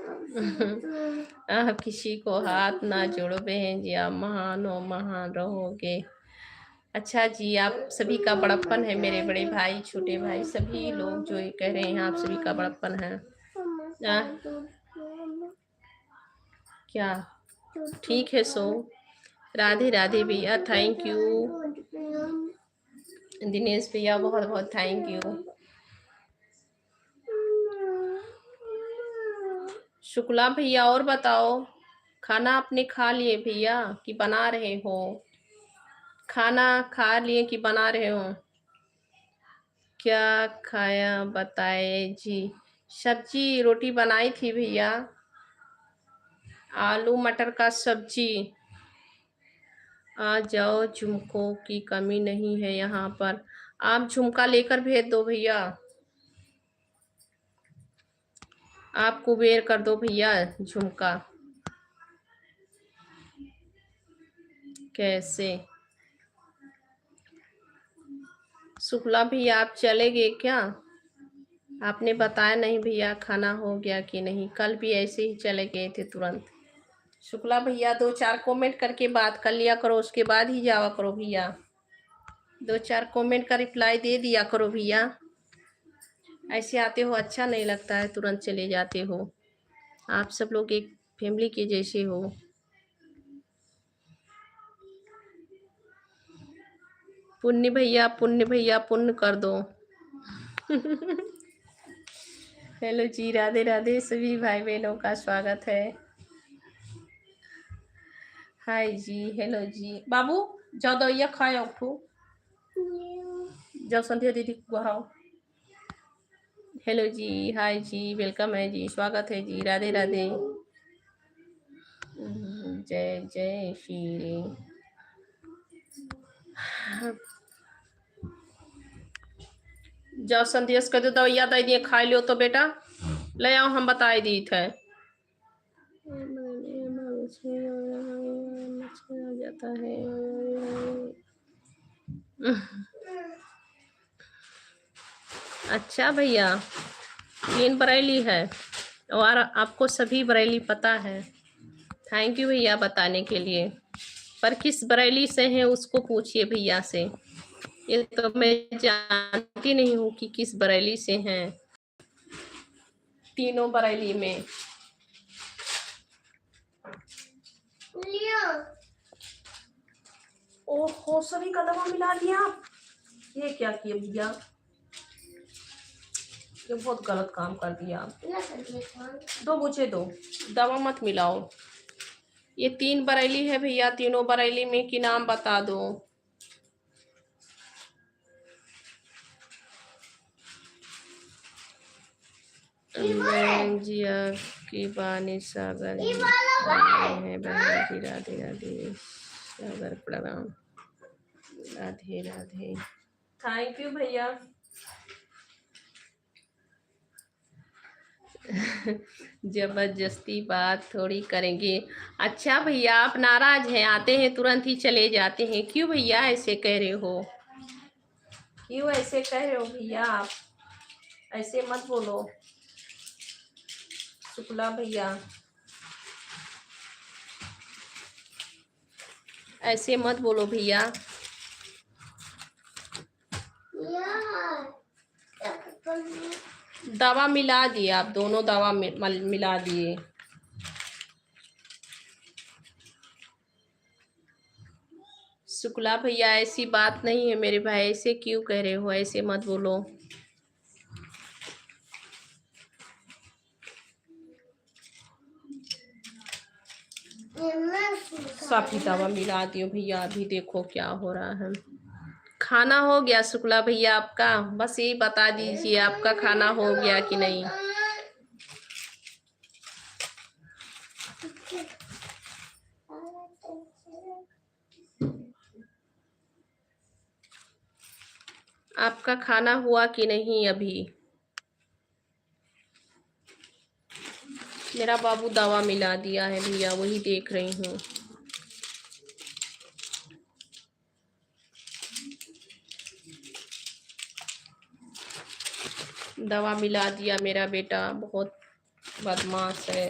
आप किसी को हाथ ना जोड़ो बहन जी, आप महान हो, महान रहोगे। अच्छा जी, आप सभी का बड़प्पन है, मेरे बड़े भाई छोटे भाई सभी लोग जो ये कह रहे हैं आप सभी का बड़प्पन है। क्या ठीक है सो। राधे राधे भैया, थैंक यू। दिनेश भैया बहुत बहुत थैंक यू। शुक्ला भैया और बताओ, खाना आपने खा लिए भैया कि बना रहे हो? खाना खा लिए कि बना रहे हो? क्या खाया बताए जी? सब्जी रोटी बनाई थी भैया, आलू मटर का सब्जी। आ जाओ, झुमकों की कमी नहीं है यहाँ पर। आप झुमका लेकर भेज दो भैया, आप कुबेर कर दो भैया झुमका। कैसे शुक्ला भैया आप चले गए क्या? आपने बताया नहीं भैया खाना हो गया कि नहीं। कल भी ऐसे ही चले गए थे तुरंत। शुक्ला भैया 2-4 कमेंट करके बात कर लिया करो, उसके बाद ही जावा करो भैया। 2-4 कमेंट का रिप्लाई दे दिया करो भैया। ऐसे आते हो अच्छा नहीं लगता है, तुरंत चले जाते हो। आप सब लोग एक फैमिली के जैसे हो। पुण्य भैया पुण्य कर दो। हेलो जी, राधे राधे सभी भाई बहनों का स्वागत है। हाय जी, हेलो जी। बाबू जाओ दवाइया खाओ, उठो जाओ, संध्या दीदी को बहाओ। हेलो जी, हाय जी, वेलकम है जी, स्वागत है जी, राधे राधे। जय जय श्री। जाओ संध्या कर दो दवाइया दे दिए, खा लियो तो बेटा ले आओ, हम बताए दी थे। जाता है। अच्छा भैया, 3 बरेली है और आपको सभी बरेली पता है। थैंक यू भैया बताने के लिए, पर किस बरेली से हैं उसको पूछिए भैया से। ये तो मैं जानती नहीं हूँ कि किस बरेली से हैं, तीनों बरेली में। ओहो, सभी का दवा मिला दिया आप। ये क्या किया भैया, ये बहुत गलत काम कर दिया आप। दो मुझे दो, दवा मत मिलाओ। ये 3 बरेली है भैया, तीनों बरेली में की नाम बता दो। जिया की बानी सागर है बहन जी, राधे राधे, सागर प्रणाम, राधे राधे। थैंक यू भैया। जबरदस्ती बात थोड़ी करेंगे। अच्छा भैया, आप नाराज हैं, आते हैं तुरंत ही चले जाते हैं, क्यों भैया ऐसे कह रहे हो? क्यों ऐसे कह रहे हो भैया आप? ऐसे मत बोलो शुक्ला भैया, ऐसे मत बोलो भैया। दवा मिला दिए आप, दोनों दवा मिला दिए। शुक्ला भैया, ऐसी बात नहीं है मेरे भाई, ऐसे क्यों कह रहे हो? ऐसे मत बोलो। सभी दवा मिला दियो भैया, अभी देखो क्या हो रहा है। खाना हो गया शुक्ला भैया आपका? बस यही बता दीजिए, आपका खाना हो गया कि नहीं? आपका खाना हुआ कि नहीं अभी? मेरा बाबू दवा मिला दिया है भैया, वही देख रही हूँ। दवा मिला दिया मेरा बेटा, बहुत बदमाश है।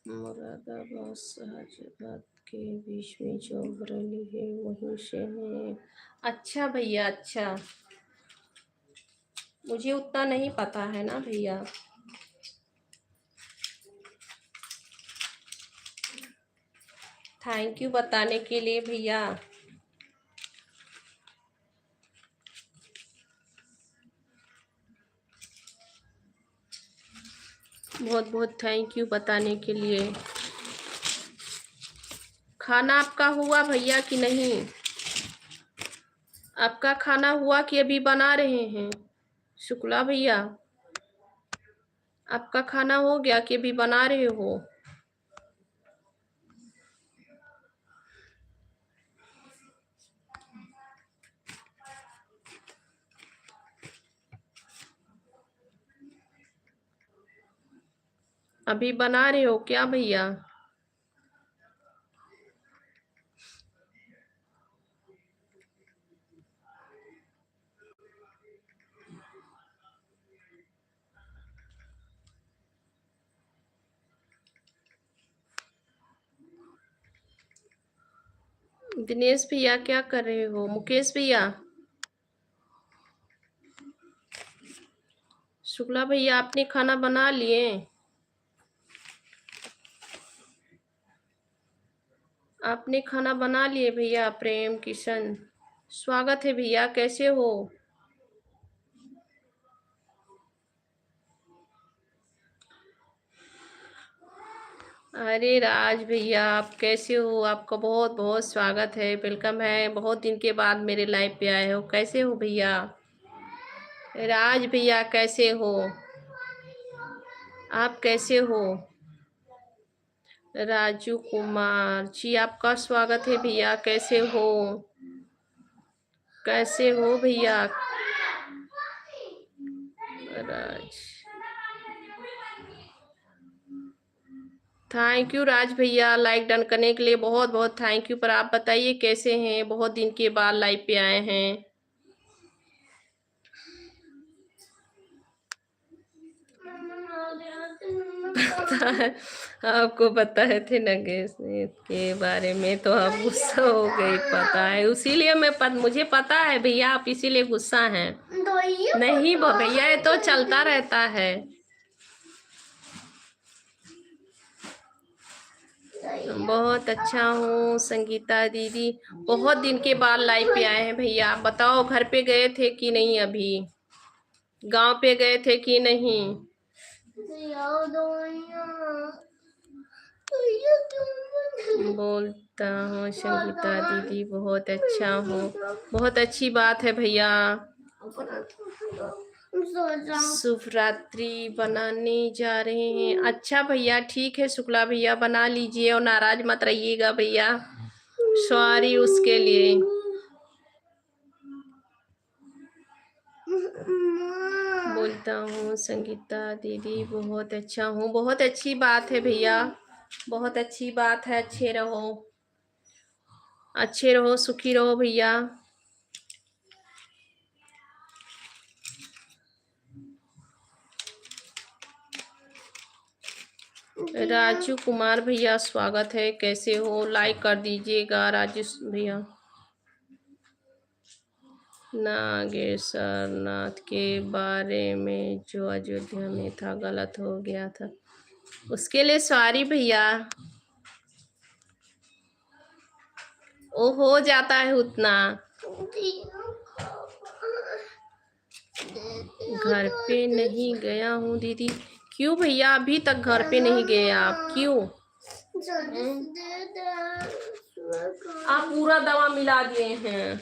मुरादाबाद शाहजाबाद के बीच में जो बरेली है वहीं से है। अच्छा भैया, अच्छा, मुझे उतना नहीं पता है ना भैया। थैंक यू बताने के लिए भैया। बहुत बहुत थैंक यू बताने के लिए। खाना आपका हुआ भैया कि नहीं? आपका खाना हुआ कि अभी बना रहे हैं शुक्ला भैया? आपका खाना हो गया कि अभी बना रहे हो? अभी बना रहे हो क्या भैया? दिनेश भैया क्या कर रहे हो? मुकेश भैया, शुक्ला भैया, आपने खाना बना लिए? आपने खाना बना लिए भैया? प्रेम किशन, स्वागत है भैया, कैसे हो? अरे राज भैया, आप कैसे हो? आपका बहुत बहुत स्वागत है, वेलकम है। बहुत दिन के बाद मेरे लाइव पे आए हो, कैसे हो भैया? राज भैया कैसे हो? आप कैसे हो? राजू कुमार जी, आपका स्वागत है भैया, कैसे हो? कैसे हो भैया? राज, थैंक यू राज भैया, लाइक डन करने के लिए बहुत बहुत थैंक यू। पर आप बताइए कैसे हैं? बहुत दिन के बाद लाइव पे आए हैं। पता है, आपको पता है थे ना गैस के बारे में, तो आप गुस्सा हो गई, पता है, इसीलिए मुझे पता है भैया, आप इसीलिए गुस्सा हैं। नहीं भैया, ये तो चलता रहता है। बहुत अच्छा हूँ संगीता दीदी, बहुत दिन के बाद लाइव पे आए हैं भैया। आप बताओ, घर पे गए थे कि नहीं, अभी गांव पे गए थे कि नहीं? बोलता हूँ संगीता दीदी, बहुत अच्छा हूँ, बहुत अच्छी बात है भैया। शुभ रात्रि बनाने जा रहे हैं। अच्छा भैया, ठीक है शुक्ला भैया, बना लीजिए और नाराज मत रहिएगा भैया, सॉरी उसके लिए। बोलता हूँ संगीता दीदी, बहुत अच्छा हूँ, बहुत अच्छी बात है भैया, बहुत अच्छी बात है। अच्छे रहो, अच्छे रहो, सुखी रहो भैया। राजू कुमार भैया, स्वागत है, कैसे हो? लाइक कर दीजिएगा राजू भैया। नागेश्वर नाथ के बारे में जो अयोध्या में था, गलत हो गया था, उसके लिए सॉरी भैया। वो हो जाता है उतना। घर पे नहीं गया हूँ दीदी। क्यों भैया, अभी तक घर पे नहीं गए आप, क्यों? आप पूरा दवा मिला दिए हैं।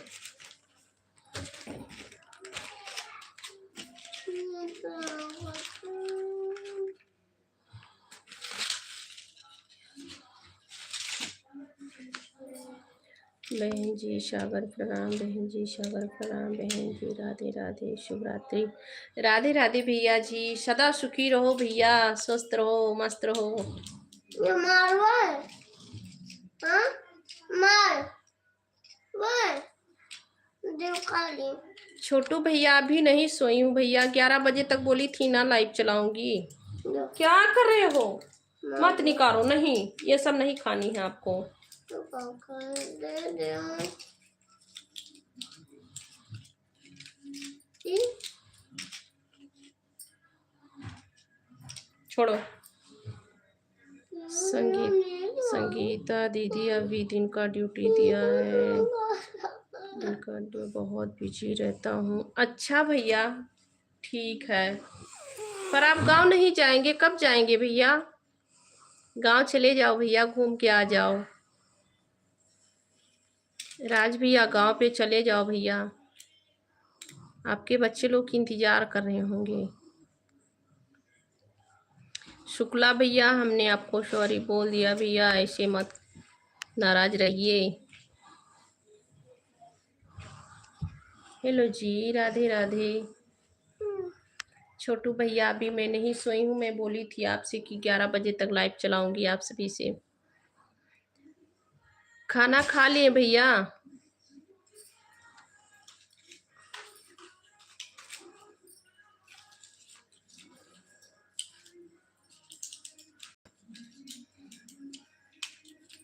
बहन जी सागर प्रणाम, बहन जी सागर प्रणाम, बहन जी राधे राधे, शुभ रात्रि। राधे राधे भैया जी, सदा सुखी रहो भैया, स्वस्थ रहो, मस्त रहो। छोटू भैया, अभी नहीं सोई हूँ भैया, 11 बजे तक बोली थी ना लाइव चलाऊंगी। क्या कर रहे हो? मत निकालो, नहीं, ये सब नहीं खानी है आपको। छोड़ो। संगीता दीदी, अभी दिन का ड्यूटी दिया है, दिन का बहुत बिजी रहता हूँ। अच्छा भैया, ठीक है, पर आप गांव नहीं जाएंगे? कब जाएंगे भैया? गांव चले जाओ भैया, घूम के आ जाओ। राज भैया, गांव पे चले जाओ भैया, आपके बच्चे लोग इंतजार कर रहे होंगे। शुक्ला भैया, हमने आपको सॉरी बोल दिया भैया, ऐसे मत नाराज रहिए। हेलो जी, राधे राधे। छोटू भैया, अभी मैं नहीं सोई हूँ, मैं बोली थी आपसे कि 11 बजे तक लाइव चलाऊंगी आप सभी से। खाना खा लिए भैया?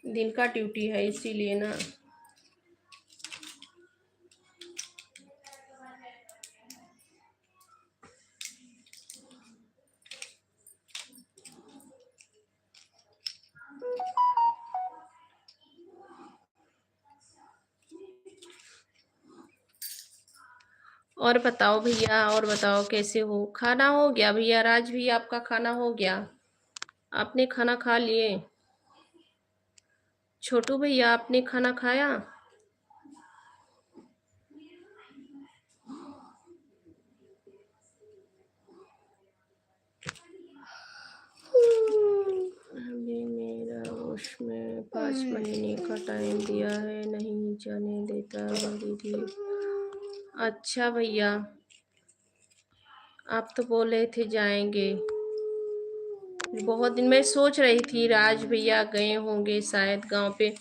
दिन का ड्यूटी है इसीलिए ना। और बताओ भैया, और बताओ कैसे हो? खाना हो गया भैया? राज भी, आपका खाना हो गया? आपने खाना खा लिए? छोटू भैया, आपने खाना खाया? अभी मेरा उसमें 5 महीने का टाइम दिया है, नहीं जाने देता है दीदी। अच्छा भैया, आप तो बोल रहे थे जाएंगे, बहुत दिन मैं सोच रही थी राज भैया गए होंगे शायद गांव पे।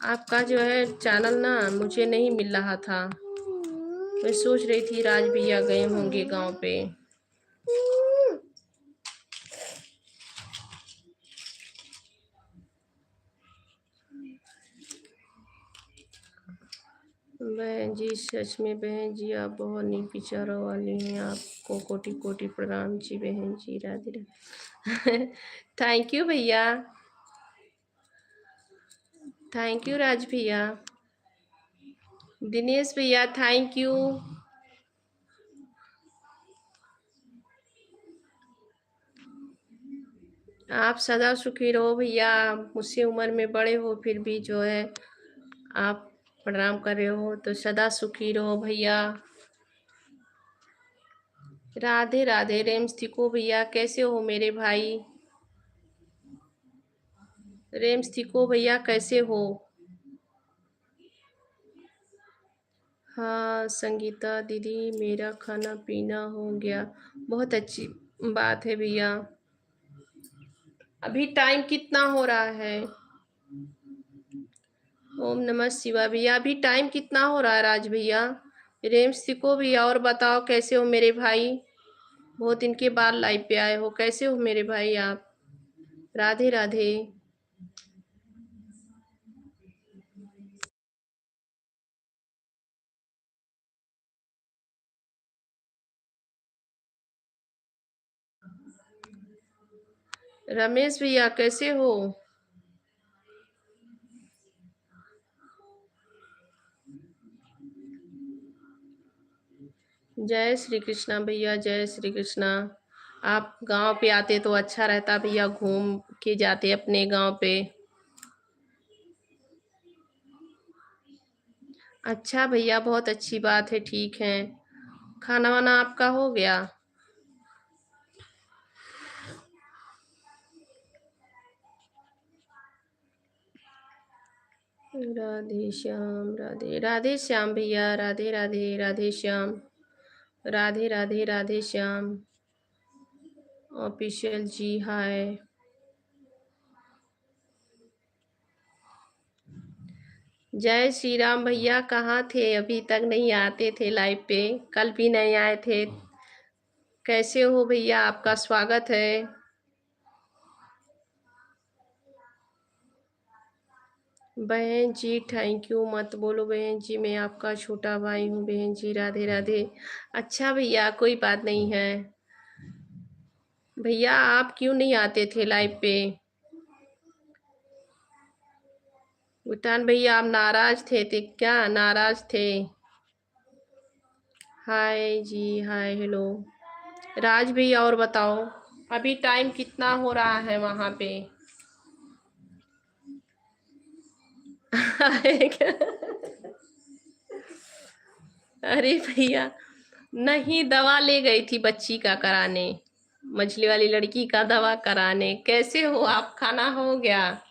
आपका जो है चैनल ना मुझे नहीं मिल रहा था, मैं सोच रही थी राज भैया गए होंगे गांव पे। बहन जी, सच में बहन जी आप बहुत नीक विचारों वाली हैं। आपको कोटि कोटि प्रणाम जी बहन जी। राधे राधे। थैंक यू भैया। थैंक यू राज भैया। दिनेश भैया थैंक यू। आप सदा सुखी रहो भैया। मुझसे उम्र में बड़े हो फिर भी जो है आप प्रणाम कर रहे हो, तो सदा सुखी रहो भैया। राधे राधे। रेमस्तिको भैया कैसे हो मेरे भाई? रेमस्तिको भैया कैसे हो? हाँ संगीता दीदी मेरा खाना पीना हो गया। बहुत अच्छी बात है भैया। अभी टाइम कितना हो रहा है? ओम नमः शिवाय भैया। अभी टाइम कितना हो रहा है राज भैया? रेमस्तिको भैया और बताओ कैसे हो मेरे भाई? बहुत दिन के बाद लाइव पे आए हो, कैसे हो मेरे भाई आप? राधे राधे। रमेश भैया कैसे हो? जय श्री कृष्णा भैया, जय श्री कृष्णा। आप गांव पे आते तो अच्छा रहता भैया, घूम के जाते अपने गांव पे। अच्छा भैया बहुत अच्छी बात है, ठीक है। खाना वाना आपका हो गया? राधे श्याम। राधे राधे श्याम भैया। राधे राधे। राधे श्याम। राधे राधे। राधे श्याम ऑफिशियल जी हाय। जय श्री राम भैया, कहाँ थे? अभी तक नहीं आते थे लाइव पे, कल भी नहीं आए थे। कैसे हो भैया? आपका स्वागत है। बहन जी थैंक यू मत बोलो बहन जी, मैं आपका छोटा भाई हूँ बहन जी। राधे राधे। अच्छा भैया कोई बात नहीं है। भैया आप क्यों नहीं आते थे लाइव पे? भूटान भैया आप नाराज थे क्या? नाराज थे? हाय जी हाय हेलो। राज भैया और बताओ अभी टाइम कितना हो रहा है वहां पे? अरे भैया नहीं, दवा ले गई थी बच्ची का कराने, मछली वाली लड़की का दवा कराने। कैसे हो आप? खाना हो गया?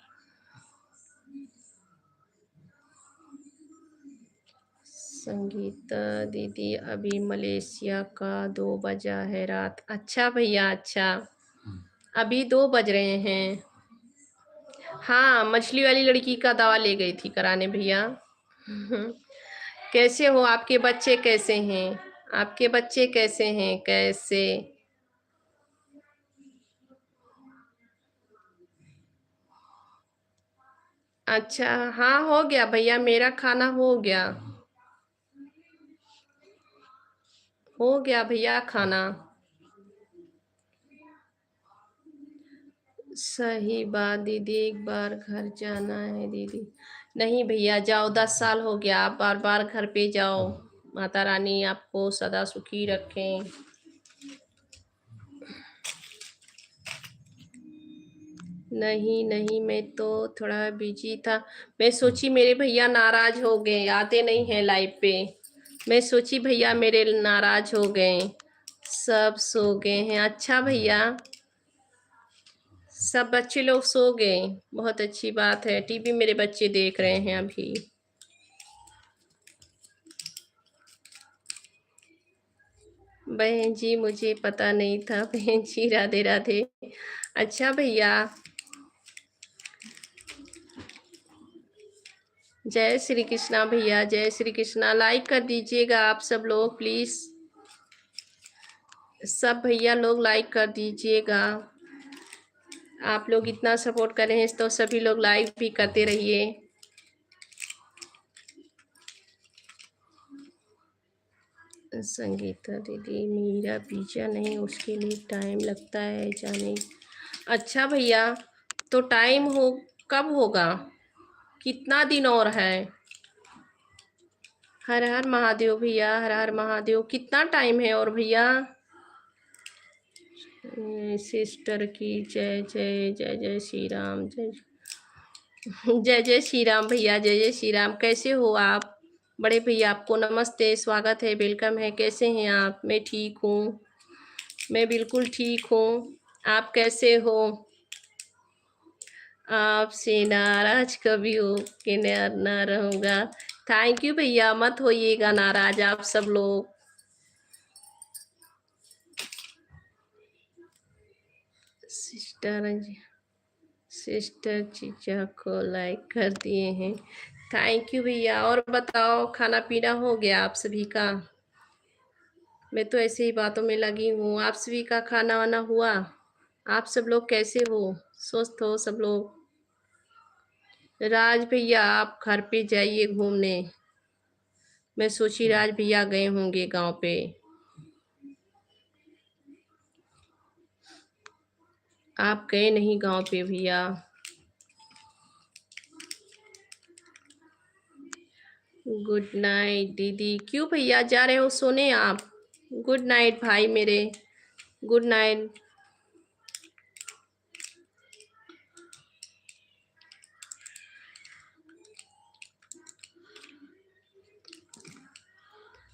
संगीता दीदी अभी मलेशिया का 2 बजा है रात। अच्छा भैया अच्छा, अभी 2 बज रहे हैं। हाँ मछली वाली लड़की का दवा ले गई थी कराने भैया। कैसे हो? आपके बच्चे कैसे हैं? आपके बच्चे कैसे हैं? कैसे? अच्छा हाँ हो गया भैया, मेरा खाना हो गया। हो गया भैया खाना। सही बात दीदी, एक बार घर जाना है दीदी। नहीं भैया जाओ, 10 साल हो गया, आप बार बार घर पे जाओ। माता रानी आपको सदा सुखी रखें। नहीं नहीं मैं तो थोड़ा बिजी था। मैं सोची मेरे भैया नाराज हो गए, आते नहीं हैं लाइव पे। मैं सोची भैया मेरे नाराज हो गए, सब सो गए हैं। अच्छा भैया सब बच्चे लोग सो गए, बहुत अच्छी बात है। टीवी मेरे बच्चे देख रहे हैं अभी। बहन जी मुझे पता नहीं था बहन जी। राधे राधे। अच्छा भैया जय श्री कृष्णा भैया, जय श्री कृष्णा। लाइक कर दीजिएगा आप सब लोग प्लीज, सब भैया लोग लाइक कर दीजिएगा। आप लोग इतना सपोर्ट कर रहे हैं तो सभी लोग लाइक भी करते रहिए। संगीता दीदी, मेरा वीज़ा नहीं, उसके लिए टाइम लगता है जाने। अच्छा भैया, तो टाइम हो कब होगा? कितना दिन और है? हर हर महादेव भैया, हर हर महादेव। कितना टाइम है और भैया? सिस्टर की जय जय जय जय श्री राम, जय जय जय श्री राम भैया, जय जय श्री राम। कैसे हो आप? बड़े भैया आपको नमस्ते, स्वागत है, वेलकम है। कैसे हैं आप? मैं ठीक हूँ, मैं बिल्कुल ठीक हूँ। आप कैसे हो? आपसे नाराज कभी हो के ना रहूँगा। थैंक यू भैया, मत होइएगा नाराज आप सब लोग। सिस्टर सिस्टर जीजा को लाइक कर दिए हैं। थैंक यू भैया। और बताओ, खाना पीना हो गया आप सभी का? मैं तो ऐसे ही बातों में लगी हूँ। आप सभी का खाना वाना हुआ? आप सब लोग कैसे हो? स्वस्थ हो सब लोग? राज भैया आप घर पे जाइए घूमने। मैं सोची राज भैया गए होंगे गांव पे। आप गए नहीं गांव पे भैया? गुड नाइट दीदी। क्यों भैया जा रहे हो सोने आप? गुड नाइट भाई मेरे, गुड नाइट।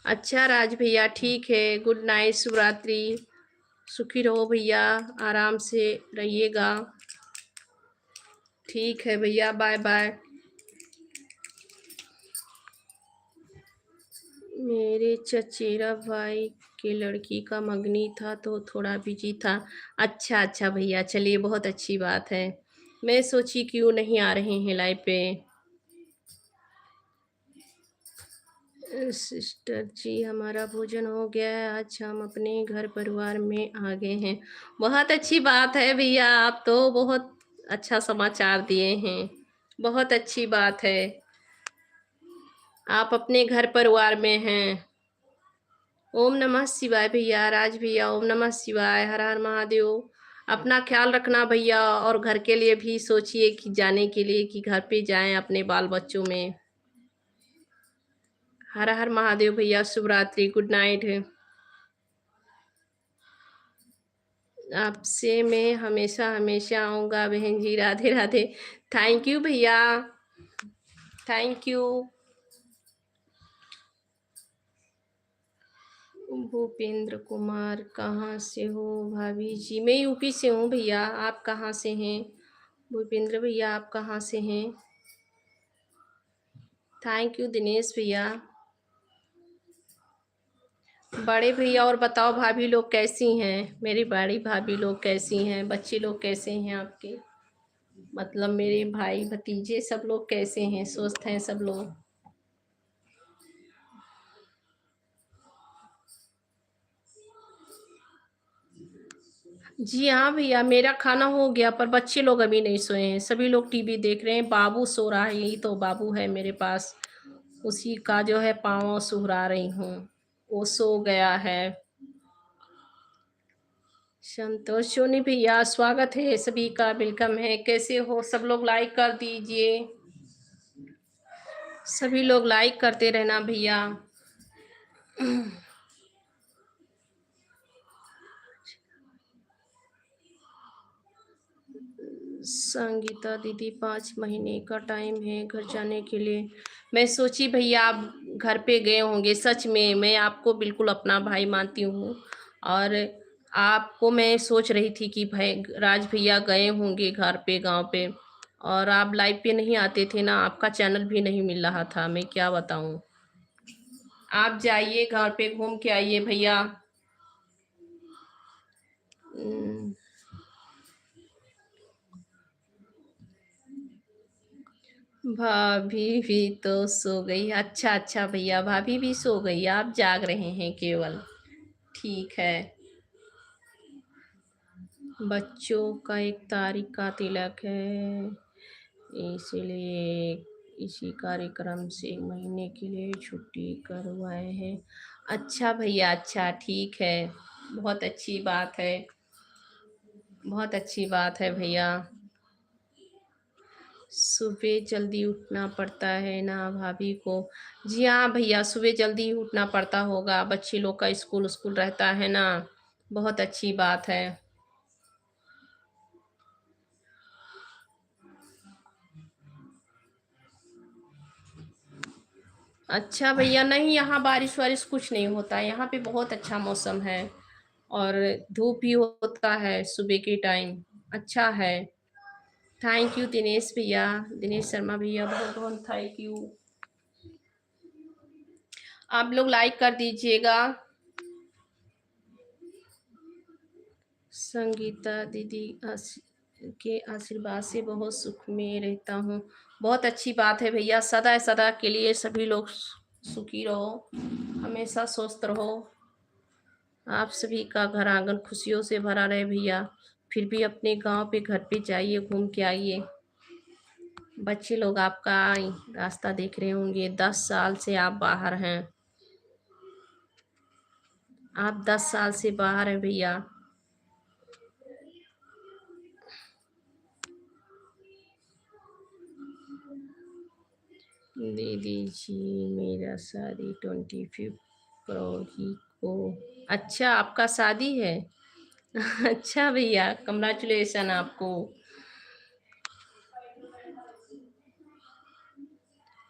अच्छा राज भैया, ठीक है, गुड नाइट, शुभ रात्रि। सुखी रहो भैया, आराम से रहिएगा। ठीक है भैया, बाय बाय। मेरे चचेरा भाई के लड़की का मंगनी था तो थोड़ा बिजी था। अच्छा अच्छा भैया, चलिए बहुत अच्छी बात है। मैं सोची क्यों नहीं आ रहे हैं लाइव पे। सिस्टर जी, हमारा भोजन हो गया है। आज हम अपने घर परिवार में आ गए हैं। बहुत अच्छी बात है भैया, आप तो बहुत अच्छा समाचार दिए हैं। बहुत अच्छी बात है, आप अपने घर परिवार में हैं। ओम नमः शिवाय भैया, राज भैया, ओम नमः शिवाय, हर हर महादेव। अपना ख्याल रखना भैया, और घर के लिए भी सोचिए कि जाने के लिए कि घर पे जाएं अपने बाल बच्चों में। हर हर महादेव भैया, शुभ रात्रि, गुड नाइट। आपसे मैं हमेशा हमेशा आऊँगा बहन जी, राधे राधे। थैंक यू भैया, थैंक यू। भूपेंद्र कुमार, कहाँ से हो भाभी जी? मैं यूपी से हूँ भैया, आप कहाँ से हैं? भूपेंद्र भैया आप कहाँ से हैं? थैंक यू दिनेश भैया। बड़े भैया और बताओ, भाभी लोग कैसी हैं? मेरी बड़ी भाभी लोग कैसी हैं? बच्चे लोग कैसे हैं आपके? मतलब मेरे भाई भतीजे सब लोग कैसे हैं? स्वस्थ हैं सब लोग? जी हाँ भैया, मेरा खाना हो गया पर बच्चे लोग अभी नहीं सोए हैं। सभी लोग टीवी देख रहे हैं। बाबू सो रहा है, यही तो बाबू है मेरे पास। उसी का जो है पाँव सुहरा रही हूँ। वो सो गया है। संतोष सोनी भैया, स्वागत है सभी का, वेलकम है। कैसे हो सब लोग? लाइक कर दीजिए, सभी लोग लाइक करते रहना भैया। संगीता दीदी, 5 महीने का टाइम है घर जाने के लिए। मैं सोची भैया आप घर पे गए होंगे। सच में मैं आपको बिल्कुल अपना भाई मानती हूँ, और आपको मैं सोच रही थी कि भाई राज भैया गए होंगे घर पे, गांव पे, और आप लाइव पे नहीं आते थे ना, आपका चैनल भी नहीं मिल रहा था। मैं क्या बताऊँ। आप जाइए घर पे, घूम के आइए भैया। हम्म, भाभी भी तो सो गई। अच्छा अच्छा भैया, भाभी भी सो गई, आप जाग रहे हैं केवल। ठीक है। बच्चों का 1 तारीख का तिलक है, इसलिए इसी कार्यक्रम से महीने के लिए छुट्टी करवाए हैं। अच्छा भैया, अच्छा, ठीक है। बहुत अच्छी बात है। बहुत अच्छी बात है भैया। सुबह जल्दी उठना पड़ता है ना भाभी को? जी हाँ भैया, सुबह जल्दी ही उठना पड़ता होगा, बच्चे लोग का स्कूल स्कूल रहता है ना। बहुत अच्छी बात है। अच्छा भैया, नहीं यहाँ बारिश वारिश कुछ नहीं होता, यहाँ पे बहुत अच्छा मौसम है और धूप भी होता है सुबह के टाइम। अच्छा है। थैंक यू दिनेश भैया, दिनेश शर्मा भैया, बहुत बहुत थैंक यू। आप लोग लाइक कर दीजिएगा। संगीता दीदी के आशीर्वाद से बहुत सुख में रहता हूँ। बहुत अच्छी बात है भैया, सदा सदा के लिए सभी लोग सुखी रहो, हमेशा स्वस्थ रहो। आप सभी का घर आंगन खुशियों से भरा रहे भैया। फिर भी अपने गांव पे घर पे जाइए, घूम के आइए। बच्चे लोग आपका रास्ता देख रहे होंगे, 10 साल से आप बाहर हैं। आप 10 साल से बाहर हैं भैया। दीदी जी, मेरा शादी 25 फरवरी को। अच्छा, आपका शादी है? अच्छा भैया, कंग्रेचुलेशन आपको।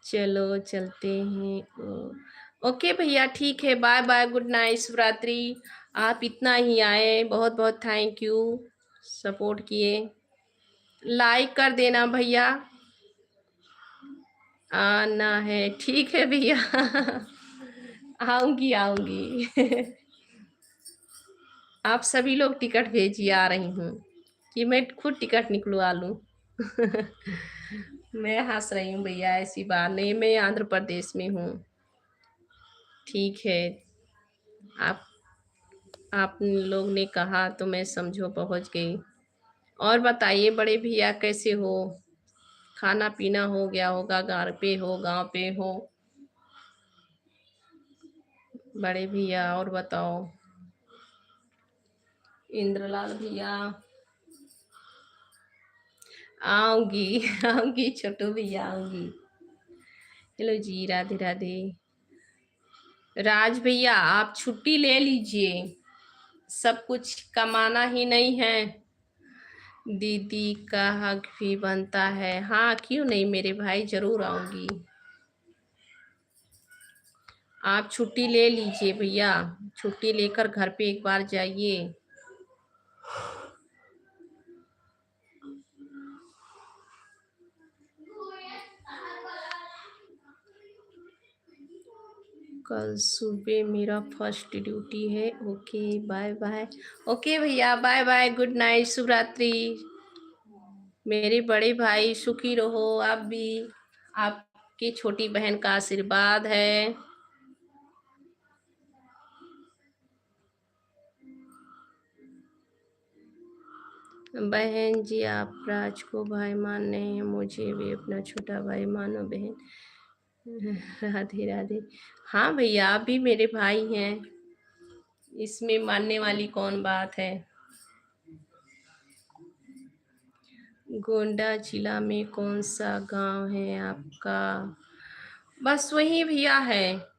चलो चलते हैं। ओके भैया, ठीक है, बाय बाय, गुड नाइट, शिवरात्रि। आप इतना ही आए, बहुत बहुत थैंक यू, सपोर्ट किए। लाइक कर देना भैया। आना है, ठीक है भैया। आऊंगी आऊंगी। आप सभी लोग टिकट भेजिए, आ रही हूँ, कि मैं खुद टिकट निकलवा लूँ। मैं हंस रही हूँ भैया, ऐसी बात नहीं, मैं आंध्र प्रदेश में हूँ। ठीक है। आप आप लोग ने कहा तो मैं समझो पहुँच गई। और बताइए बड़े भैया, कैसे हो? खाना पीना हो गया होगा, घर पे हो, गांव पे हो? बड़े भैया और बताओ। इंद्रलाल भैया, आऊंगी। आऊंगी छोटू भैया, आऊंगी। हेलो जी, राधे राधे। राज भैया, आप छुट्टी ले लीजिए, सब कुछ कमाना ही नहीं है। दीदी का हक भी बनता है। हाँ, क्यों नहीं मेरे भाई, जरूर आऊंगी। आप छुट्टी ले लीजिए भैया, छुट्टी लेकर घर पे एक बार जाइए। कल सुबह मेरा फर्स्ट ड्यूटी है। Okay, bye bye. ओके भैया, बाय बाय, गुड नाइट, शुभ रात्रि। मेरे बड़े भाई सुखी रहो आप भी, आपकी छोटी बहन का आशीर्वाद है। बहन जी, आप राज को भाई मान रहे हैं, मुझे भी अपना छोटा भाई मानो बहन। राधे राधे। हाँ भैया, आप भी मेरे भाई हैं, इसमें मानने वाली कौन बात है। गोंडा जिला में कौन सा गांव है आपका? बस वही भैया है।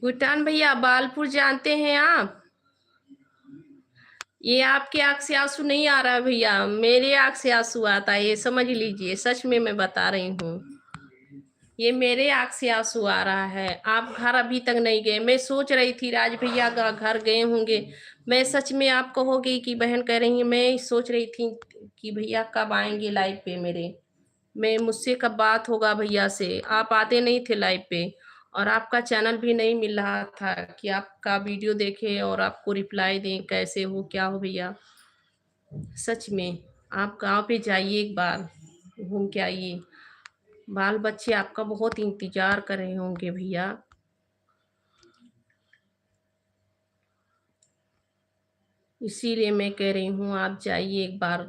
भूटान भैया, बालपुर जानते हैं आप? ये आपके आंख से आंसू नहीं आ रहा है भैया, मेरे आंख से आंसू आता है, ये समझ लीजिए, सच में मैं बता रही हूँ। ये मेरे आंख से आंसू आ रहा है। आप घर अभी तक नहीं गए, मैं सोच रही थी राज भैया का घर गए होंगे। मैं सच में, आप कहोगे कि बहन कह रही है, मैं सोच रही थी कि भैया कब आएंगे लाइव पे मेरे। मैं मुझसे कब बात होगा भैया से, आप आते नहीं थे लाइव पे। और आपका चैनल भी नहीं मिल रहा था कि आपका वीडियो देखें और आपको रिप्लाई दें, कैसे हो, क्या हो भैया। सच में आप गांव पे जाइए एक बार। घूम के आइए। बाल बच्चे आपका बहुत इंतजार कर रहे होंगे भैया। इसीलिए मैं कह रही हूँ आप जाइए एक बार।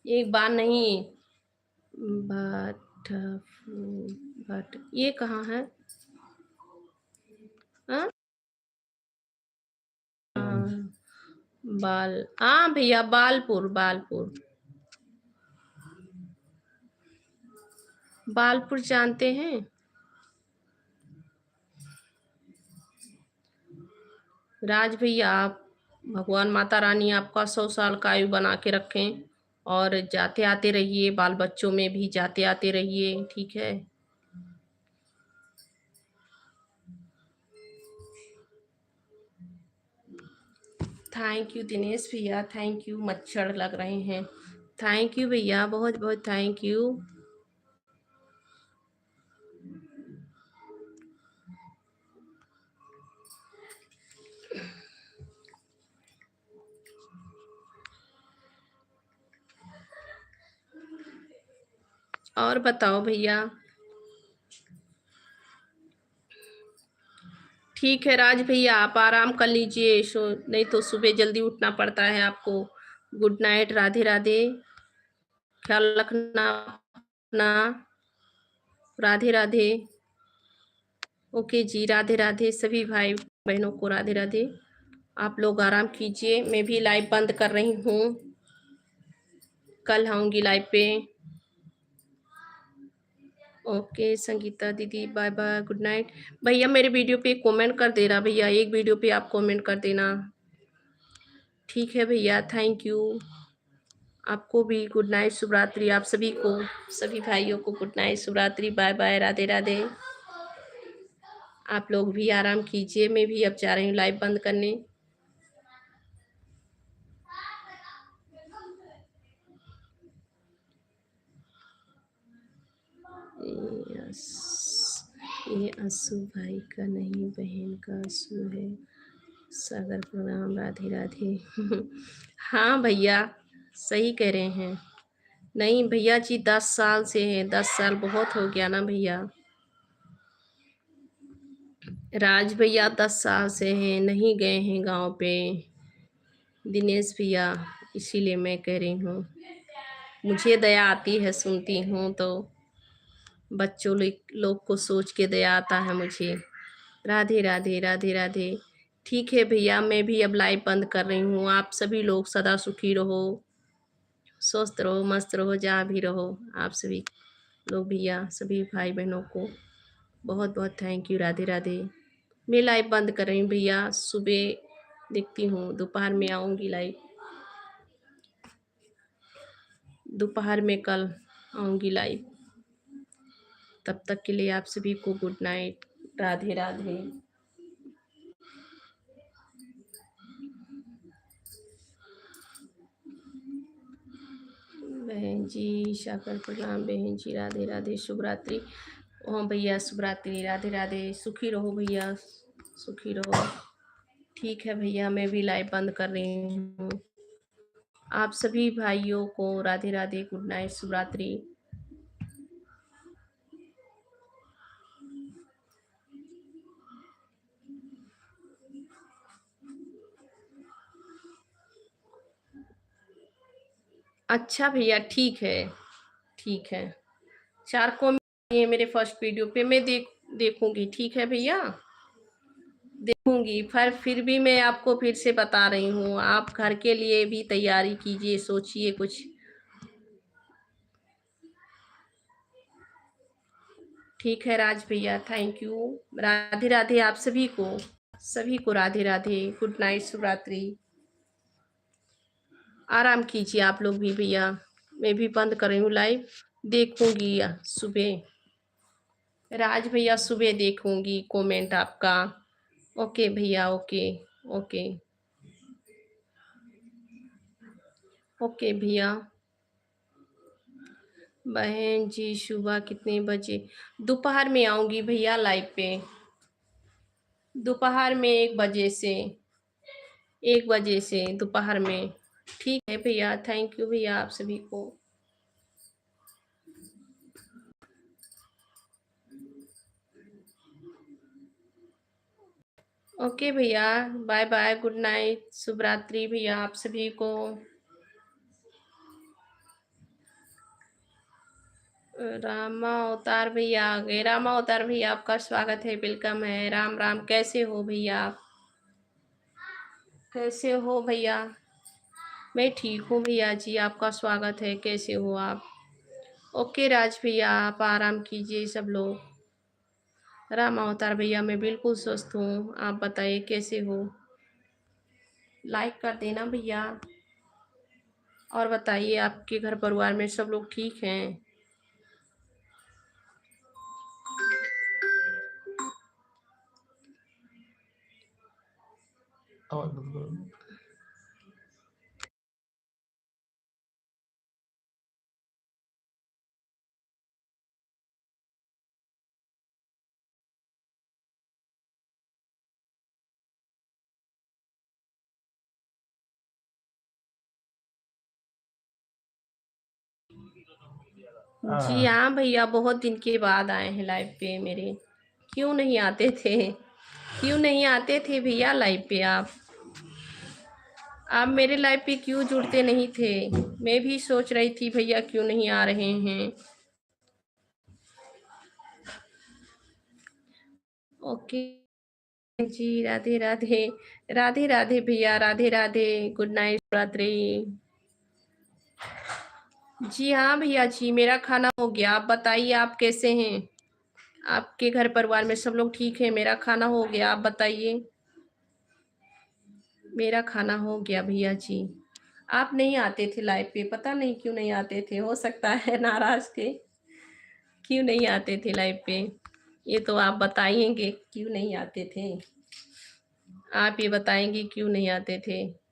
एक बार नहीं, बट बट ये कहाँ है? हाँ हाँ, हाँ भैया, बालपुर बालपुर। बालपुर जानते हैं? राज भैया, आप भगवान माता रानी आपका 100 साल का आयु बना के रखें और जाते आते रहिए, बाल बच्चों में भी जाते आते रहिए, ठीक है? थैंक यू दिनेश भैया, थैंक यू। मच्छर लग रहे हैं। थैंक यू भैया, बहुत बहुत थैंक यू। और बताओ भैया। ठीक है राज भैया, आप आराम कर लीजिए, सो नहीं तो सुबह जल्दी उठना पड़ता है आपको। Good night, Radhe Radhe. ख्याल रखना अपना। राधे राधे। ओके जी, राधे राधे सभी भाई बहनों को, राधे राधे। आप लोग आराम कीजिए, मैं भी लाइव बंद कर रही हूँ। कल आऊँगी लाइव पे। ओके संगीता दीदी, बाय बाय, गुड नाइट। भैया मेरे वीडियो पे कमेंट कर देना भैया, एक वीडियो पे आप कमेंट कर देना। ठीक है भैया, थैंक यू। आपको भी गुड नाइट, शुभ रात्रि। आप सभी को, सभी भाइयों को गुड नाइट, शुभ रात्रि, बाय बाय, राधे राधे। आप लोग भी आराम कीजिए, मैं भी अब जा रही हूँ लाइव बंद करने। यस, ये असू भाई का नहीं, बहन का असू है। सागर प्रणाम, राधे राधे। हाँ भैया, सही कह रहे हैं। नहीं भैया जी, 10 साल से है, 10 साल बहुत हो गया ना भैया। राज भैया 10 साल से हैं, नहीं गए हैं गांव पे। दिनेश भैया, इसीलिए मैं कह रही हूँ, मुझे दया आती है, सुनती हूँ तो बच्चों लोग को सोच के दया आता है मुझे। राधे राधे, राधे राधे। ठीक है भैया, मैं भी अब लाइव बंद कर रही हूँ। आप सभी लोग सदा सुखी रहो, स्वस्थ रहो, मस्त रहो, जहाँ भी रहो। आप सभी लोग भैया, सभी भाई बहनों को बहुत बहुत थैंक यू, राधे राधे। मैं लाइव बंद कर रही हूँ भैया, सुबह देखती हूँ, दोपहर में आऊँगी लाइव। दोपहर में कल आऊँगी लाइव। तब तक के लिए आप सभी को गुड नाइट, राधे राधे। बहन जी सागर प्रणाम, बहन जी राधे राधे, शुभ रात्रि। हाँ भैया, शुभ रात्रि, राधे राधे, सुखी रहो भैया, सुखी रहो। ठीक है भैया, मैं भी लाइव बंद कर रही हूँ। आप सभी भाइयों को राधे राधे, गुड नाइट, शुभ रात्रि। अच्छा भैया, ठीक है, ठीक है। 4 कमेंट ये मेरे फर्स्ट वीडियो पे, मैं देखूंगी, ठीक है भैया, देखूंगी। फिर भी मैं आपको फिर से बता रही हूँ, आप घर के लिए भी तैयारी कीजिए, सोचिए कुछ। ठीक है राज भैया, थैंक यू। राधे राधे आप सभी को, सभी को राधे राधे, गुड नाइट, शुभ रात्रि। आराम कीजिए आप लोग भी भैया, मैं भी बंद कर रही हूँ लाइव, देखूंगी सुबह। राज भैया सुबह देखूंगी कमेंट आपका। ओके भैया, ओके, ओके, ओके भैया। बहन जी सुबह कितने बजे? दोपहर में आऊंगी भैया लाइव पे, दोपहर में 1 बजे से, 1 बजे से दोपहर में। ठीक है भैया, थैंक यू भैया आप सभी को। ओके भैया, बाय बाय, गुड नाइट, शुभ रात्रि भैया आप सभी को। रामा अवतार भैया आ गए। रामा अवतार भैया आपका स्वागत है, वेलकम है। राम राम, कैसे हो भैया आप? कैसे हो भैया? मैं ठीक हूँ भैया जी, आपका स्वागत है। कैसे हो आप? ओके राज भैया, आप आराम कीजिए सब लोग। राम अवतार भैया मैं बिल्कुल स्वस्थ हूँ, आप बताइए कैसे हो? लाइक कर देना भैया। और बताइए आपके घर परिवार में सब लोग ठीक हैं? आवाज बंद करो। जी हाँ भैया, बहुत दिन के बाद आए हैं लाइव पे मेरे। क्यों नहीं आते थे? क्यों नहीं आते थे भैया लाइव पे आप? आप मेरे लाइव पे क्यों जुड़ते नहीं थे? मैं भी सोच रही थी भैया क्यों नहीं आ रहे हैं। ओके जी, राधे राधे। राधे राधे भैया, राधे राधे, गुड नाइट, रात्रि। जी हाँ भैया जी, मेरा खाना हो गया। आप बताइए आप कैसे हैं? आपके घर परिवार में सब लोग ठीक है? मेरा खाना हो गया, आप बताइए। मेरा खाना हो गया भैया जी। आप नहीं आते थे लाइव पे, पता नहीं क्यों नहीं आते थे। हो सकता है नाराज थे। क्यों नहीं आते थे लाइव पे? ये तो आप बताएंगे क्यों नहीं आते थे। आप ये बताएंगे क्यों नहीं आते थे।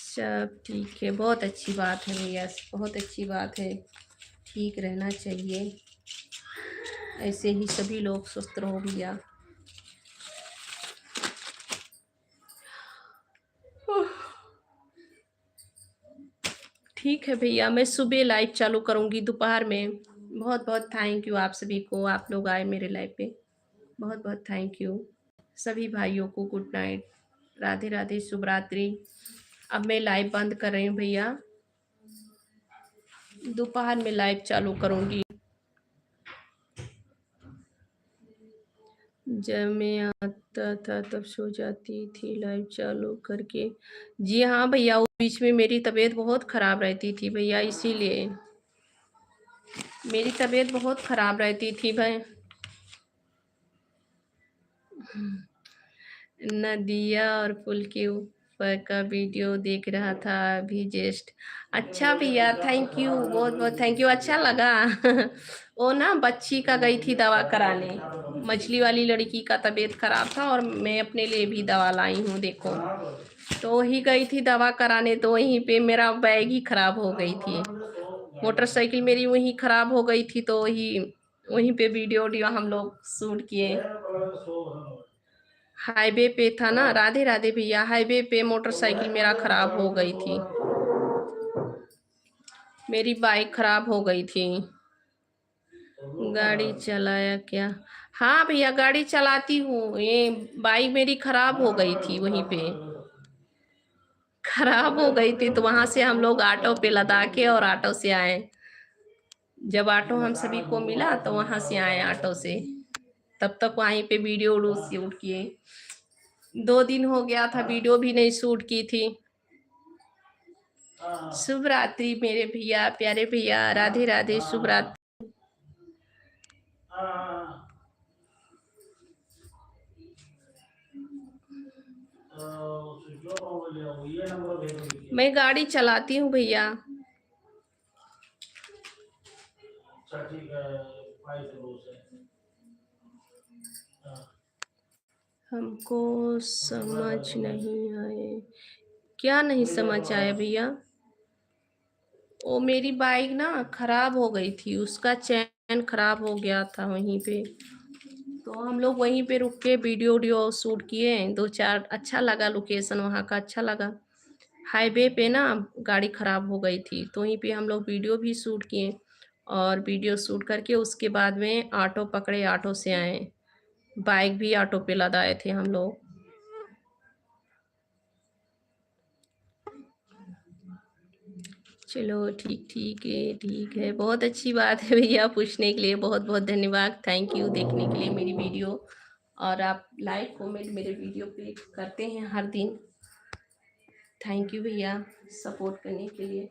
सब ठीक है, बहुत अच्छी बात है भैया, बहुत अच्छी बात है। ठीक रहना चाहिए, ऐसे ही सभी लोग स्वस्थ रहो भैया। ठीक है भैया, मैं सुबह लाइव चालू करूँगी दोपहर में। बहुत बहुत थैंक यू आप सभी को, आप लोग आए मेरे लाइव पे। बहुत बहुत थैंक यू। सभी भाइयों को गुड नाइट, राधे राधे, शुभ रात्रि। अब मैं लाइव बंद कर रही हूँ भैया, दोपहर में लाइव चालू करूँगी। जब मैं आता था तब सो जाती थी लाइव चालू करके। जी हाँ भैया, उस बीच में मेरी तबीयत बहुत ख़राब रहती थी भैया, इसीलिए मेरी तबीयत बहुत ख़राब रहती थी भाई। नदिया और पुल के ऊपर का वीडियो देख रहा था अभी जस्ट। अच्छा भैया, थैंक यू, बहुत बहुत थैंक यू, अच्छा लगा। वो ना बच्ची का गई थी दवा कराने, मछली वाली लड़की का तबीयत खराब था और मैं अपने लिए भी दवा लाई हूँ देखो। तो वही गई थी दवा कराने, तो वहीं पे मेरा बैग ही खराब हो गई थी। मोटरसाइकिल मेरी वहीं खराब हो गई थी, तो वही वहीं पे वीडियो वीडियो हम लोग शूट किए। हाईवे पे था ना, राधे राधे भैया, हाईवे पे मोटरसाइकिल मेरा खराब हो गई थी। मेरी बाइक खराब हो गई थी। गाड़ी चलाया क्या? हाँ भैया, गाड़ी चलाती हूँ। ये बाइक मेरी खराब हो गई थी, वहीं पे खराब हो गई थी, तो वहां से हम लोग ऑटो पे लदा के और ऑटो से आए। जब ऑटो हम सभी को मिला तो वहां से आए ऑटो से। तब तक वहीं पे वीडियो वीडियो शूट किए। 2 दिन हो गया था, वीडियो भी नहीं शूट की थी। शुभ रात्रि मेरे भैया, प्यारे भैया, राधे राधे, शुभ रात्रि। मैं गाड़ी चलाती हूँ भैया। हमको समझ नहीं आए। क्या नहीं समझ आया भैया? वो मेरी बाइक ना खराब हो गई थी, उसका चैन खराब हो गया था वहीं पे। तो हम लोग वहीं पे रुक के वीडियो वीडियो शूट किए, 2 4 अच्छा लगा, लोकेशन वहाँ का अच्छा लगा। हाईवे पे ना गाड़ी खराब हो गई थी, तो वहीं पे हम लोग वीडियो भी शूट किए। और वीडियो शूट करके उसके बाद में ऑटो पकड़े, ऑटो से आए। बाइक भी ऑटो पे लदाए थे हम लोग। चलो ठीक है। बहुत अच्छी बात है भैया, पूछने के लिए बहुत-बहुत धन्यवाद। थैंक यू देखने के लिए मेरी वीडियो, और आप लाइक कमेंट मेरे वीडियो पे करते हैं हर दिन। थैंक यू भैया सपोर्ट करने के लिए।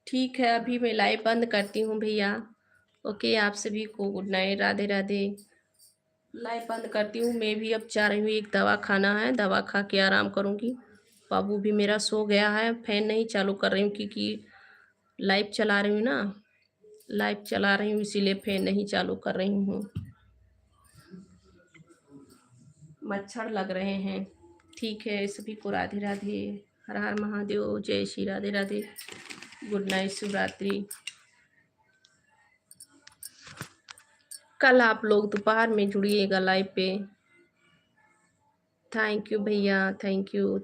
ठीक है, अभी मैं लाइव बंद करती हूँ भैया। ओके, आप सभी को good night, Radhe Radhe. Live बंद करती हूँ। मैं भी अब जा रही हूँ, एक दवा खाना है, दवा खा के आराम करूँगी। बाबू भी मेरा सो गया है। फैन नहीं चालू कर रही हूँ क्योंकि लाइव चला रही हूँ ना, लाइव चला रही हूँ, इसीलिए फैन नहीं चालू कर रही हूँ। मच्छर लग रहे हैं। ठीक है, सभी को राधे राधे, हर हर महादेव, जय श्री राधे राधे, गुड नाइट, शुभ रात्रि। कल आप लोग दोपहर में जुड़िएगा लाइव पे। थैंक यू भैया, थैंक यू।